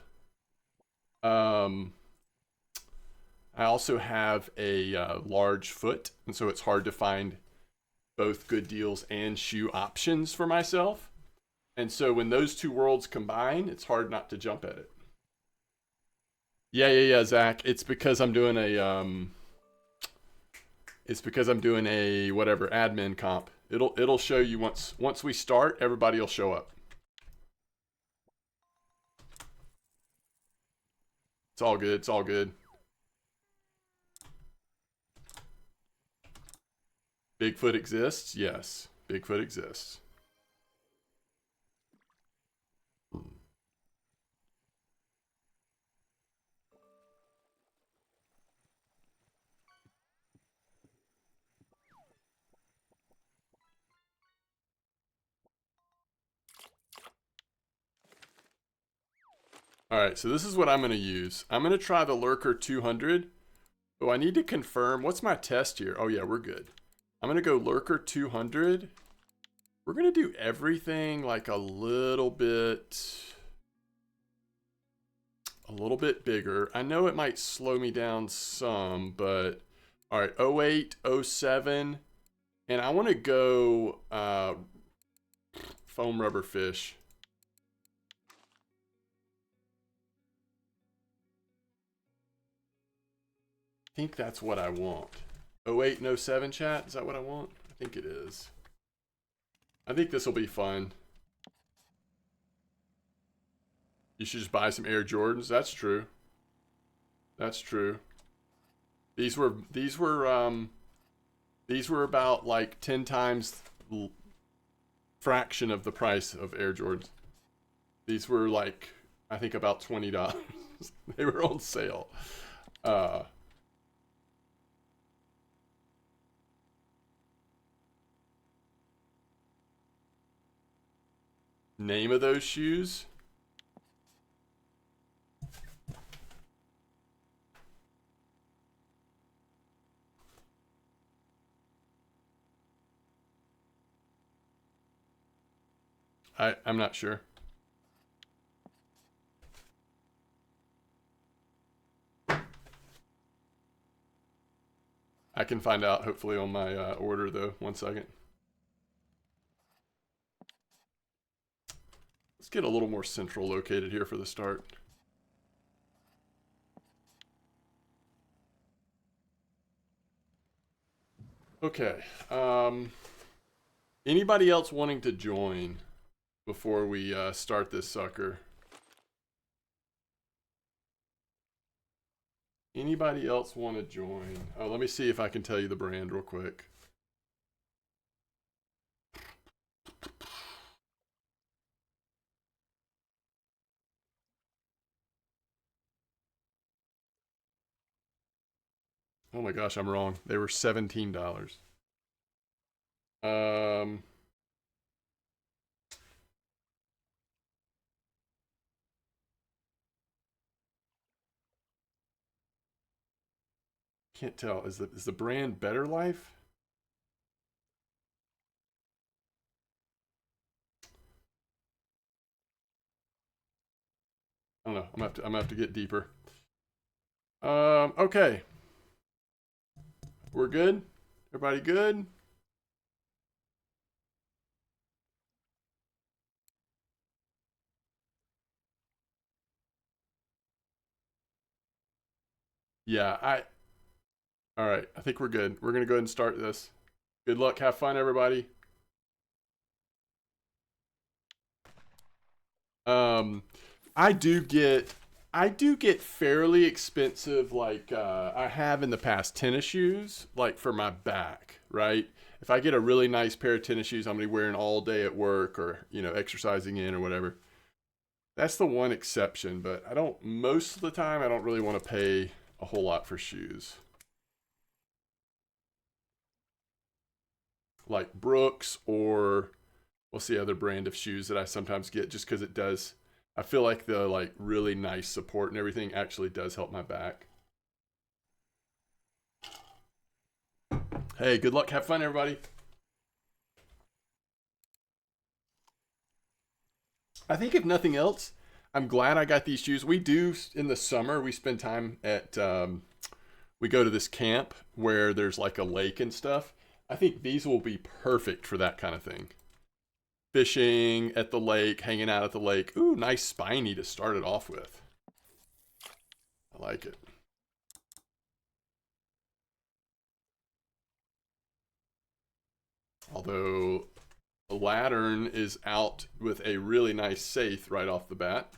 a large foot, and so it's hard to find both good deals and shoe options for myself. And so when those two worlds combine, it's hard not to jump at it. Yeah, Zach. It's because I'm doing a whatever admin comp. It'll show you once we start, everybody will show up. It's all good. It's all good. Bigfoot exists? Yes. Bigfoot exists. All right, so this is what I'm going to use. I'm going to try the Lurker 200. Oh, I need to confirm. What's my test here? Oh, yeah, we're good. I'm going to go Lurker 200. We're going to do everything like a little bit bigger. I know it might slow me down some, but all right, 08, 07. And I want to go foam rubber fish. I think that's what I want. 08 and 07 chat, is that what I want? I think it is. I think this will be fun. You should just buy some Air Jordans. That's true. That's true. These were about like 10 times fraction of the price of Air Jordans. These were like, I think about $20. They were on sale. Name of those shoes? I'm not sure. I can find out hopefully on my order though. 1 second. get a little more central located here for the start. Okay. Anybody else wanting to join before we start this sucker? Anybody else want to join? Oh, let me see if I can tell you the brand real quick. Oh my gosh, I'm wrong. They were $17. Um, can't tell. Is the brand Better Life? I don't know. I'm gonna have to get deeper. Okay. We're good? Everybody good? Yeah, all right. I think we're good. We're gonna go ahead and start this. Good luck. Have fun, everybody. Um, I do get fairly expensive, like I have in the past, tennis shoes, like for my back, right? If I get a really nice pair of tennis shoes I'm gonna be wearing all day at work or, you know, exercising in or whatever. That's the one exception, but I don't, most of the time I don't really want to pay a whole lot for shoes. Like Brooks, or what's the other brand of shoes that I sometimes get just because it does, I feel like the like really nice support and everything actually does help my back. Hey, good luck. Have fun, everybody. I think if nothing else, I'm glad I got these shoes. We do, in the summer, we spend time at, we go to this camp where there's like a lake and stuff. I think these will be perfect for that kind of thing. Fishing at the lake, hanging out at the lake. Ooh, nice spiny to start it off with. I like it. Although the Lattern is out with a really nice Saith right off the bat.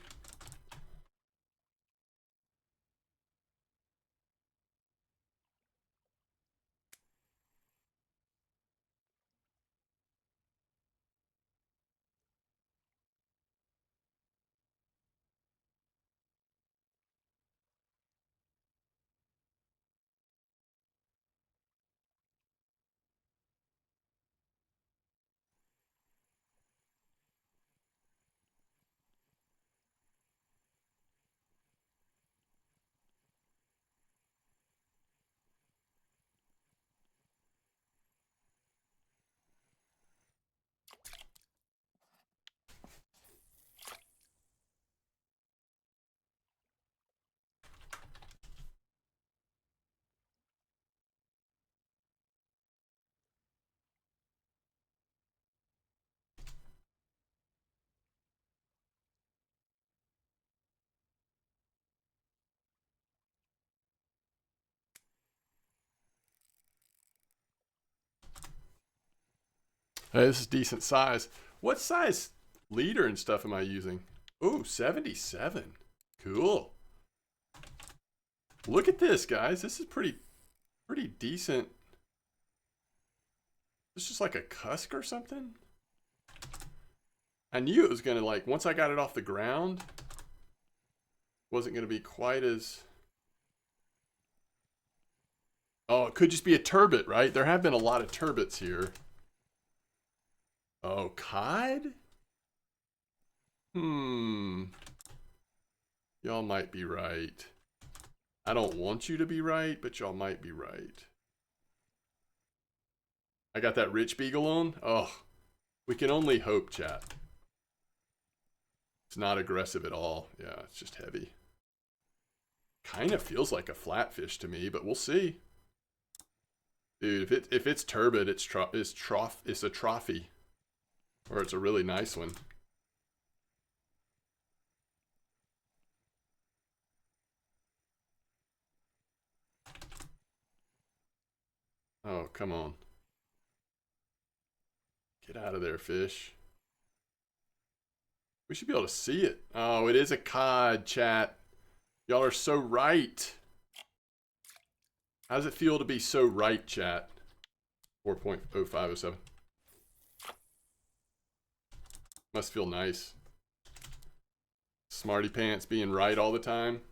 Hey, this is decent size. What size leader and stuff am I using? Ooh, 77. Cool. Look at this, guys. This is pretty decent. This is just like a cusk or something. I knew it was gonna, like, once I got it off the ground, wasn't gonna be quite as. Oh, it could just be a turbot, right? There have been a lot of turbots here. Oh, cod? Y'all might be right. I don't want you to be right, but y'all might be right. I got that rich beagle on. Oh, we can only hope, chat. It's not aggressive at all. Yeah, it's just heavy. Kind of feels like a flatfish to me, but we'll see. Dude, if it's turbot, it's a trophy, or it's a really nice one. Oh, come on. Get out of there, fish. We should be able to see it. Oh, it is a cod, chat. Y'all are so right. How does it feel to be so right, chat? 4.0507. Must feel nice. Smarty pants being right all the time.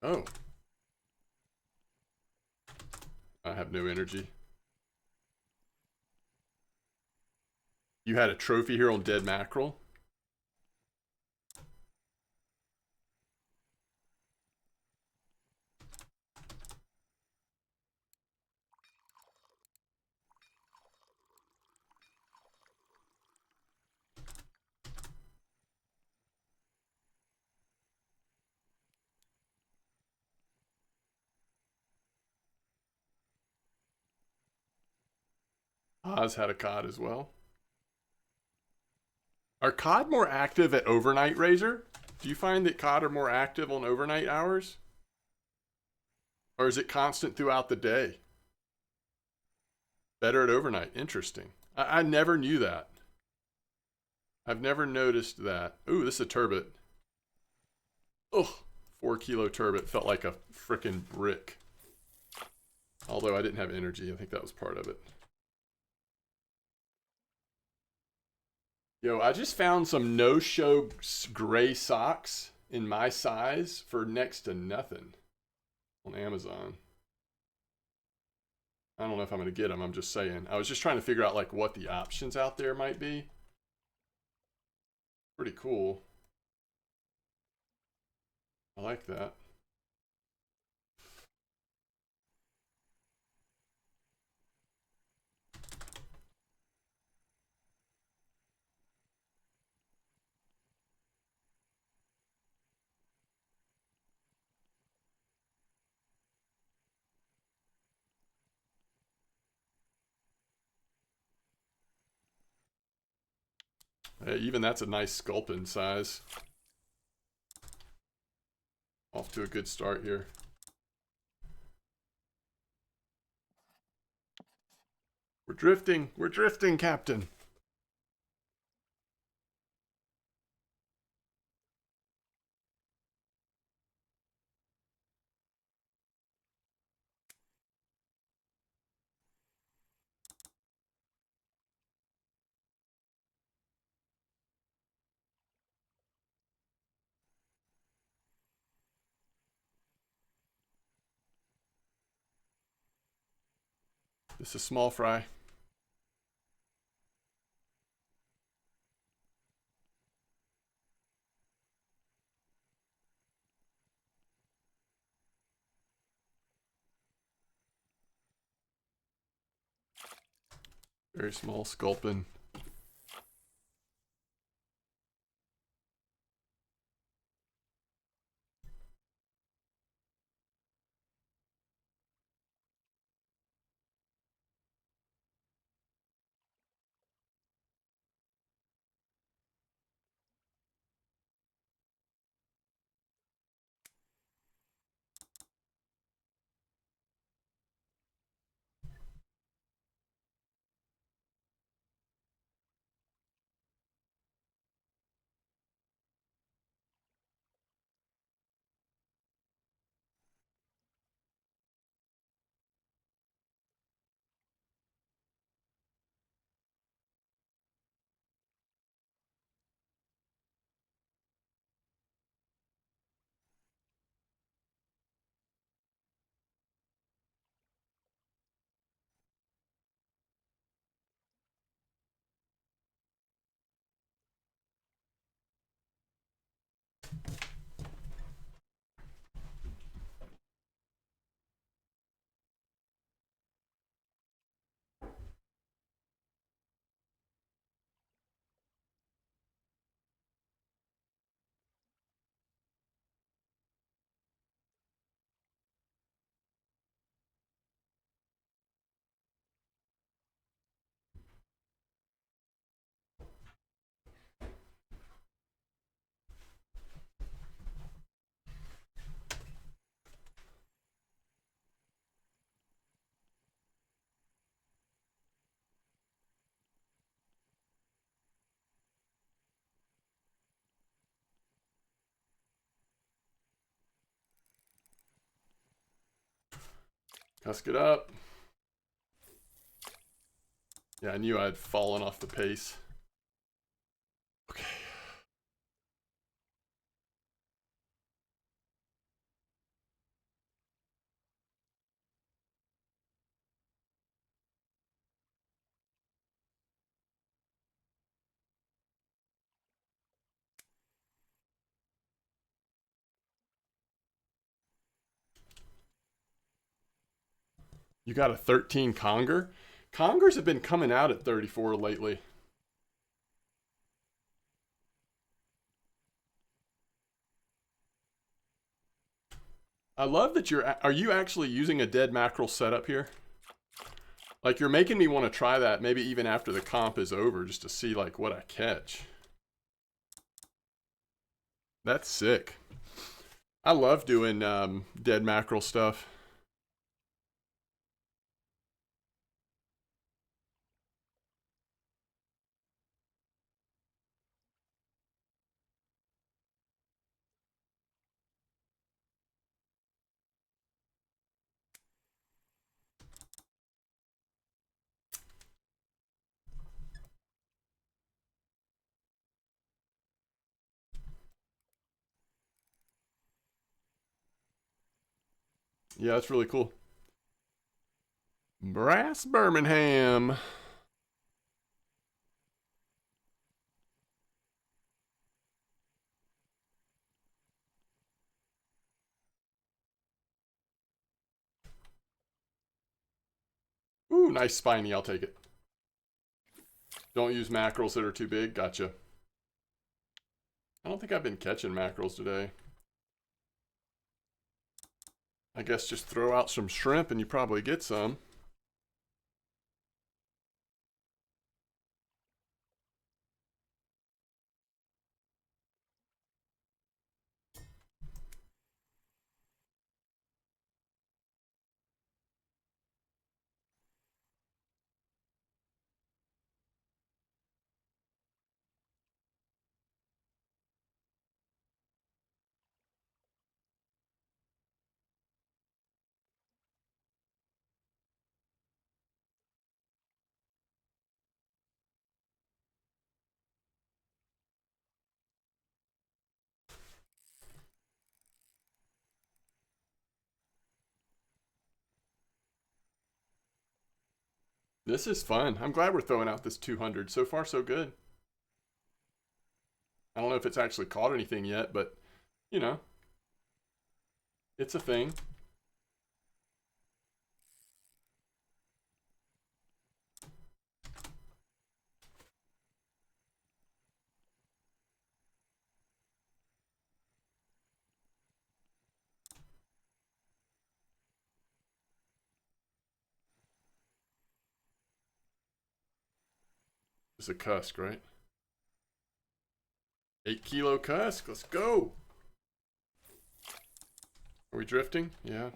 Oh. I have no energy. You had a trophy here on dead mackerel? Oz had a cod as well. Are cod more active at overnight, Razor? Do you find that cod are more active on overnight hours? Or is it constant throughout the day? Better at overnight. Interesting. I never knew that. I've never noticed that. Ooh, this is a turbot. Ugh, 4 kilo turbot felt like a freaking brick. Although I didn't have energy, I think that was part of it. Yo, I just found some no-show gray socks in my size for next to nothing on Amazon. I don't know if I'm going to get them, I'm just saying. I was just trying to figure out like what the options out there might be. Pretty cool. I like that. Hey, even that's a nice sculpin size. Off to a good start here. We're drifting, Captain. This is small fry. Very small sculpin. Husk it up. Yeah, I knew I'd fallen off the pace. Okay. You got a 13 conger? Congers have been coming out at 34 lately. I love that are you actually using a dead mackerel setup here? Like, you're making me want to try that maybe even after the comp is over just to see like what I catch. That's sick. I love doing dead mackerel stuff. Yeah, that's really cool. Brass Birmingham. Ooh, nice spiny. I'll take it. Don't use mackerels that are too big. Gotcha. I don't think I've been catching mackerels today. I guess just throw out some shrimp and you probably get some. This is fun. I'm glad we're throwing out this 200. So far, so good. I don't know if it's actually caught anything yet, but, you know, it's a thing. It's a cusk, right? 8 kilo cusk. Let's go. Are we drifting? Yeah.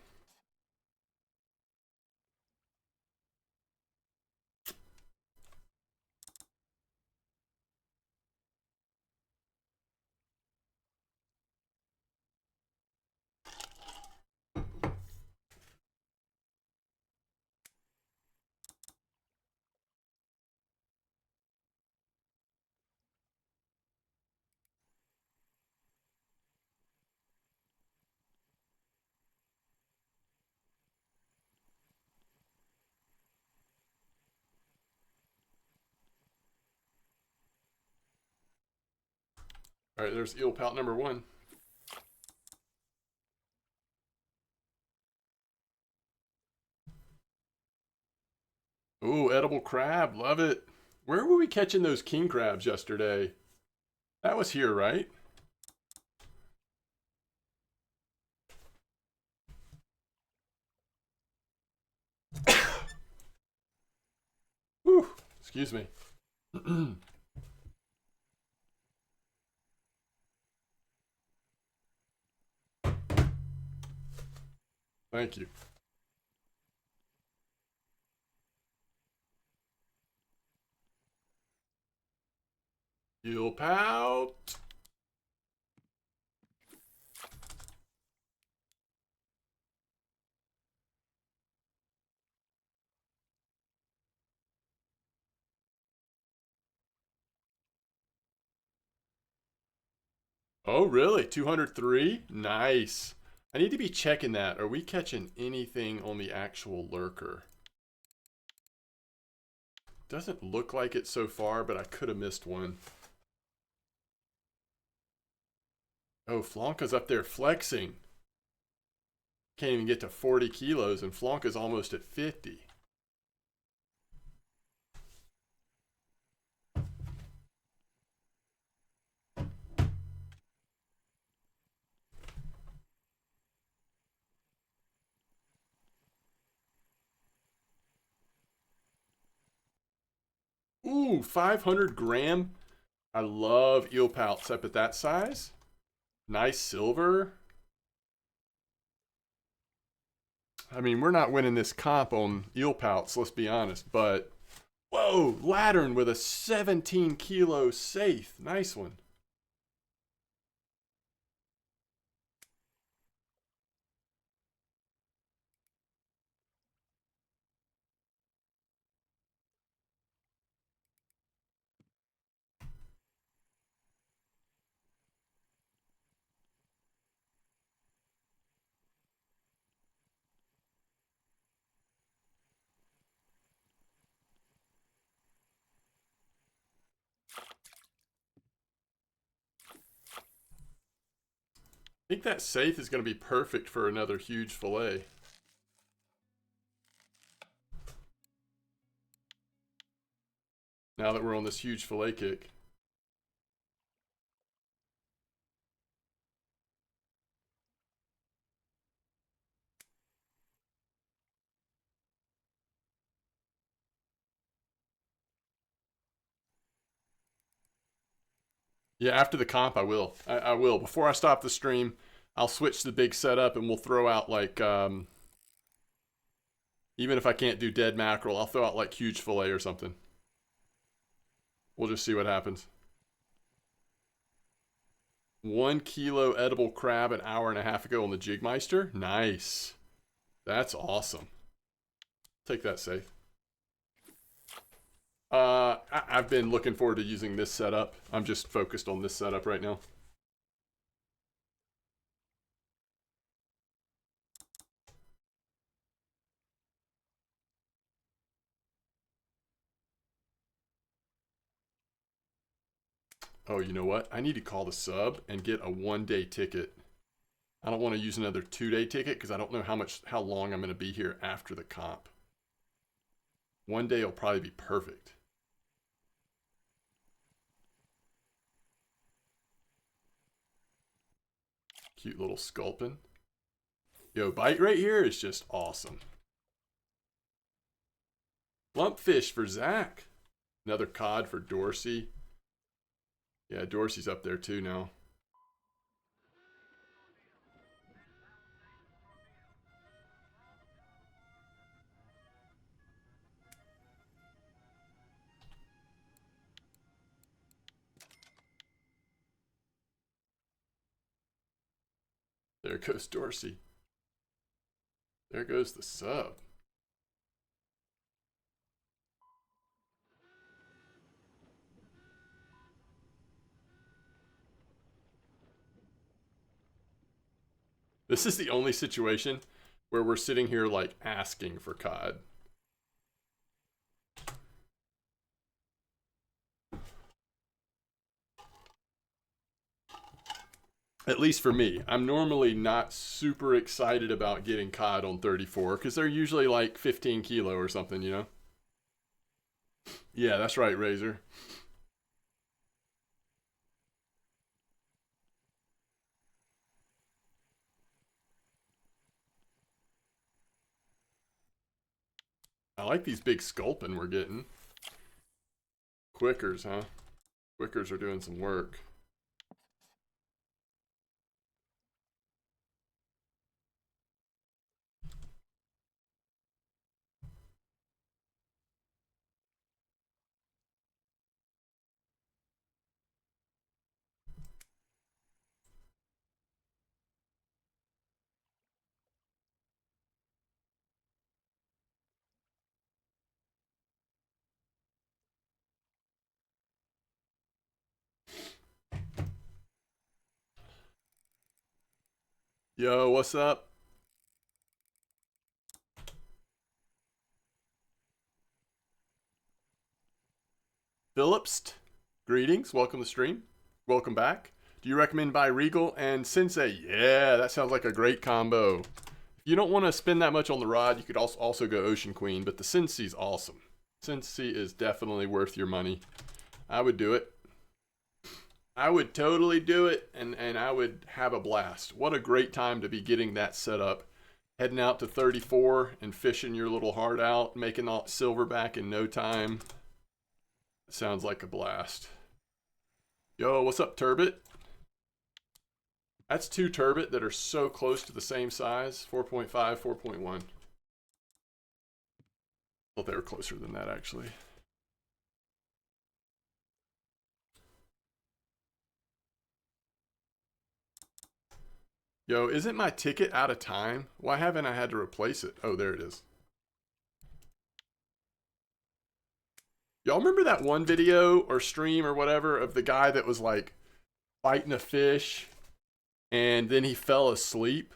All right, there's eel pout number 1. Ooh, edible crab. Love it. Where were we catching those king crabs yesterday? That was here, right? Whew. Excuse me. Thank you. Eel pout. Oh, really? 203? Nice. I need to be checking that. Are we catching anything on the actual lurker? Doesn't look like it so far, but I could have missed one. Oh, Flonka's up there flexing. Can't even get to 40 kilos, and Flonka's almost at 50. Ooh, 500 gram. I love eel pouts up at that size. Nice silver. I mean, we're not winning this comp on eel pouts, let's be honest, but whoa, Lattern with a 17 kilo safe. Nice one. I think that safe is going to be perfect for another huge fillet. Now that we're on this huge fillet kick. Yeah, after the comp, I will. I will. Before I stop the stream, I'll switch the big setup and we'll throw out like, even if I can't do dead mackerel, I'll throw out like huge fillet or something. We'll just see what happens. 1 kilo edible crab an hour and a half ago on the Jigmeister. Nice. That's awesome. Take that safe. I've been looking forward to using this setup. I'm just focused on this setup right now. Oh, you know what? I need to call the sub and get a 1 day ticket. I don't want to use another 2 day ticket because I don't know how long I'm going to be here after the comp. 1 day will probably be perfect. Cute little sculpin. Yo, bite right here is just awesome. Lumpfish for Zach. Another cod for Dorsey. Yeah, Dorsey's up there too now. There goes Dorsey. There goes the sub. This is the only situation where we're sitting here like asking for cod. At least for me. I'm normally not super excited about getting cod on 34 because they're usually like 15 kilo or something, you know? Yeah, that's right, Razor. I like these big sculpin we're getting. Quickers, huh? Quickers are doing some work. Yo, what's up? Phillips, greetings. Welcome to the stream. Welcome back. Do you recommend buy Regal and Sensei? Yeah, that sounds like a great combo. If you don't want to spend that much on the rod, you could also go Ocean Queen, but the Sensei's awesome. Sensei is definitely worth your money. I would do it. I would totally do it, and I would have a blast. What a great time to be getting that set up. Heading out to 34 and fishing your little heart out, making all silverback in no time. Sounds like a blast. Yo, what's up, Turbot? That's two turbot that are so close to the same size. 4.5, 4.1. Thought they were closer than that, actually. Yo, isn't my ticket out of time? Why haven't I had to replace it? Oh, there it is. Y'all remember that one video or stream or whatever of the guy that was like fighting a fish and then he fell asleep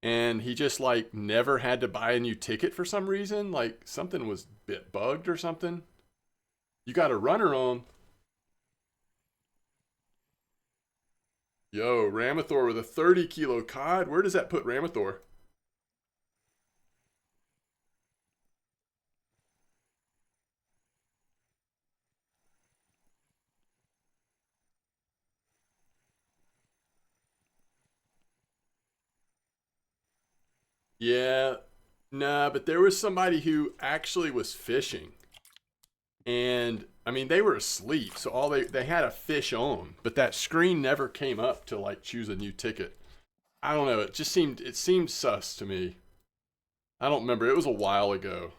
and he just like never had to buy a new ticket for some reason? Like something was bit bugged or something. You got a runner on. Yo, Ramathor with a 30 kilo cod. Where does that put Ramathor? Yeah, nah, but there was somebody who actually was fishing. And I mean, they were asleep, so all they had a fish on, but that screen never came up to like choose a new ticket. I don't know, it seemed sus to me. I don't remember. It was a while ago.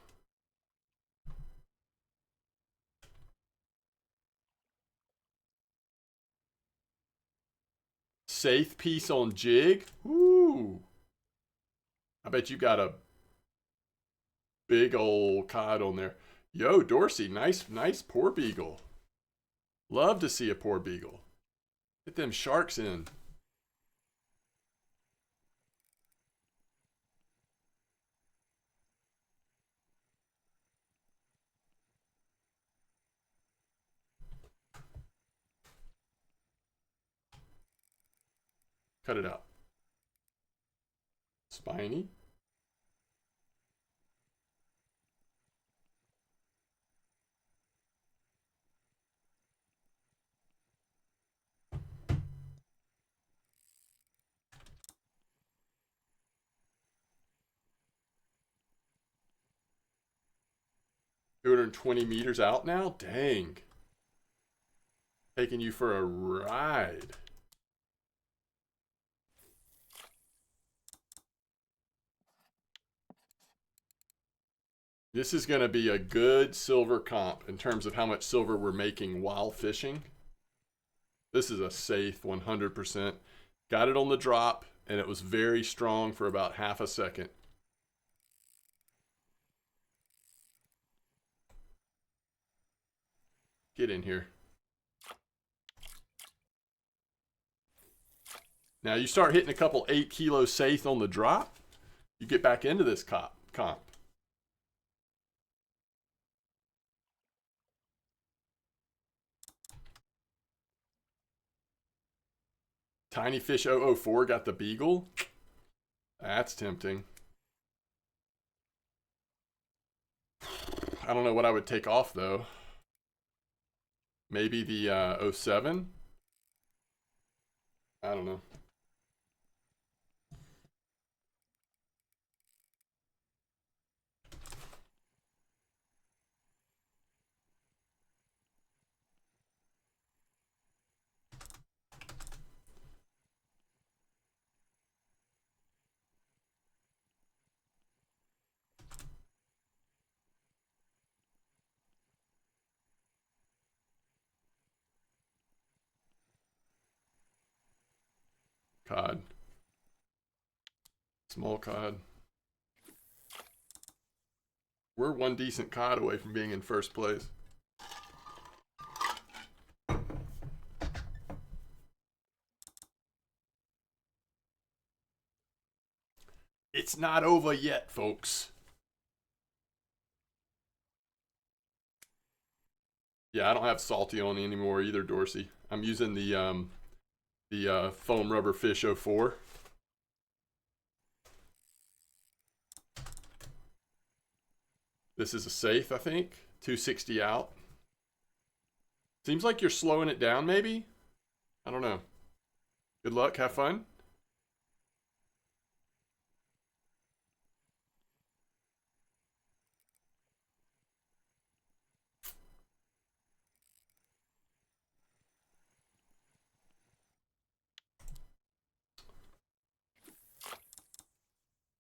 Safe piece on jig. Ooh. I bet you got a big old cod on there. Yo, Dorsey, nice poor beagle. Love to see a poor beagle. Get them sharks in. Cut it out. Spiny. $220 meters out now? Dang. Taking you for a ride. This is going to be a good silver comp in terms of how much silver we're making while fishing. This is a safe 100%. Got it on the drop, and it was very strong for about half a second. Get in here. Now you start hitting a couple 8-kilo safe on the drop, you get back into this comp. Tiny Fish 004 got the beagle. That's tempting. I don't know what I would take off though. Maybe the 07? I don't know. Cod. Small cod. We're one decent cod away from being in first place. It's not over yet, folks. Yeah, I don't have salty on anymore either, Dorsey. I'm using the foam rubber fish 04. This is a safe, I think. 260 out. Seems like you're slowing it down, maybe? I don't know. Good luck. Have fun.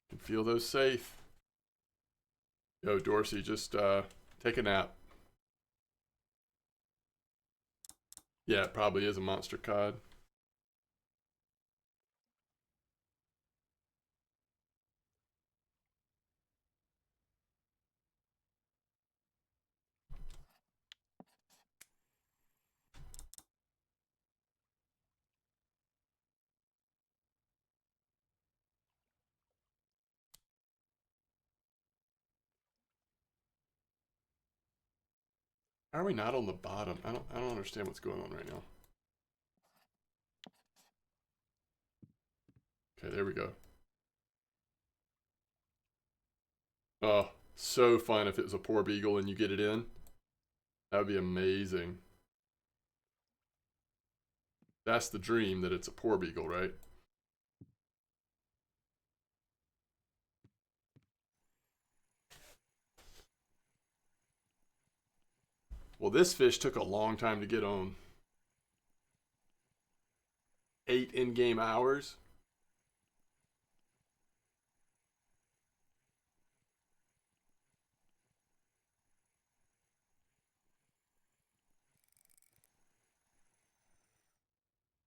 Can feel those safe. Yo, Dorsey, just take a nap. Yeah, it probably is a monster cod. How are we not on the bottom? I don't understand what's going on right now. Okay, there we go. Oh, so fun if it was a poor beagle and you get it in. That would be amazing. That's the dream, that it's a poor beagle, right? Well, this fish took a long time to get on. 8 in-game hours.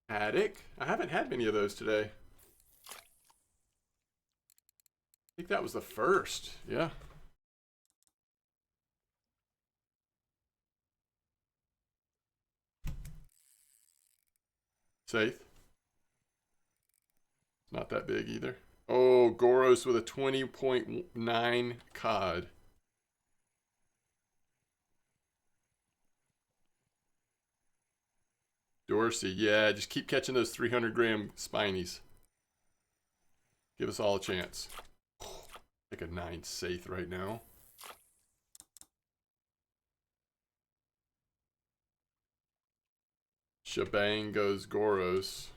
Haddock? I haven't had many of those today. I think that was the first. Yeah. Safe. Not that big either. Oh, Goros with a 20.9 cod. Dorsey, yeah, just keep catching those 300-gram spinies. Give us all a chance. Like a 9 safe right now. Shebang goes Goros.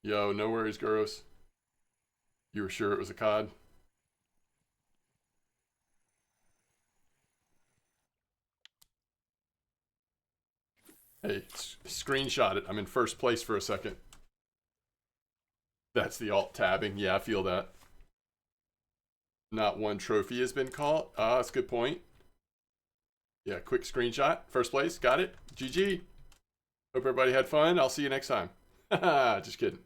Yo, no worries, Goros. You were sure it was a cod? Hey, screenshot it. I'm in first place for a second. That's the alt tabbing. Yeah, I feel that. Not one trophy has been caught. Ah, that's a good point. Yeah, quick screenshot. First place. Got it. GG. Hope everybody had fun. I'll see you next time. Just kidding.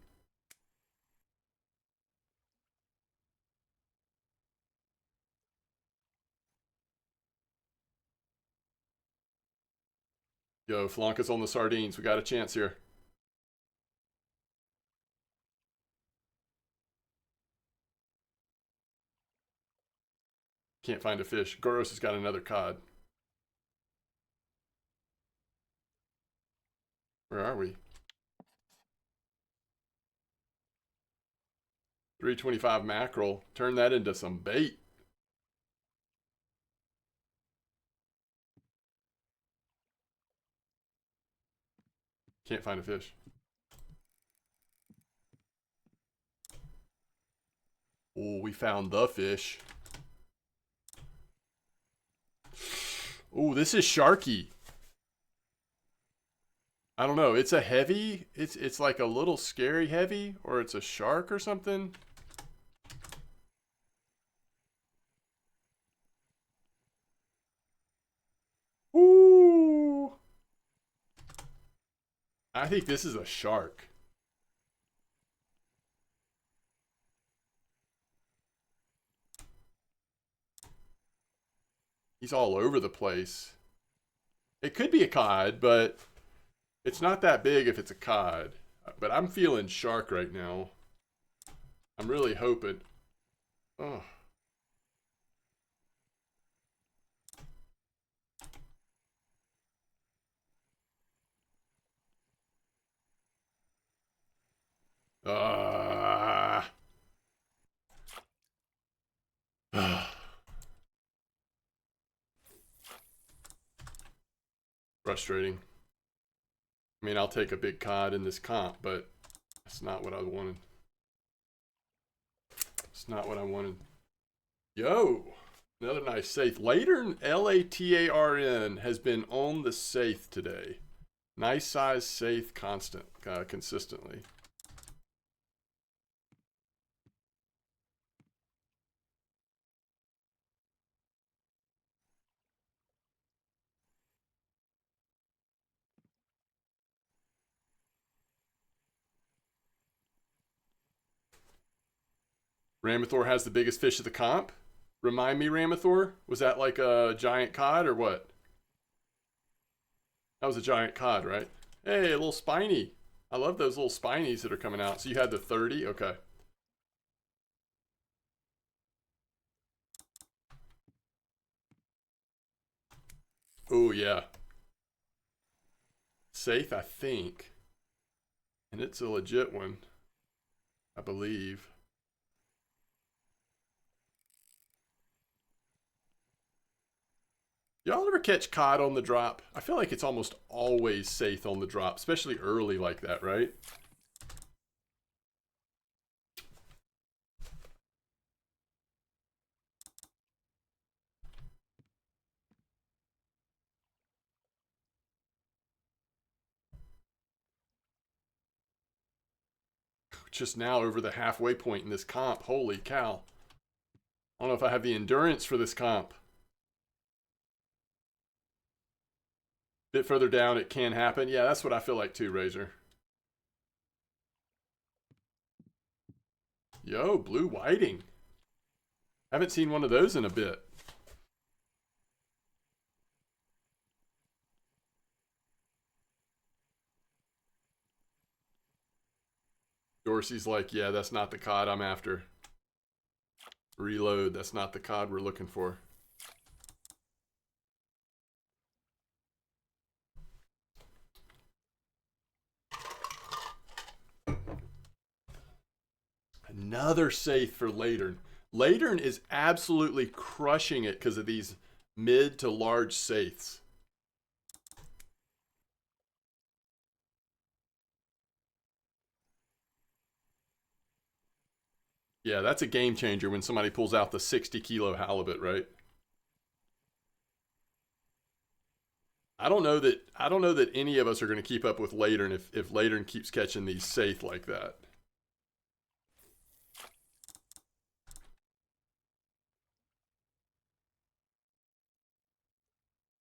Yo, Flanka's on the sardines. We got a chance here. Can't find a fish. Goros has got another cod. Where are we? 325 mackerel. Turn that into some bait. Can't find a fish. Oh, we found the fish. Oh, this is sharky. I don't know. It's a heavy. It's like a little scary heavy, or it's a shark or something. Ooh. I think this is a shark. He's all over the place. It could be a cod, but it's not that big if it's a cod. But I'm feeling shark right now. I'm really hoping. Oh. Ah. Frustrating. I mean, I'll take a big cod in this comp, but that's not what I wanted. It's not what I wanted. Yo, another nice safe. Latern, Latarn, has been on the safe today. Nice size safe, consistently. Ramathor has the biggest fish of the comp. Remind me, Ramathor, was that like a giant cod or what? That was a giant cod, right? Hey, a little spiny. I love those little spinies that are coming out. So you had the 30? Okay. Oh, yeah. Safe, I think. And it's a legit one, I believe. Y'all ever catch cod on the drop? I feel like it's almost always safe on the drop, especially early like that, right? Just now over the halfway point in this comp. Holy cow. I don't know if I have the endurance for this comp. Bit further down, it can happen. Yeah, that's what I feel like too, Razor. Yo, blue whiting. Haven't seen one of those in a bit. Dorsey's like, yeah, that's not the cod I'm after. Reload, that's not the cod we're looking for. Another safe for Latern. Latern is absolutely crushing it because of these mid to large safes. Yeah, that's a game changer when somebody pulls out the 60-kilo halibut, right? I don't know that any of us are going to keep up with Latern if Latern keeps catching these safe like that.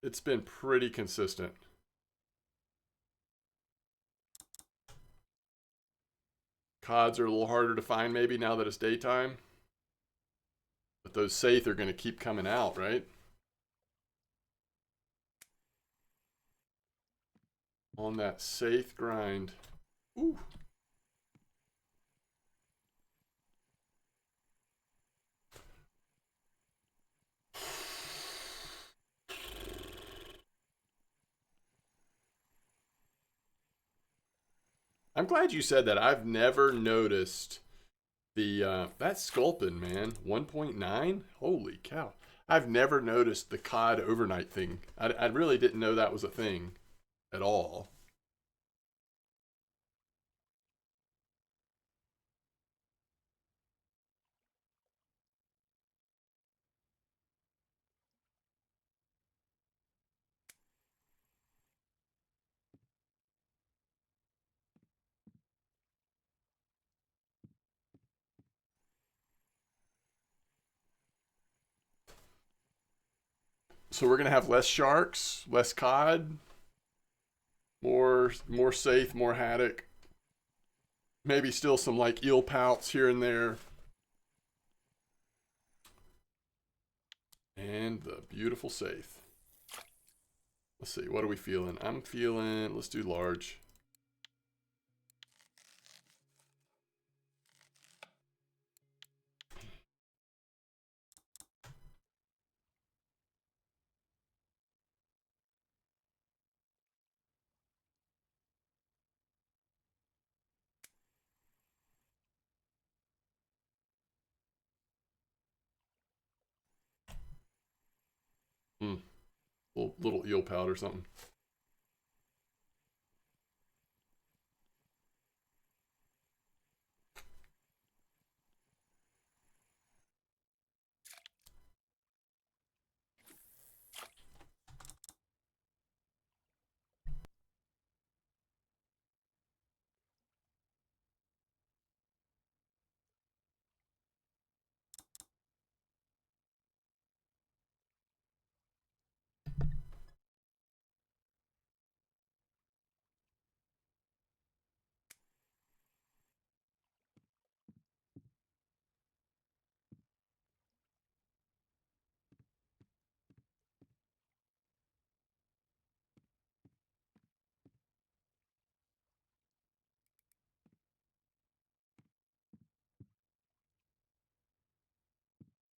It's been pretty consistent. Cods are a little harder to find maybe now that it's daytime. But those safe are going to keep coming out, right? On that safe grind. Ooh. I'm glad you said that. I've never noticed the that sculpin, man. 1.9? Holy cow. I've never noticed the cod overnight thing. I really didn't know that was a thing at all. So we're gonna have less sharks, less cod, more safe, more haddock. Maybe still some like eel pouts here and there. And the beautiful safe. Let's see, what are we feeling? I'm feeling, let's do large. Hmm. Little eel pout or something.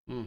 Hmm.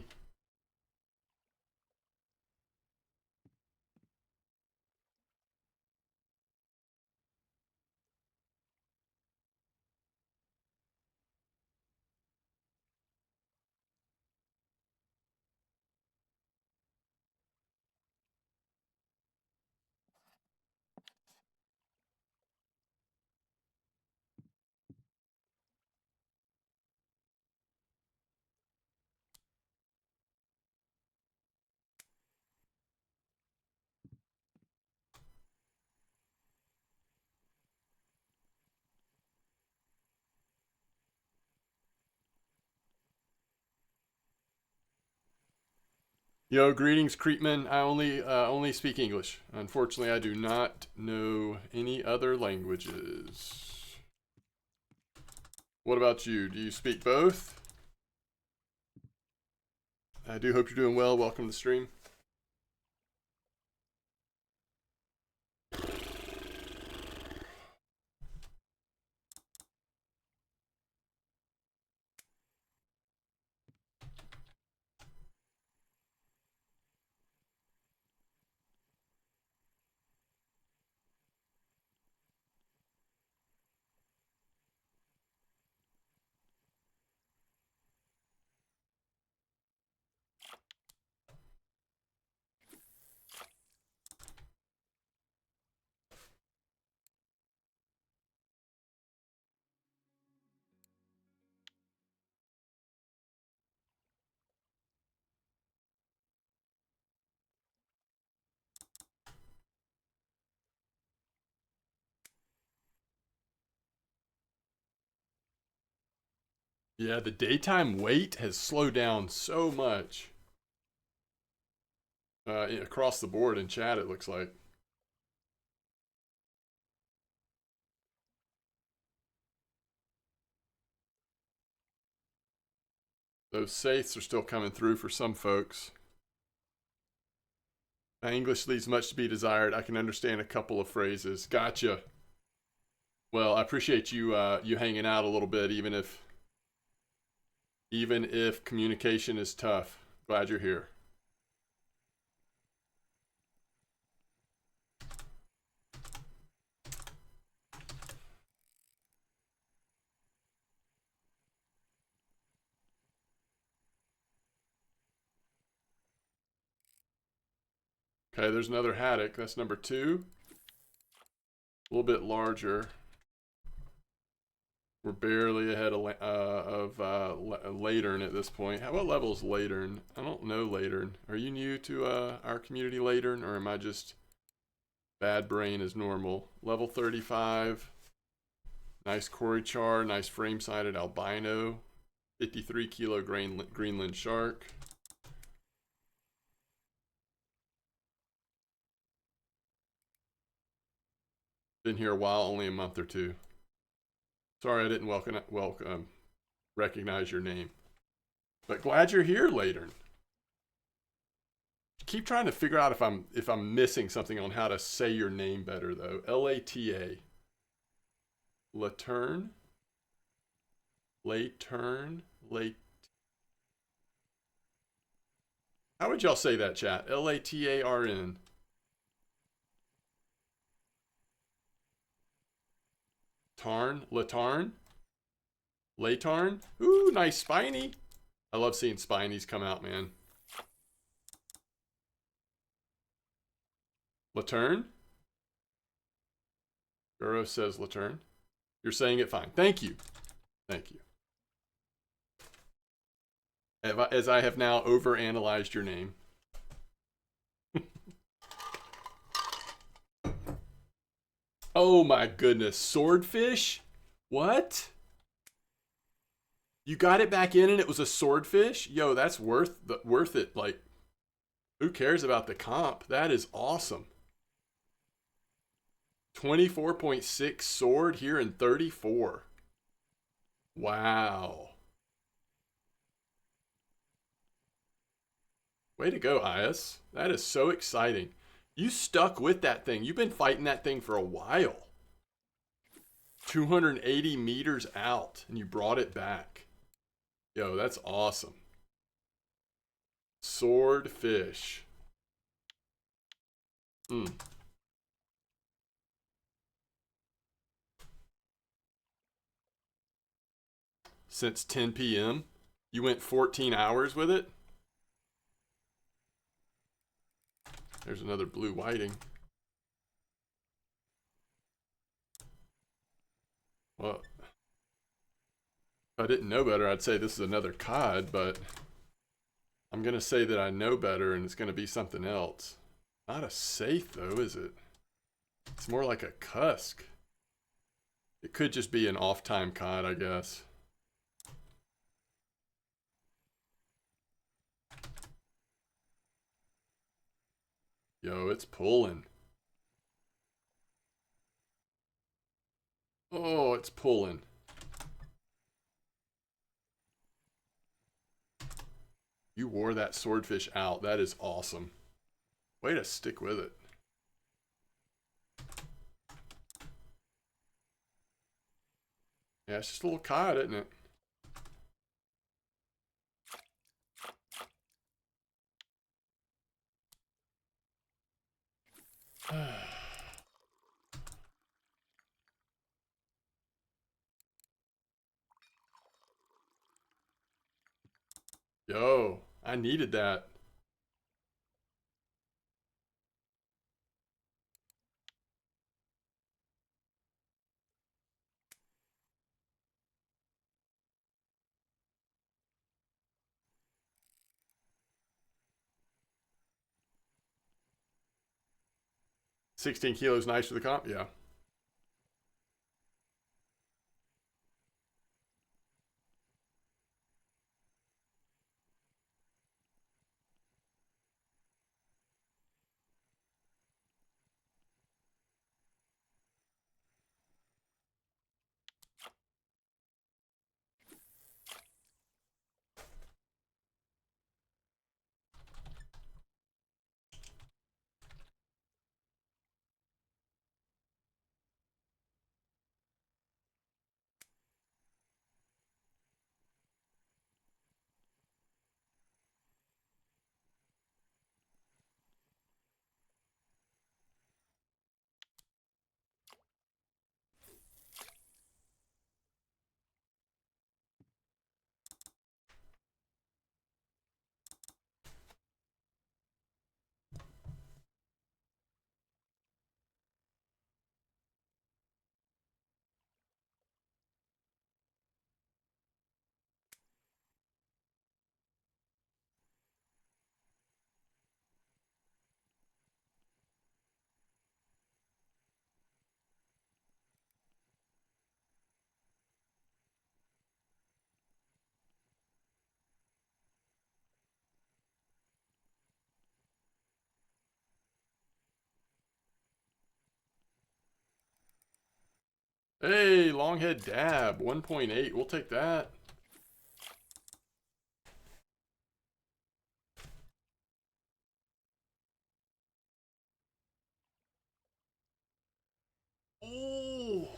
Yo, greetings, Creepman. I only speak English. Unfortunately, I do not know any other languages. What about you? Do you speak both? I do hope you're doing well. Welcome to the stream. Yeah, the daytime wait has slowed down so much. Across the board in chat, it looks like. Those saiths are still coming through for some folks. My English leaves much to be desired. I can understand a couple of phrases. Gotcha. Well, I appreciate you you hanging out a little bit, even if communication is tough. Glad you're here. Okay, there's another haddock. That's number 2. A little bit larger. We're barely ahead of Latern at this point. What level is Latern? I don't know Latern. Are you new to our community, Latern, or am I just bad brain as normal? Level 35. Nice Cory char. Nice frame-sided albino. 53 kilo Greenland shark. Been here a while, only a month or two. Sorry I didn't recognize your name. But glad you're here, Latern. Keep trying to figure out if I'm missing something on how to say your name better though. Lata. Latern. Latern. Late. How would y'all say that, chat? Latarn. Tarn? Latarn? Latarn? Ooh, nice spiny. I love seeing spinies come out, man. Latern? Guro says Latern. You're saying it fine. Thank you. Thank you. As I have now overanalyzed your name. Oh my goodness. Swordfish? What? You got it back in and it was a swordfish? Yo, that's worth it. Like, who cares about the comp? That is awesome. 24.6 sword here in 34. Wow. Way to go, Ias. That is so exciting. You stuck with that thing. You've been fighting that thing for a while. 280 meters out, and you brought it back. Yo, that's awesome. Swordfish. Since 10 p.m.? You went 14 hours with it? There's another blue whiting. Well, if I didn't know better, I'd say this is another cod, but I'm going to say that I know better and it's going to be something else. Not a safe though, is it? It's more like a cusk. It could just be an off-time cod, I guess. Yo, it's pulling. Oh, it's pulling. You wore that swordfish out. That is awesome. Way to stick with it. Yeah, it's just a little cod, isn't it? Yo, I needed that. $16 kilos nice for the comp? Yeah. Hey, longhead dab, 1.8. We'll take that. Oh.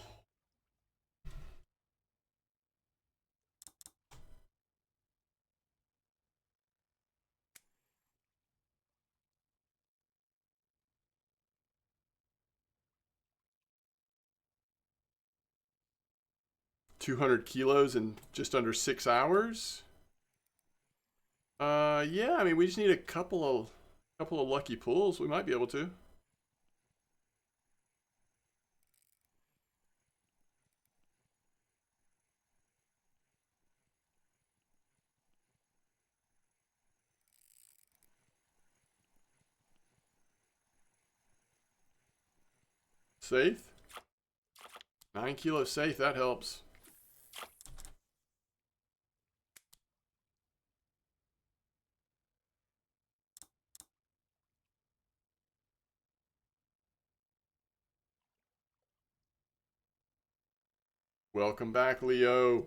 200 kilos in just under 6 hours. Yeah. I mean, we just need a couple of lucky pulls. We might be able to. Safe. 9 kilo safe. That helps. Welcome back, Leo.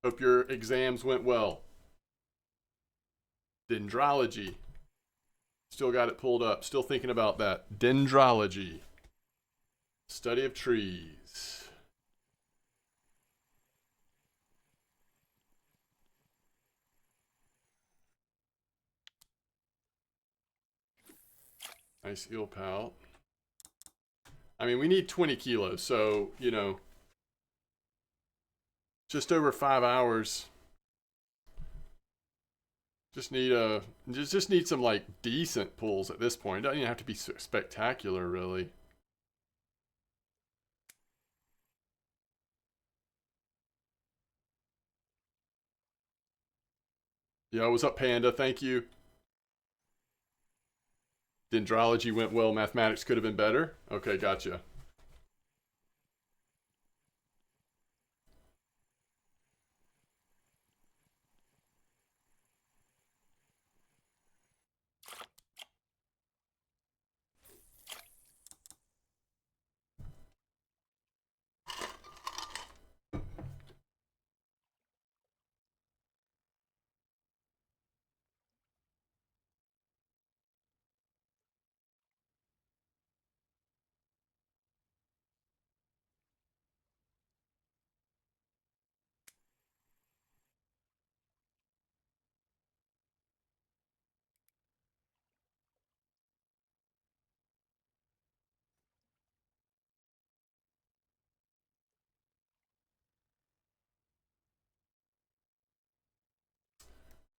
Hope your exams went well. Dendrology. Still got it pulled up. Still thinking about that. Dendrology. Study of trees. Nice eel pout. I mean, we need 20 kilos, so, you know, just over 5 hours. Just need some like decent pulls at this point. Doesn't even have to be spectacular, really. Yo, what's up, Panda? Thank you. Dendrology went well. Mathematics could have been better. Okay, gotcha.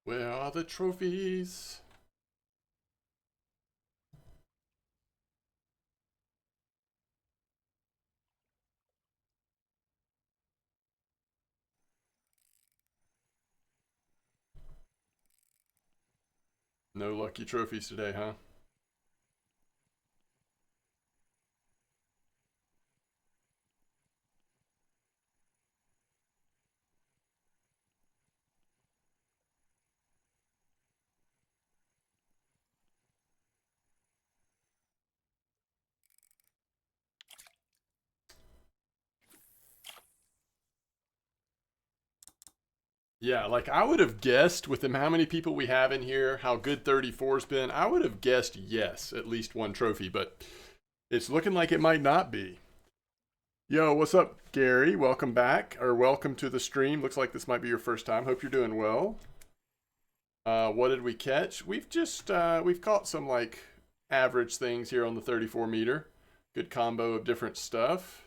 Where are the trophies? No lucky trophies today, huh? Yeah, like I would have guessed with them how many people we have in here, how good 34's been. I would have guessed yes, at least one trophy, but it's looking like it might not be. Yo, what's up, Gary? Welcome back, or welcome to the stream. Looks like this might be your first time. Hope you're doing well. What did we catch? We've caught some like average things here on the 34 meter. Good combo of different stuff.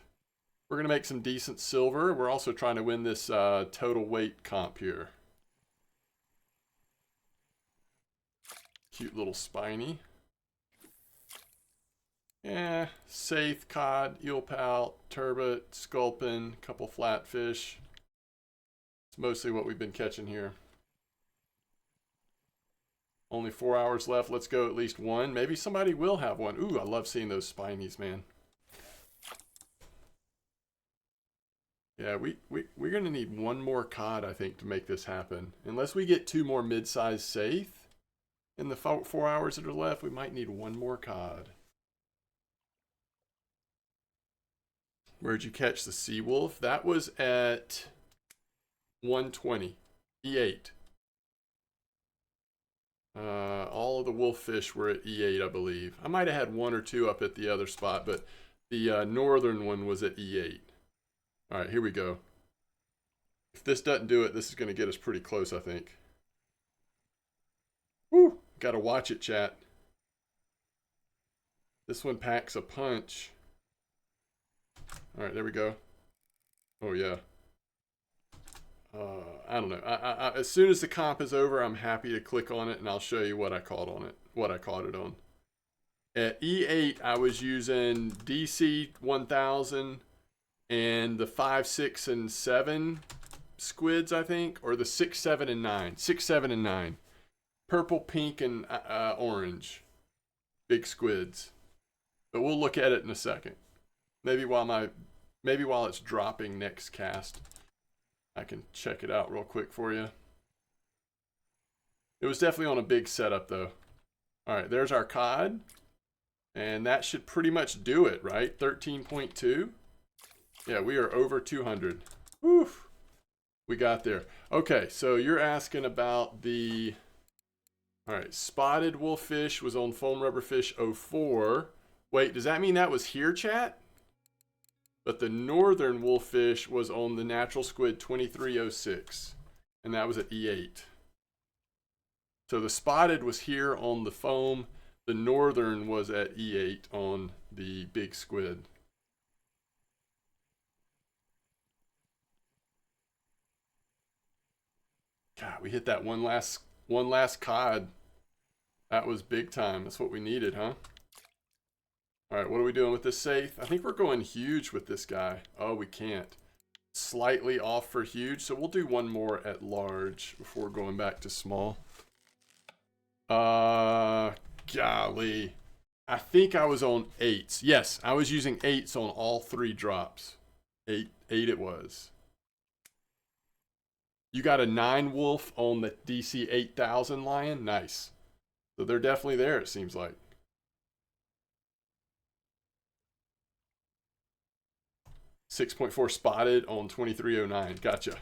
We're gonna make some decent silver. We're also trying to win this total weight comp here. Cute little spiny. Yeah, saithe, cod, eel pout, turbot, sculpin, couple flatfish. It's mostly what we've been catching here. Only 4 hours left. Let's go at least one. Maybe somebody will have one. Ooh, I love seeing those spinies, man. Yeah, we're going to need one more cod, I think, to make this happen. Unless we get two more mid-sized saithe in the 4 hours that are left, we might need one more cod. Where'd you catch the sea wolf? That was at 120, E8. All of the wolf fish were at E8, I believe. I might have had one or two up at the other spot, but the northern one was at E8. All right, here we go. If this doesn't do it, this is going to get us pretty close, I think. Woo! Got to watch it, chat. This one packs a punch. All right, there we go. Oh, yeah. I don't know. As soon as the comp is over, I'm happy to click on it, and I'll show you what I caught on it. What I caught it on. At E8, I was using DC 1000 and the 5, 6, and 7 squids, I think, or the 6, 7, and 9. 6, 7, and 9. Purple, pink, and orange. Big squids. But we'll look at it in a second. Maybe while it's dropping next cast, I can check it out real quick for you. It was definitely on a big setup though. All right, there's our cod. And that should pretty much do it, right? 13.2. Yeah, we are over 200. Woof. We got there. Okay, so you're asking about the... All right, spotted wolffish was on foam rubber fish 04. Wait, does that mean that was here, chat? But the northern wolffish was on the natural squid 2306. And that was at E8. So the spotted was here on the foam. The northern was at E8 on the big squid. God, we hit that one last cod. That was big time. That's what we needed, huh? All right, what are we doing with this safe? I think we're going huge with this guy. Oh, we can't. Slightly off for huge, so we'll do one more at large before going back to small. Golly. I think I was on 8s. Yes, I was using 8s on all 3 drops. 8 it was. You got a 9 wolf on the DC 8000 lion? Nice. So they're definitely there, it seems like. .4 spotted on 2309. Gotcha.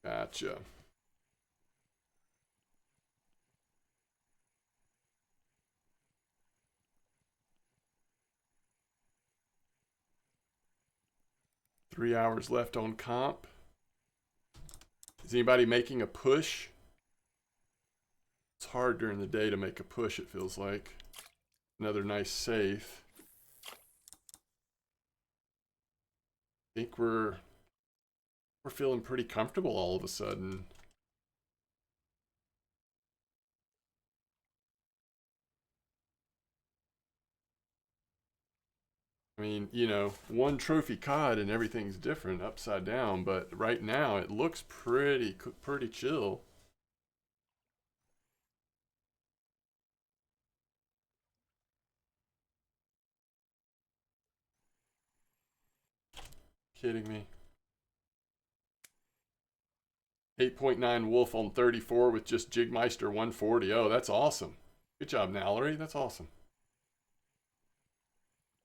Gotcha. Three hours left on comp. Is anybody making a push? It's hard during the day to make a push, it feels like. Another nice safe. I think we're feeling pretty comfortable all of a sudden. I mean, you know, one trophy cod and everything's different upside down, but right now it looks pretty chill. Kidding me. 8.9 wolf on 34 with just Jigmeister 140. Oh, that's awesome. Good job, Nallery. That's awesome.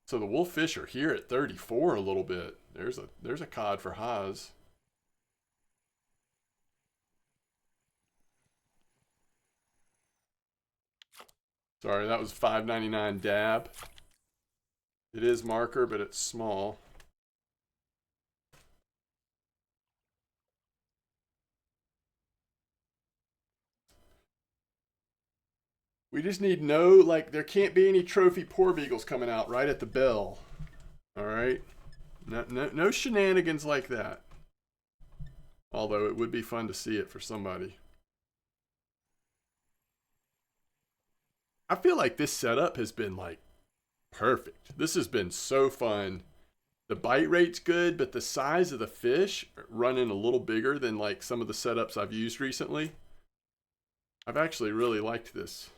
So the wolffish are here at 34 a little bit. There's a cod for Haas. Sorry, that was $5.99 dab. It is marker, but it's small. We just need there can't be any trophy poor beagles coming out right at the bell. All right? No shenanigans like that. Although it would be fun to see it for somebody. I feel like this setup has been like perfect. This has been so fun. The bite rate's good, but the size of the fish running a little bigger than like some of the setups I've used recently. I've actually really liked this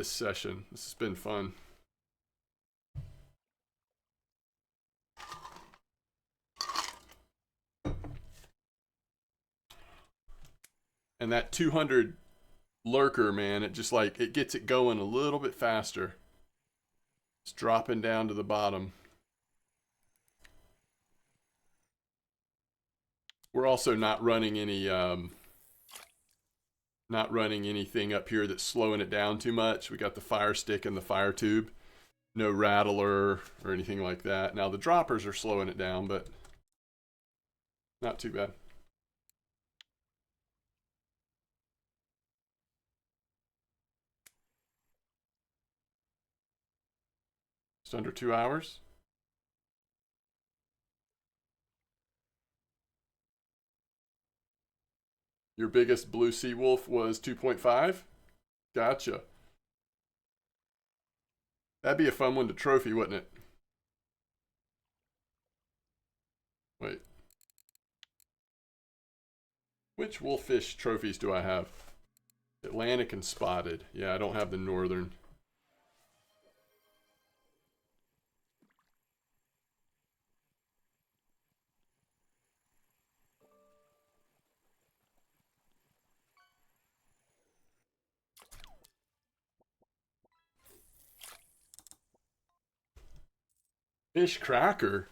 session. This has been fun. And that 200 lurker, man, it just like, it gets it going a little bit faster. It's dropping down to the bottom. We're also not running anything up here that's slowing it down too much. We got the fire stick and the fire tube. No rattler or anything like that. Now the droppers are slowing it down, but not too bad. Just under 2 hours. Your biggest blue sea wolf was 2.5? Gotcha. That'd be a fun one to trophy, wouldn't it? Wait. Which wolffish trophies do I have? Atlantic and spotted. Yeah, I don't have the northern. Fish cracker.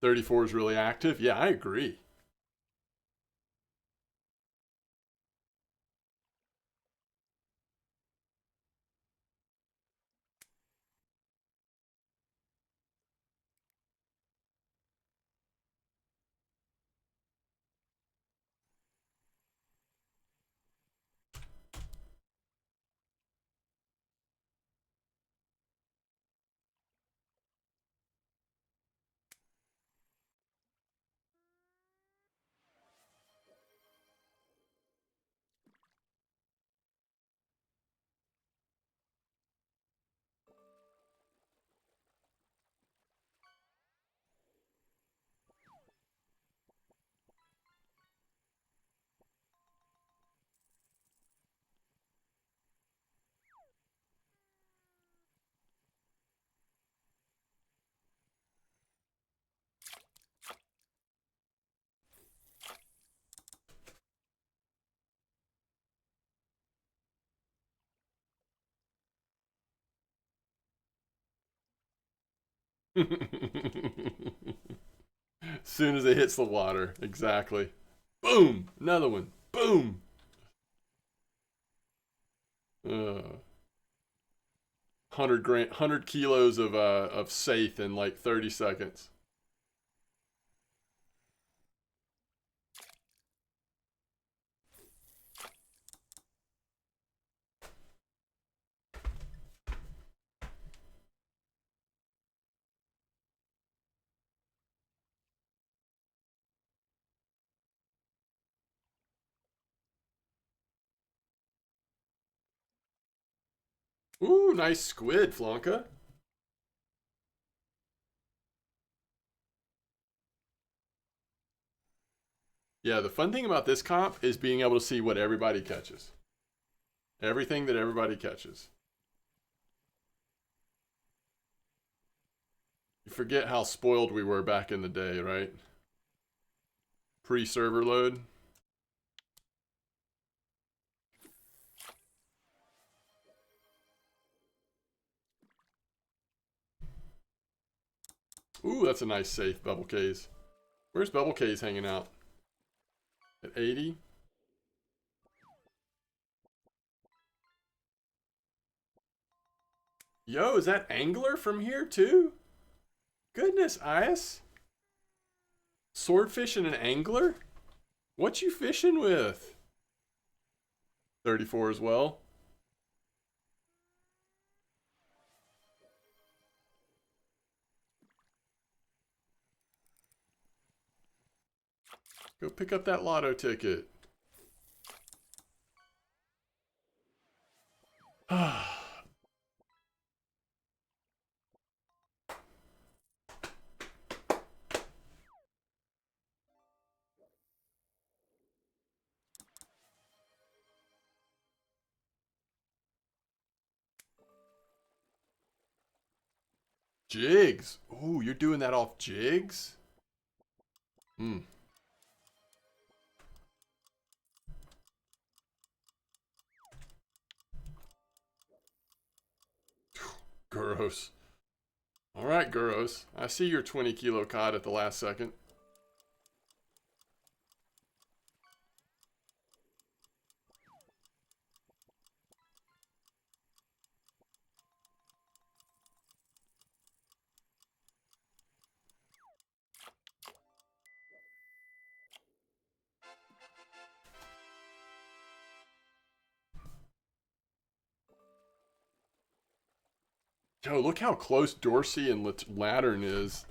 34 is really active. Yeah, I agree. Soon as it hits the water. Exactly. Boom! Another one. Boom! 100 kilos of saith in like 30 seconds. Ooh, nice squid, Flonka. Yeah, the fun thing about this comp is being able to see what everybody catches. Everything that everybody catches. You forget how spoiled we were back in the day, right? Pre-server load. Ooh, that's a nice safe, Bubble K's. Where's Bubble K's hanging out? At 80? Yo, is that angler from here too? Goodness, Ias. Swordfish and an angler? What you fishing with? 34 as well. Go pick up that lotto ticket. Jigs. Ooh, you're doing that off jigs? Hmm. Gross. All right, Guros. I see your 20 kilo cod at the last second. Yo, look how close Dorsey and Lattern is.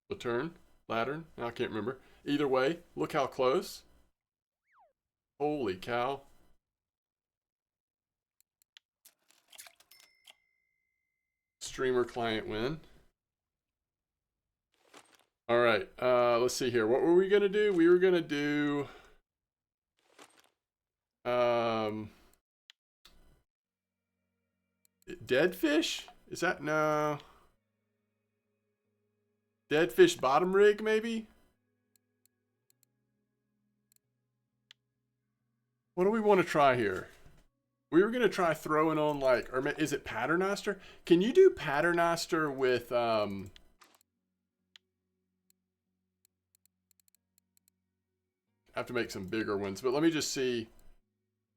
Lattern? Lattern? I can't remember. Either way, look how close. Holy cow. Streamer client win. All right, let's see here. What were we gonna do? We were gonna do dead fish? Is that no? Dead fish bottom rig maybe? What do we want to try here? We were gonna try throwing on like, or is it Paternoster? Can you do Paternoster with I have to make some bigger ones, but let me just see.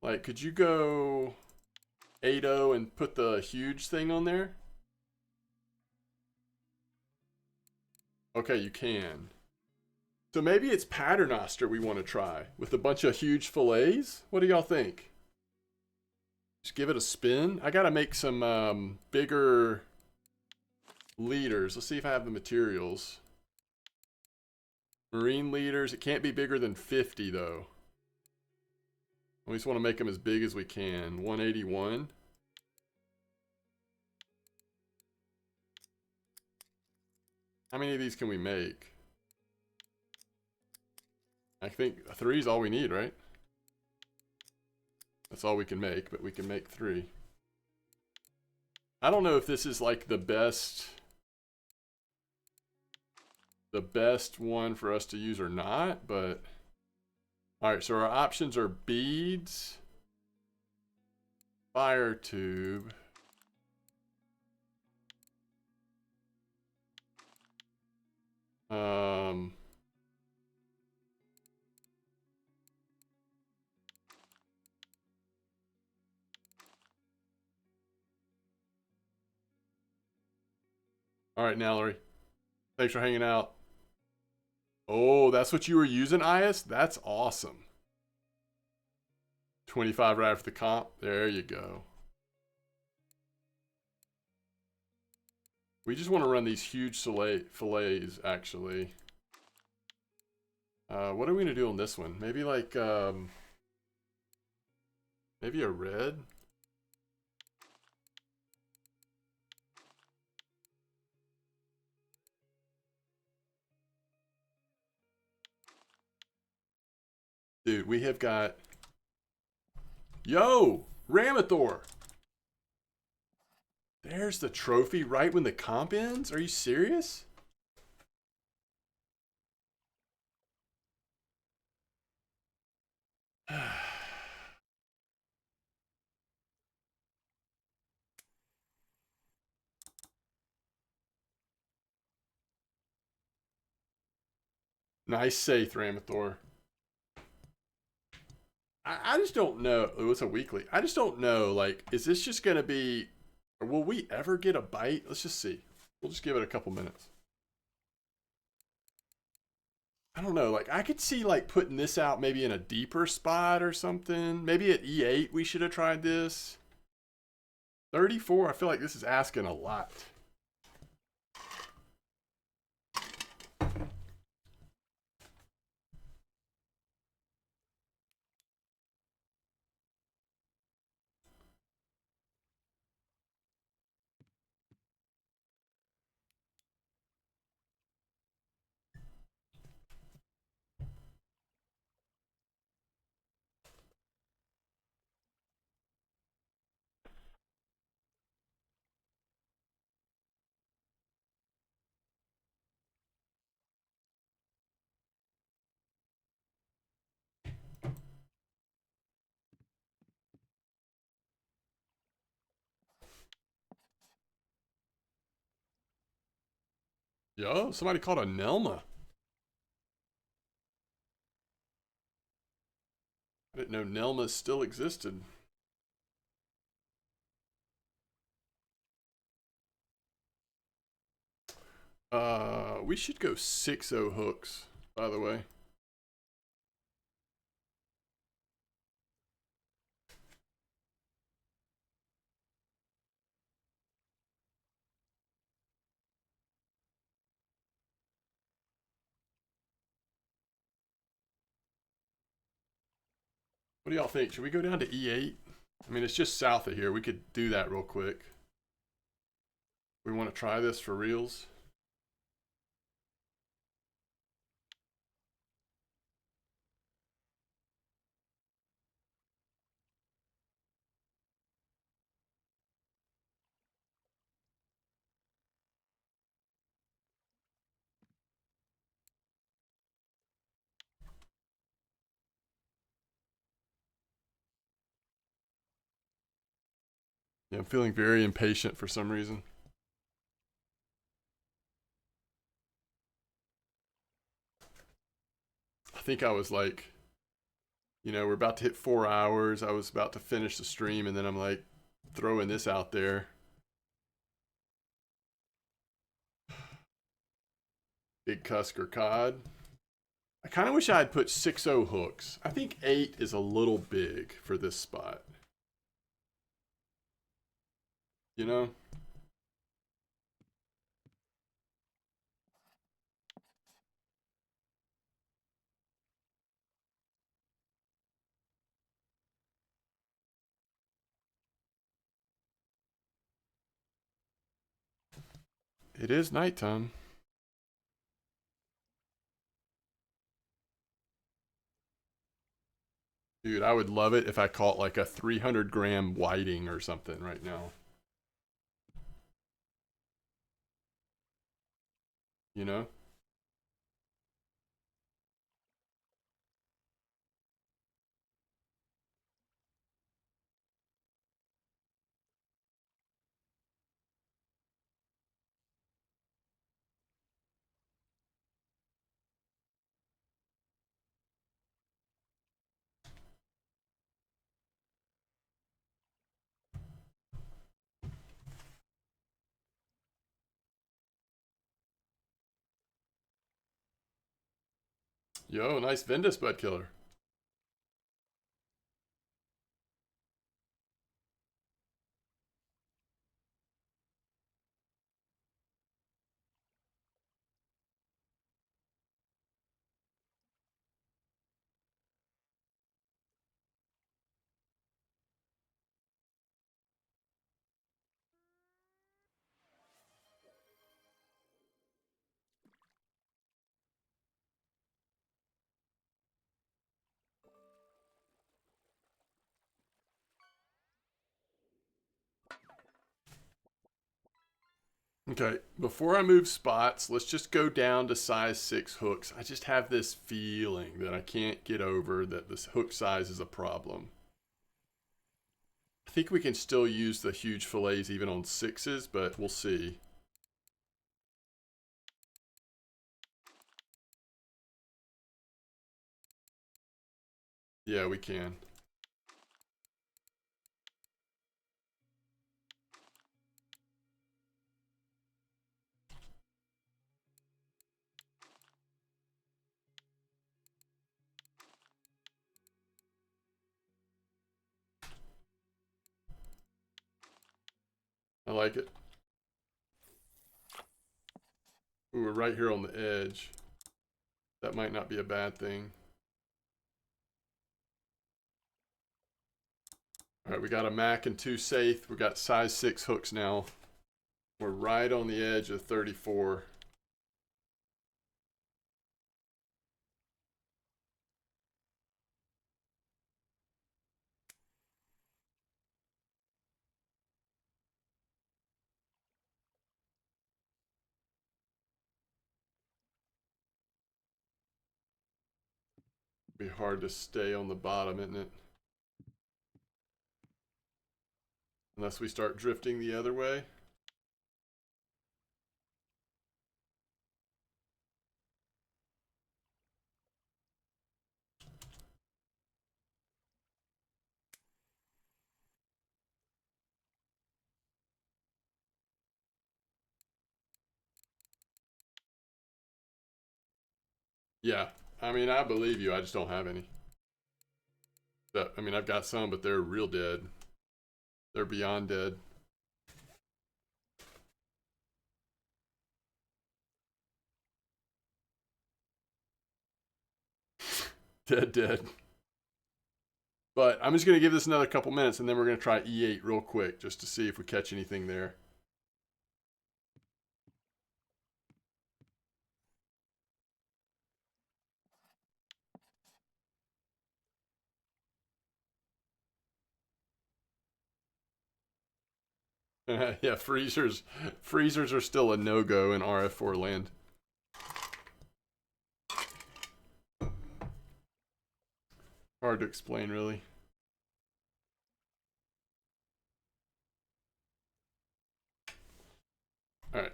Like, could you go 8-0 and put the huge thing on there? Okay, you can. So maybe it's Paternoster we want to try with a bunch of huge fillets. What do y'all think? Just give it a spin. I gotta make some bigger leaders. Let's see if I have the materials. Marine leaders. It can't be bigger than 50 though. We just want to make them as big as we can. 181. How many of these can we make? I think 3 is all we need, right? That's all we can make, but we can make 3. I don't know if this is like the best one for us to use or not, but all right, so our options are beads, fire tube, all right, Nallery, thanks for hanging out. Oh, that's what you were using, Ias? That's awesome. 25 right after the comp. There you go. We just want to run these huge fillets, actually. What are we going to do on this one? Maybe like, maybe a red? Dude, we have got... Yo! Ramathor! There's the trophy right when the comp ends? Are you serious? Nice safe, Ramathor. I just don't know. Oh, it's a weekly. I just don't know. Like, is this just going to be... Or will we ever get a bite? Let's just see. We'll just give it a couple minutes. I don't know. Like, I could see, like, putting this out maybe in a deeper spot or something. Maybe at E8 we should have tried this. 34, I feel like this is asking a lot. Yo, somebody caught a Nelma. I didn't know Nelmas still existed. We should go 6-0 hooks, by the way. What do y'all think? Should we go down to E8? I mean, it's just south of here. We could do that real quick. We want to try this for reals. Yeah, I'm feeling very impatient for some reason. I think I was like, we're about to hit 4 hours. I was about to finish the stream, and then I'm like throwing this out there. Big Cusker cod. I kind of wish I had put 6-0 hooks. I think 8 is a little big for this spot. You know? It is nighttime. Dude, I would love it if I caught like a 300-gram whiting or something right now. You know? Yo, nice Ventus bud killer. Okay, before I move spots, let's just go down to size 6 hooks. I just have this feeling that I can't get over that this hook size is a problem. I think we can still use the huge fillets even on 6s, but we'll see. Yeah, we can. I like it. Ooh, we're right here on the edge. That might not be a bad thing. All right, we got a Mac and 2 Safe. We got size 6 hooks now. We're right on the edge of 34. Be hard to stay on the bottom, isn't it? Unless we start drifting the other way. Yeah. I mean, I believe you. I just don't have any. I mean, I've got some, but they're real dead. They're beyond dead. Dead, dead. But I'm just going to give this another couple minutes, and then we're going to try E8 real quick just to see if we catch anything there. Yeah, freezers are still a no-go in RF4 land. Hard to explain, really. All right.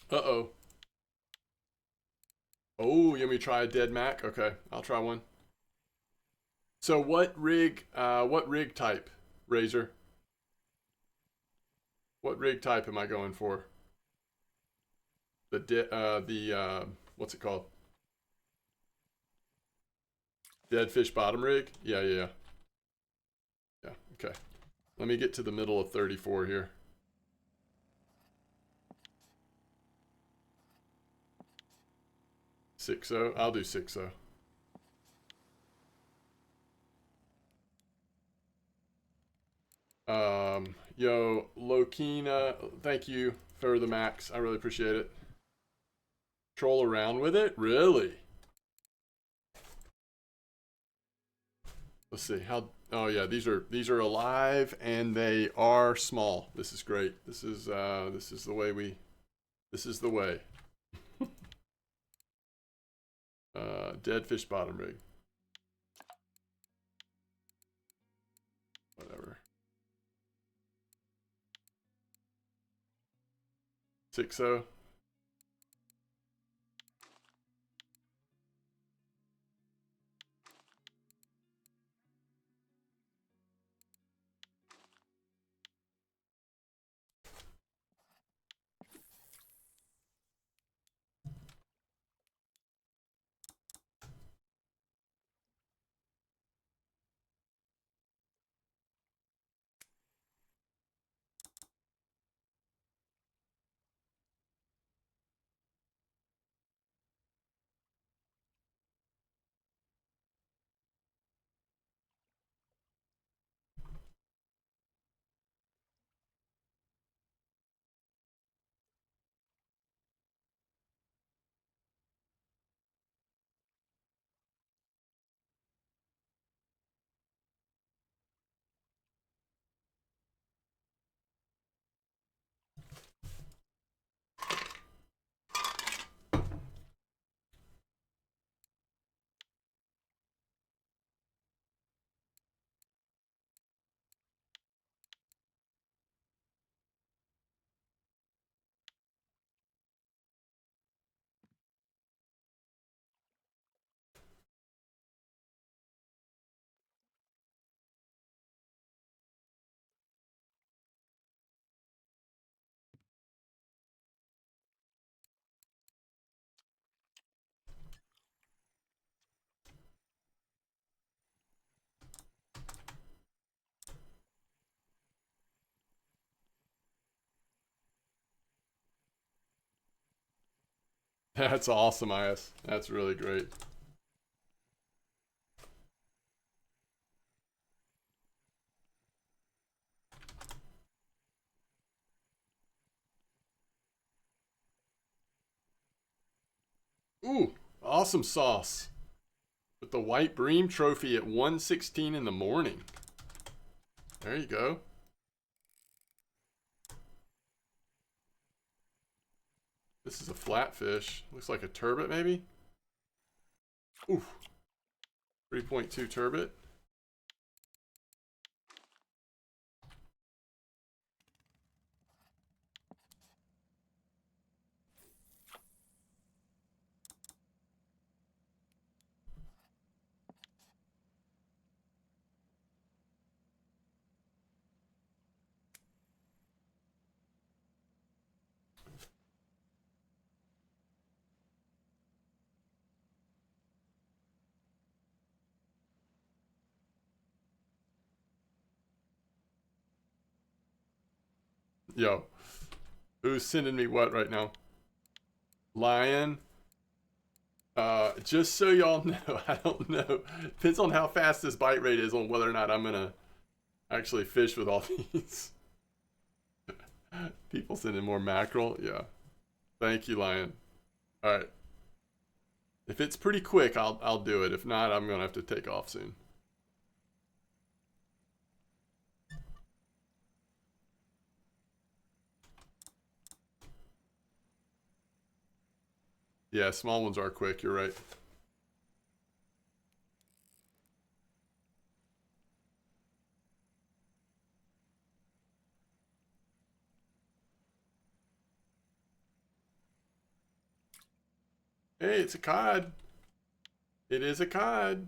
Uh-oh. Oh, you want me to try a dead Mac? Okay, I'll try one. So what rig type, Razor? What rig type am I going for? What's it called? Dead fish bottom rig? Yeah, yeah, yeah. Yeah, okay. Let me get to the middle of 34 here. Six oh. I'll do 6-0. Yo, Lokina, thank you for the max. I really appreciate it. Troll around with it? Really? Let's see how. Oh yeah, these are alive and they are small. This is great. This is the way we. This is the way. Dead fish bottom rig. Whatever. 6-0. That's awesome, IS. That's really great. Ooh, awesome sauce. With the White Bream trophy at 1:16 in the morning. There you go. This is a flatfish. Looks like a turbot, maybe? Ooh. 3.2 turbot. Yo, who's sending me what right now? Lion. Just so y'all know, I don't know. Depends on how fast this bite rate is on whether or not I'm gonna actually fish with all these. People sending more mackerel. Yeah. Thank you, Lion. All right. If it's pretty quick, I'll do it. If not, I'm gonna have to take off soon. Yeah, small ones are quick. You're right. Hey, it's a cod. It is a cod.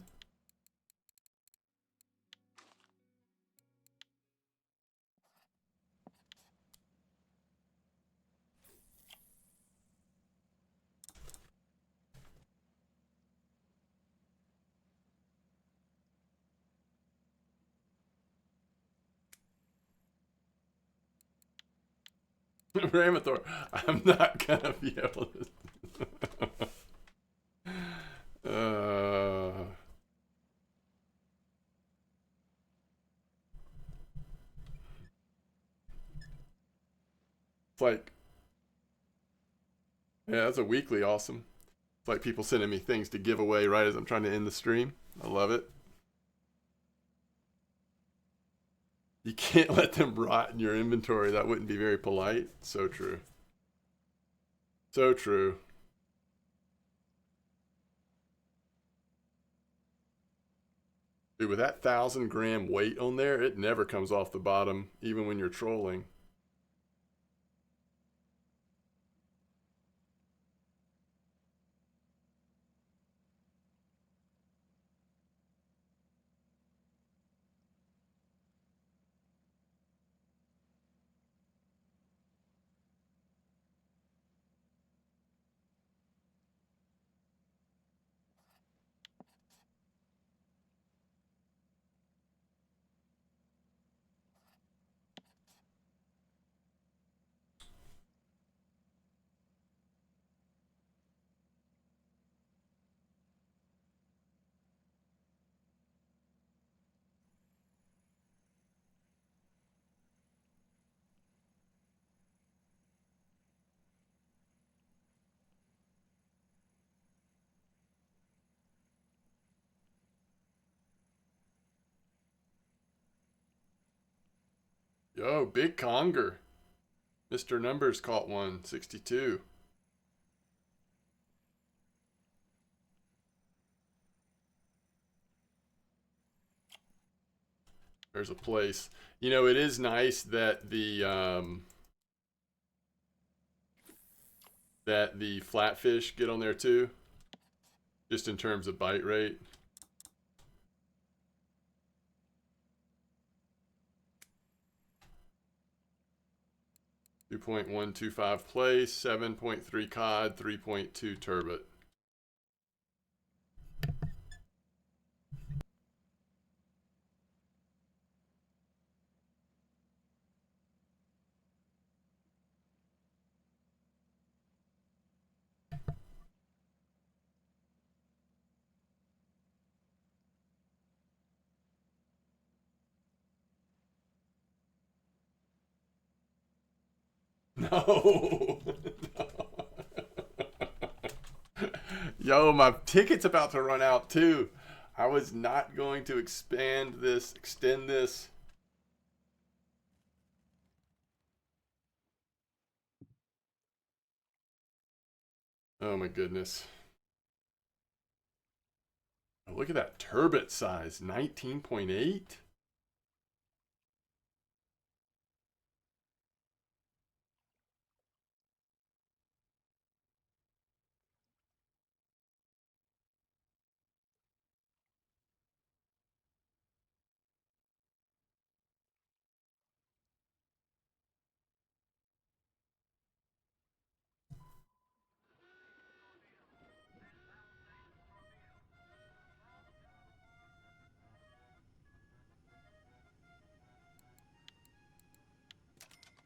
Ramathor. I'm not gonna be able to. It's like, yeah, that's a weekly awesome. It's like people sending me things to give away right as I'm trying to end the stream. I love it. You can't let them rot in your inventory. That wouldn't be very polite. So true. So true. Dude, with that 1,000 gram weight on there, it never comes off the bottom, even when you're trolling. Yo, big conger. Mr. Numbers caught one, 62. There's a place. You know, it is nice that the flatfish get on there too, just in terms of bite rate. .125 place, 7.3 cod, 3.2 turbot. No. Yo, my ticket's about to run out too. I was not going to extend this. Oh my goodness. Oh, look at that turbot size, 19.8.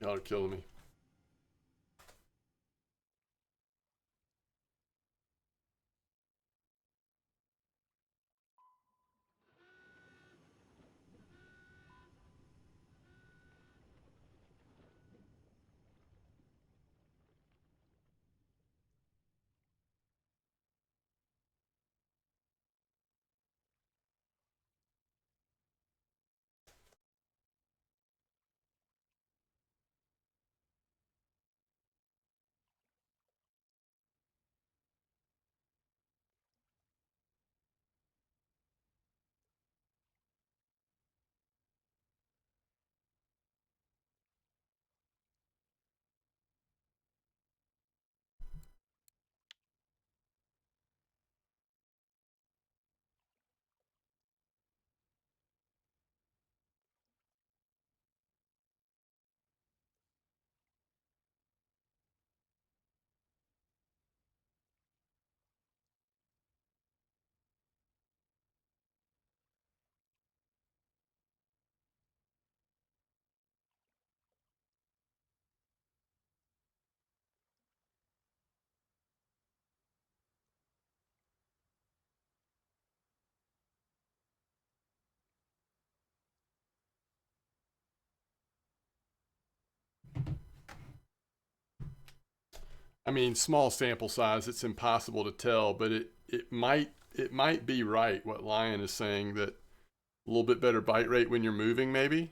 Y'all are killing me. I mean, small sample size, it's impossible to tell, but it might be right what Lion is saying, that a little bit better bite rate when you're moving, maybe.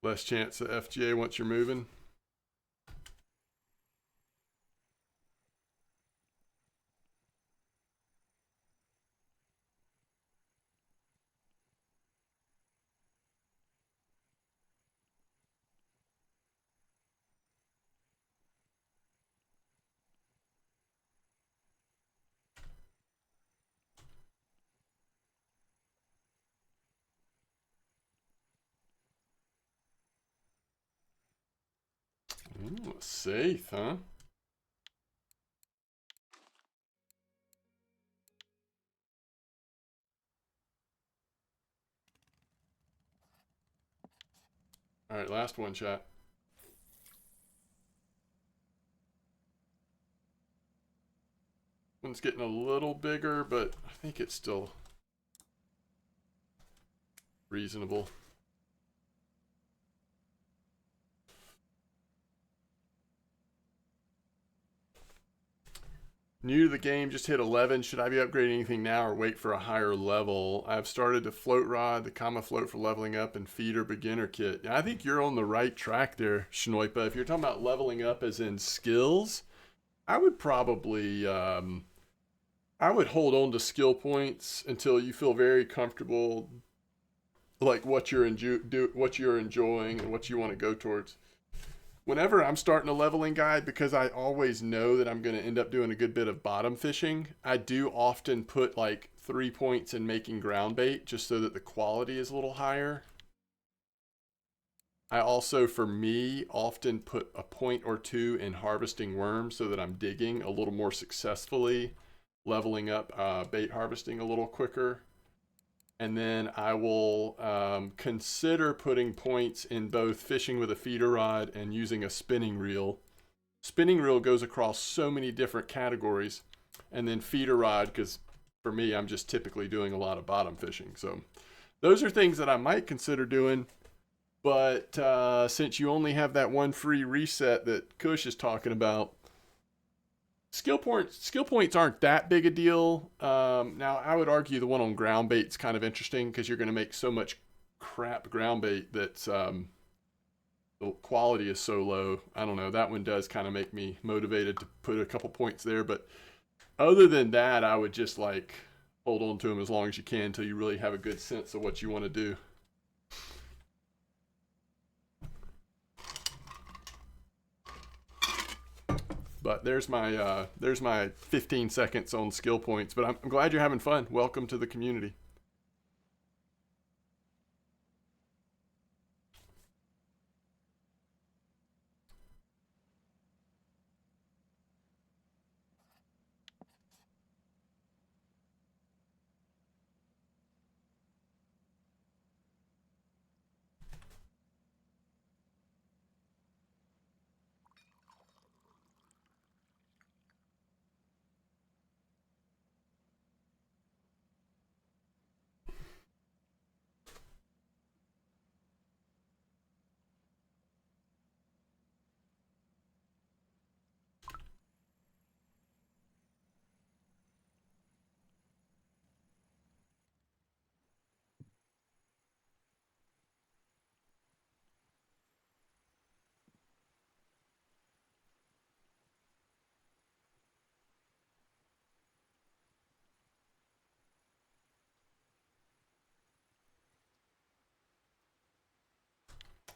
Less chance of FGA once you're moving. Ooh, safe, huh? All right, last one, chat. One's getting a little bigger, but I think it's still reasonable. New to the game, just hit 11. Should I be upgrading anything now or wait for a higher level? I've started the float rod, the comma float for leveling up, and feeder beginner kit. I think you're on the right track there, Schnoipa. If you're talking about leveling up as in skills, I would probably I would hold on to skill points until you feel very comfortable, like what you're what you're enjoying and what you want to go towards. Whenever I'm starting a leveling guide, because I always know that I'm going to end up doing a good bit of bottom fishing, I do often put like 3 points in making ground bait just so that the quality is a little higher. I also, for me, often put a point or two in harvesting worms so that I'm digging a little more successfully, leveling up bait harvesting a little quicker. And then I will consider putting points in both fishing with a feeder rod and using a spinning reel. Spinning reel goes across so many different categories, and then feeder rod, because for me, I'm just typically doing a lot of bottom fishing. So those are things that I might consider doing. But since you only have that one free reset that Kush is talking about, skill points aren't that big a deal. Now, I would argue the one on ground bait's kind of interesting because you're going to make so much crap ground bait that the quality is so low. I don't know. That one does kind of make me motivated to put a couple points there. But other than that, I would just like hold on to them as long as you can until you really have a good sense of what you want to do. But there's my 15 seconds on skill points. But I'm glad you're having fun. Welcome to the community.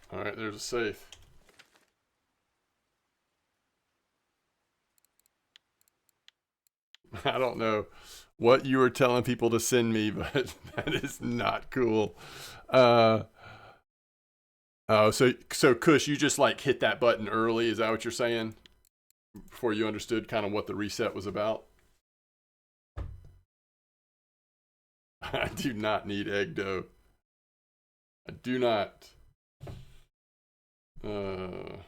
All right, there's a safe. I don't know what you were telling people to send me, but that is not cool. Oh, so Kush, you just like hit that button early. Is that what you're saying? Before you understood kind of what the reset was about? I do not need egg dough. I do not. All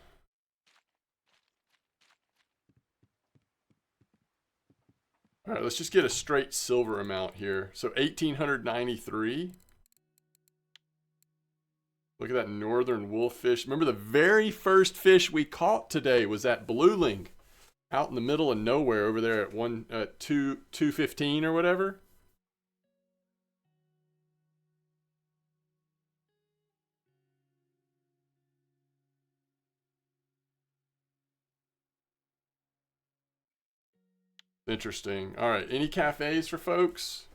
right, let's just get a straight silver amount here. So 1,893. Look at that northern wolffish. Remember the very first fish we caught today was that blueling out in the middle of nowhere over there at 215 or whatever. Interesting. All right, any cafes for folks?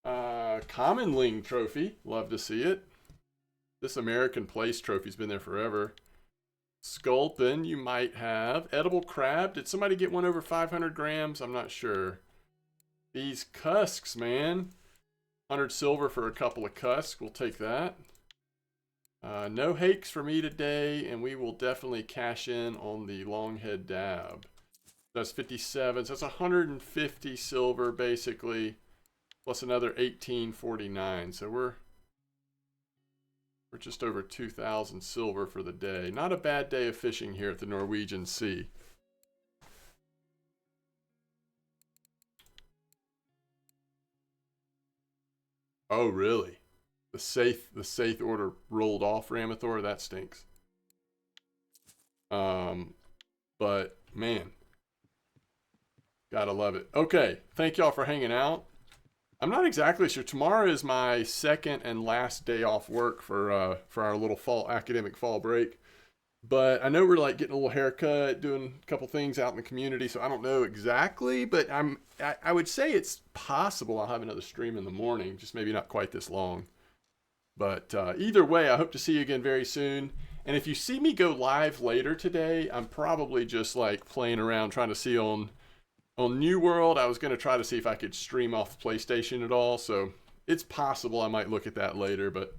Commonling trophy. Love to see it. This American Place trophy's been there forever. Sculpin, you might have. Edible crab. Did somebody get one over 500 grams? I'm not sure. These cusks, man. 100 silver for a couple of cusks. We'll take that. No hakes for me today, and we will definitely cash in on the longhead dab. That's 57. So that's 150 silver, basically, plus another 1849. So we're just over 2,000 silver for the day. Not a bad day of fishing here at the Norwegian Sea. Oh, really? The Saith order rolled off Ramathor? That stinks. But man, gotta love it. Okay, thank y'all for hanging out. I'm not exactly sure. Tomorrow is my second and last day off work for our little academic fall break. But I know we're like getting a little haircut, doing a couple things out in the community, so I don't know exactly, but I would say it's possible I'll have another stream in the morning, just maybe not quite this long. But either way, I hope to see you again very soon. And if you see me go live later today, I'm probably just like playing around trying to see on New World. I was going to try to see if I could stream off PlayStation at all, so it's possible I might look at that later, but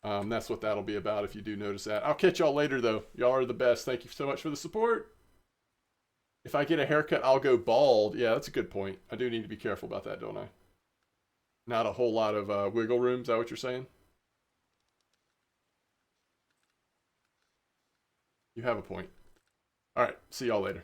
that's what that'll be about if you do notice that. I'll catch y'all later, though. Y'all are the best. Thank you so much for the support. If I get a haircut, I'll go bald. Yeah, that's a good point. I do need to be careful about that, don't I? Not a whole lot of wiggle room. Is that what you're saying? You have a point. All right. See y'all later.